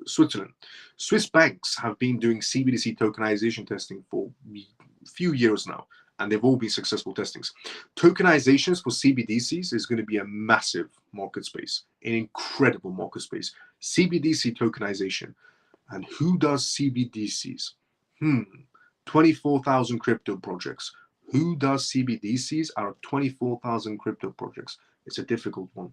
Switzerland. Swiss banks have been doing CBDC tokenization testing for a few years now, and they've all been successful testings. Tokenizations for CBDCs is going to be a massive market space, an incredible market space. CBDC tokenization. And who does CBDCs? 24,000 crypto projects. Who does CBDCs out of 24,000 crypto projects? It's a difficult one.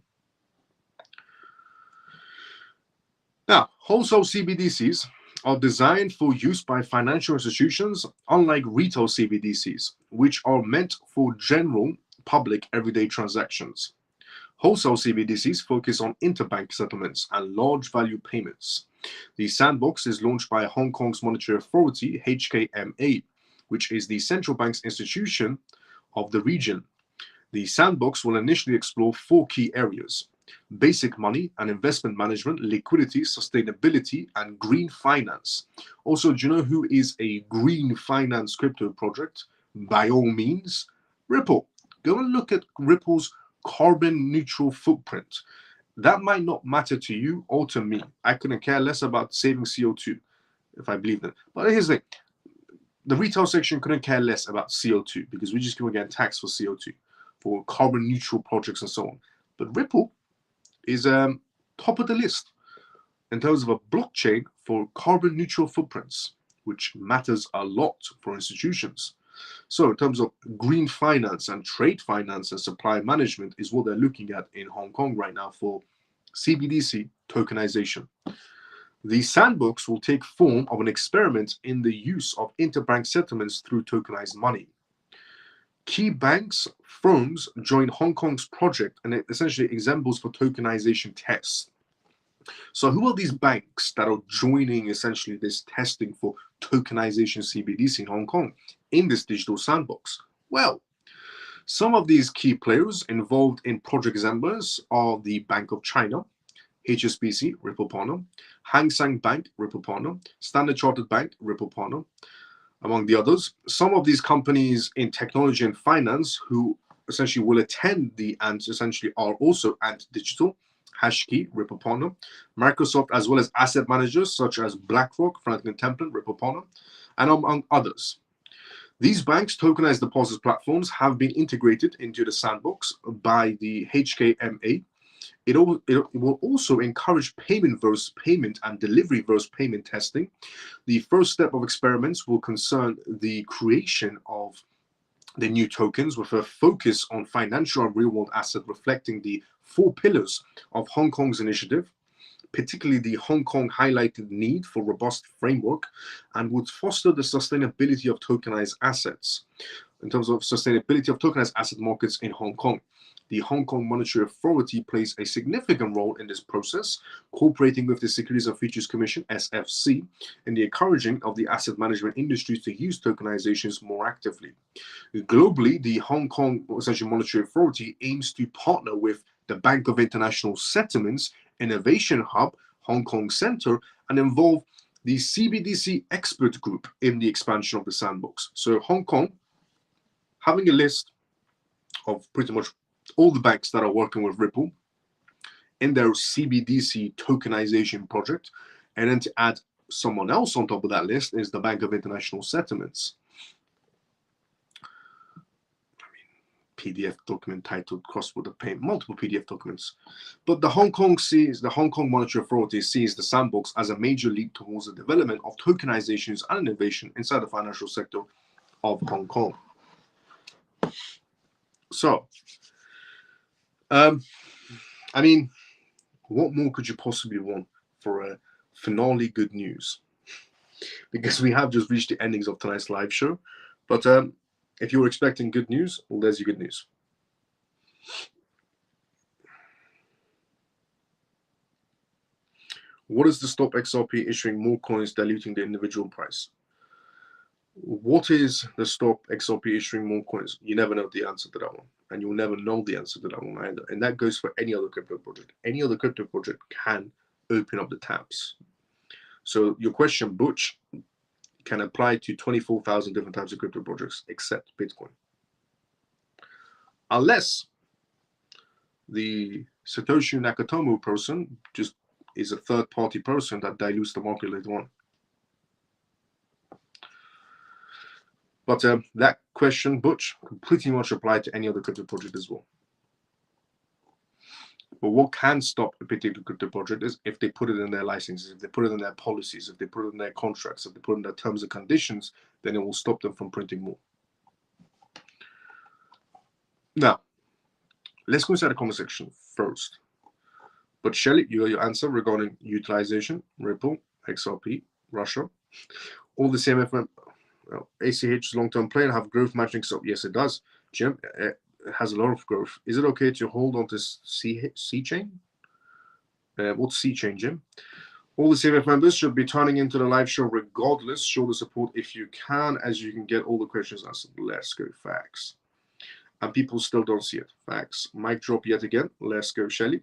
Now, wholesale CBDCs are designed for use by financial institutions, unlike retail CBDCs, which are meant for general public everyday transactions. Wholesale CBDCs focus on interbank settlements and large value payments. The sandbox is launched by Hong Kong's monetary authority, HKMA, which is the central bank's institution of the region. The sandbox will initially explore 4 key areas: basic money and investment management, liquidity, sustainability, and green finance. Also, do you know who is a green finance crypto project? By all means, Ripple. Go and look at Ripple's carbon neutral footprint. That might not matter to you or to me. I couldn't care less about saving CO2 if I believe that. But here's the thing. The retail section couldn't care less about CO2 because we're just going to get taxed for CO2, for carbon neutral projects and so on. But Ripple is top of the list in terms of a blockchain for carbon neutral footprints, which matters a lot for institutions. So in terms of green finance and trade finance and supply management is what they're looking at in Hong Kong right now for CBDC tokenization. The sandbox will take form of an experiment in the use of interbank settlements through tokenized money. Key banks, firms join Hong Kong's project, and it essentially examples for tokenization tests. So who are these banks that are joining essentially this testing for tokenization CBDC in Hong Kong in this digital sandbox? Well, some of these key players involved in project examples are the Bank of China, HSBC, Ripple partner, Hang Seng Bank, Ripple partner, Standard Chartered Bank, Ripple partner, among the others. Some of these companies in technology and finance who essentially will attend the and essentially are also Ant Digital, Hashkey, Ripple partner, Microsoft, as well as asset managers such as BlackRock, Franklin Templeton, Ripple partner, and among others. These banks' tokenized deposits platforms have been integrated into the sandbox by the HKMA. It will also encourage payment versus payment and delivery versus payment testing. The first step of experiments will concern the creation of the new tokens with a focus on financial and real-world asset reflecting the 4 pillars of Hong Kong's initiative, particularly the Hong Kong highlighted need for robust framework, and would foster the sustainability of tokenized assets. In terms of sustainability of tokenized asset markets in Hong Kong, the Hong Kong Monetary Authority plays a significant role in this process, cooperating with the Securities and Futures Commission, SFC, in the encouraging of the asset management industry to use tokenizations more actively. Globally, the Hong Kong Monetary Authority aims to partner with the Bank of International Settlements, Innovation Hub, Hong Kong Center, and involve the CBDC expert group in the expansion of the sandbox. So Hong Kong having a list of pretty much all the banks that are working with Ripple in their CBDC tokenization project, and then to add someone else on top of that list is the Bank of International Settlements. PDF document titled cross-border payment, multiple PDF documents. But the Hong Kong Monetary Authority sees the sandbox as a major leap towards the development of tokenizations and innovation inside the financial sector of Hong Kong. So, I mean, what more could you possibly want for a finale good news? Because we have just reached the endings of tonight's live show. But if you were expecting good news, well, there's your good news. What is to stop XRP issuing more coins, diluting the individual price? What is the stop XRP issuing more coins? You never know the answer to that one, and you'll never know the answer to that one either. And that goes for any other crypto project. Any other crypto project can open up the taps. So your question, Butch, can apply to 24,000 different types of crypto projects except Bitcoin. Unless the Satoshi Nakamoto person just is a third-party person that dilutes the market later on. But that question, Butch, completely much applied to any other crypto project as well. But what can stop a particular crypto project is if they put it in their licenses, if they put it in their policies, if they put it in their contracts, if they put it in their terms and conditions, then it will stop them from printing more. Now, let's go inside the conversation first. But Shelly, you got your answer regarding utilization, Ripple, XRP, Russia. All the CMF, well, ACH long-term play and have growth matching. So yes, it does. Jim, it has a lot of growth. Is it okay to hold on to C chain? What's C chain, Jim? All the CMF members should be turning into the live show regardless. Show the support if you can, as you can get all the questions answered. Let's go, facts. And people still don't see it. Facts. Mic drop yet again. Let's go, Shelly.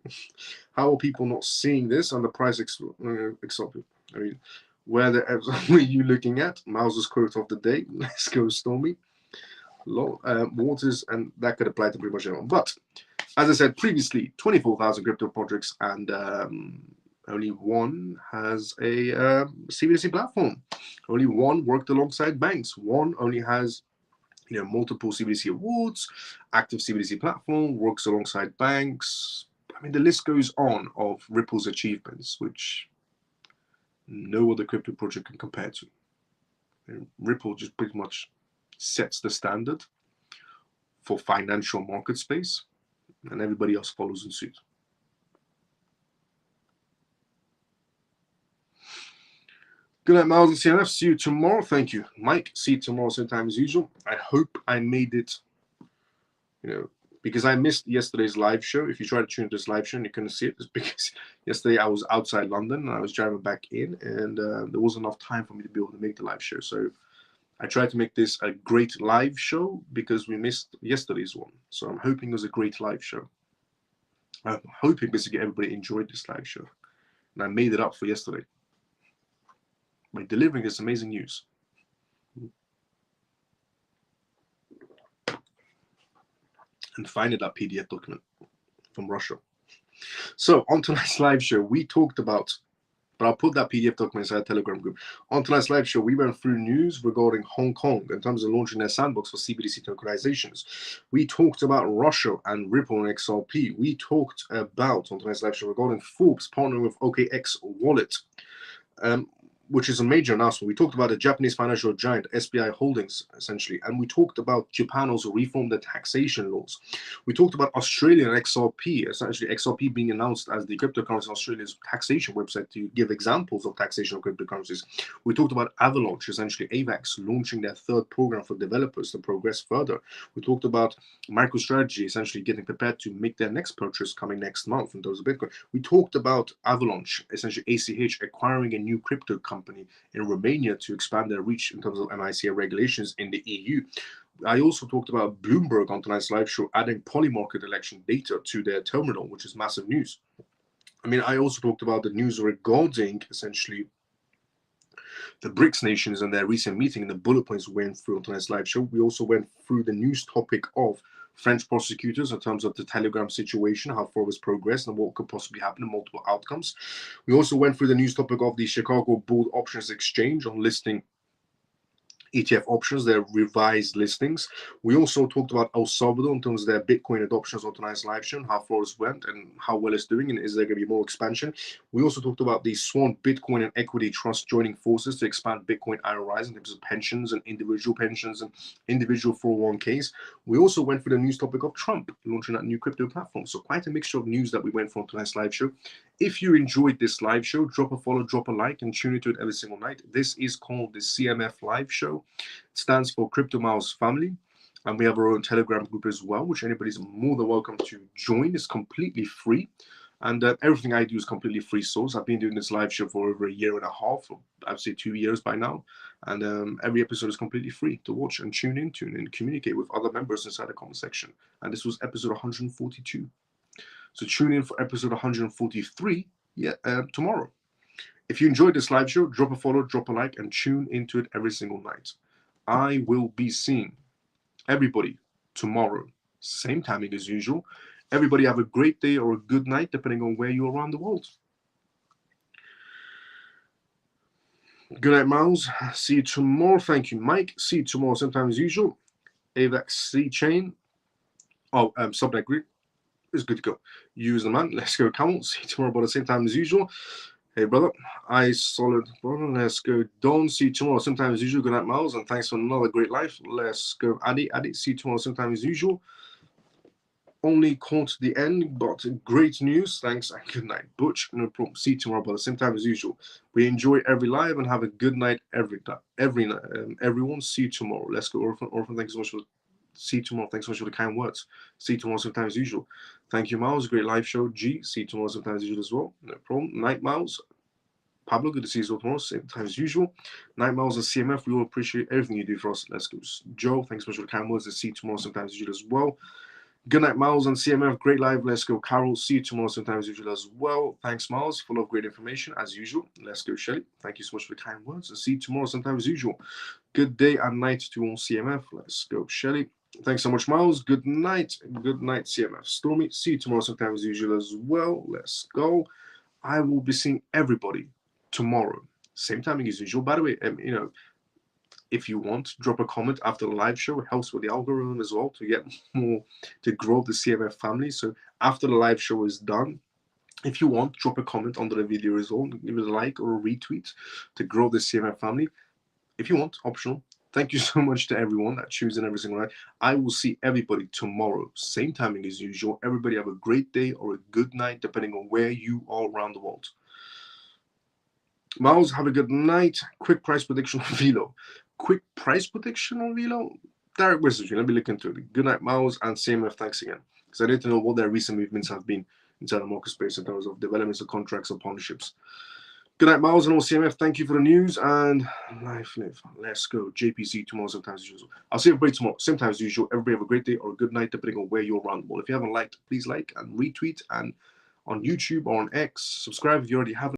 How are people not seeing this and the price XRP? I mean, where the F's were you looking at? Mouse's quote of the day. Let's go, Stormy. Waters, and that could apply to pretty much everyone. But as I said previously, 24,000 crypto projects, and only one has a CBDC platform. Only one worked alongside banks. One only has multiple CBDC awards, active CBDC platform, works alongside banks. I mean, the list goes on of Ripple's achievements, which no other crypto project can compare to. Ripple just pretty much sets the standard for financial market space, and everybody else follows in suit. Good night, Miles and CMF. See you tomorrow. Thank you, Mike. See you tomorrow, same time as usual. I hope I made it, because I missed yesterday's live show. If you try to tune this live show and you couldn't see it, it's because yesterday I was outside London and I was driving back in, and there wasn't enough time for me to be able to make the live show. So I tried to make this a great live show because we missed yesterday's one. So I'm hoping it was a great live show. I'm hoping basically everybody enjoyed this live show. And I made it up for yesterday by delivering this amazing news. And finding that PDF document from Russia. So on tonight's live show, we talked about, but I'll put that PDF document inside a Telegram group. On tonight's live show, we went through news regarding Hong Kong in terms of launching their sandbox for CBDC tokenizations. We talked about Russia and Ripple and XRP. We talked about, on tonight's live show, regarding Forbes partnering with OKX Wallet, which is a major announcement. We talked about the Japanese financial giant, SBI Holdings, essentially, and we talked about Japan also reformed the taxation laws. We talked about Australia and XRP, essentially XRP being announced as the cryptocurrency in Australia's taxation website to give examples of taxation of cryptocurrencies. We talked about Avalanche, essentially AVAX, launching their third program for developers to progress further. We talked about MicroStrategy, essentially getting prepared to make their next purchase coming next month in terms of Bitcoin. We talked about Avalanche, essentially ACH, acquiring a new crypto company in Romania to expand their reach in terms of MiCA regulations in the EU. I also talked about Bloomberg on tonight's live show adding polymarket election data to their terminal, which is massive news. I mean, I also talked about the news regarding essentially the BRICS nations and their recent meeting and the bullet points we went through on tonight's live show. We also went through the news topic of French prosecutors in terms of the Telegram situation, how far was progressed and what could possibly happen in multiple outcomes. We also went through the news topic of the Chicago Board Options Exchange on listing ETF options, their revised listings. We also talked about El Salvador in terms of their Bitcoin adoptions on tonight's live show, and how far it's went and how well it's doing, and is there going to be more expansion. We also talked about the Swan Bitcoin and Equity Trust joining forces to expand Bitcoin IRAs in terms of pensions and individual 401ks. We also went for the news topic of Trump launching that new crypto platform. So quite a mixture of news that we went for on tonight's live show. If you enjoyed this live show, drop a follow, drop a like, and tune into it every single night. This is called the CMF Live Show. It stands for Crypto Miles Family. And we have our own Telegram group as well, which anybody's more than welcome to join. It's completely free. And everything I do is completely free source. I've been doing this live show for over a year and a half, or I'd say 2 years by now. And every episode is completely free to watch and tune in, communicate with other members inside the comment section. And this was episode 142. So tune in for episode 143 tomorrow. If you enjoyed this live show, drop a follow, drop a like, and tune into it every single night. I will be seeing everybody tomorrow, same timing as usual. Everybody have a great day or a good night, depending on where you're around the world. Good night, Miles. See you tomorrow. Thank you, Mike. See you tomorrow, same time as usual. AVAX C chain. Oh, Subnet group is good to go. Use the man. Let's go, Camel. See you tomorrow about the same time as usual. Hey, brother. I solid, brother. Let's go. Don't see you tomorrow, same time as usual. Good night, Miles. And thanks for another great life. Let's go, Addy. Addy, see you tomorrow, same time as usual. Only caught the end, but great news. Thanks and good night, Butch. No problem. See you tomorrow, but the same time as usual. We enjoy every live and have a good night every night. Everyone, see you tomorrow. Let's go, Orphan. Orphan, thanks so much for. See you tomorrow. Thanks so much for the kind words. See you tomorrow, same time as usual. Thank you, Miles. Great live show. G. See you tomorrow, same time as usual as well. No problem. Night, Miles. Pablo, good to see you all tomorrow, same time as usual. Night, Miles and CMF. We all appreciate everything you do for us. Let's go, Joe. Thanks so much for the kind words. See you tomorrow, same time as usual as well. Good night, Miles and CMF. Great live. Let's go, Carol. See you tomorrow, sometime as usual as well. Thanks, Miles. Full of great information as usual. Let's go, Shelly. Thank you so much for the kind words. And see you tomorrow, sometime as usual. Good day and night to all CMF. Let's go, Shelly. Thanks so much, Miles. Good night. Good night, CMF. Stormy. See you tomorrow, sometime as usual as well. Let's go. I will be seeing everybody tomorrow, same timing as usual. By the way, if you want, drop a comment after the live show. It helps with the algorithm as well to get more, to grow the CMF family. So after the live show is done, if you want, drop a comment under the video as well. Give it a like or a retweet to grow the CMF family. If you want, optional. Thank you so much to everyone that tunes in every single night. I will see everybody tomorrow, same timing as usual. Everybody have a great day or a good night, depending on where you are around the world. Miles, have a good night. Quick price prediction on Velo. Quick price prediction on Velo? Direct message me. Let me look into it. Good night, Miles and CMF. Thanks again. Because I need to know what their recent movements have been inside the market space in terms of developments of contracts or partnerships. Good night, Miles and all CMF. Thank you for the news and live. Let's go. JPC tomorrow, sometimes as usual. I'll see everybody tomorrow, same time as usual. Everybody have a great day or a good night, depending on where you're around the world. If you haven't liked, please like and retweet. And on YouTube or on X, subscribe if you already haven't.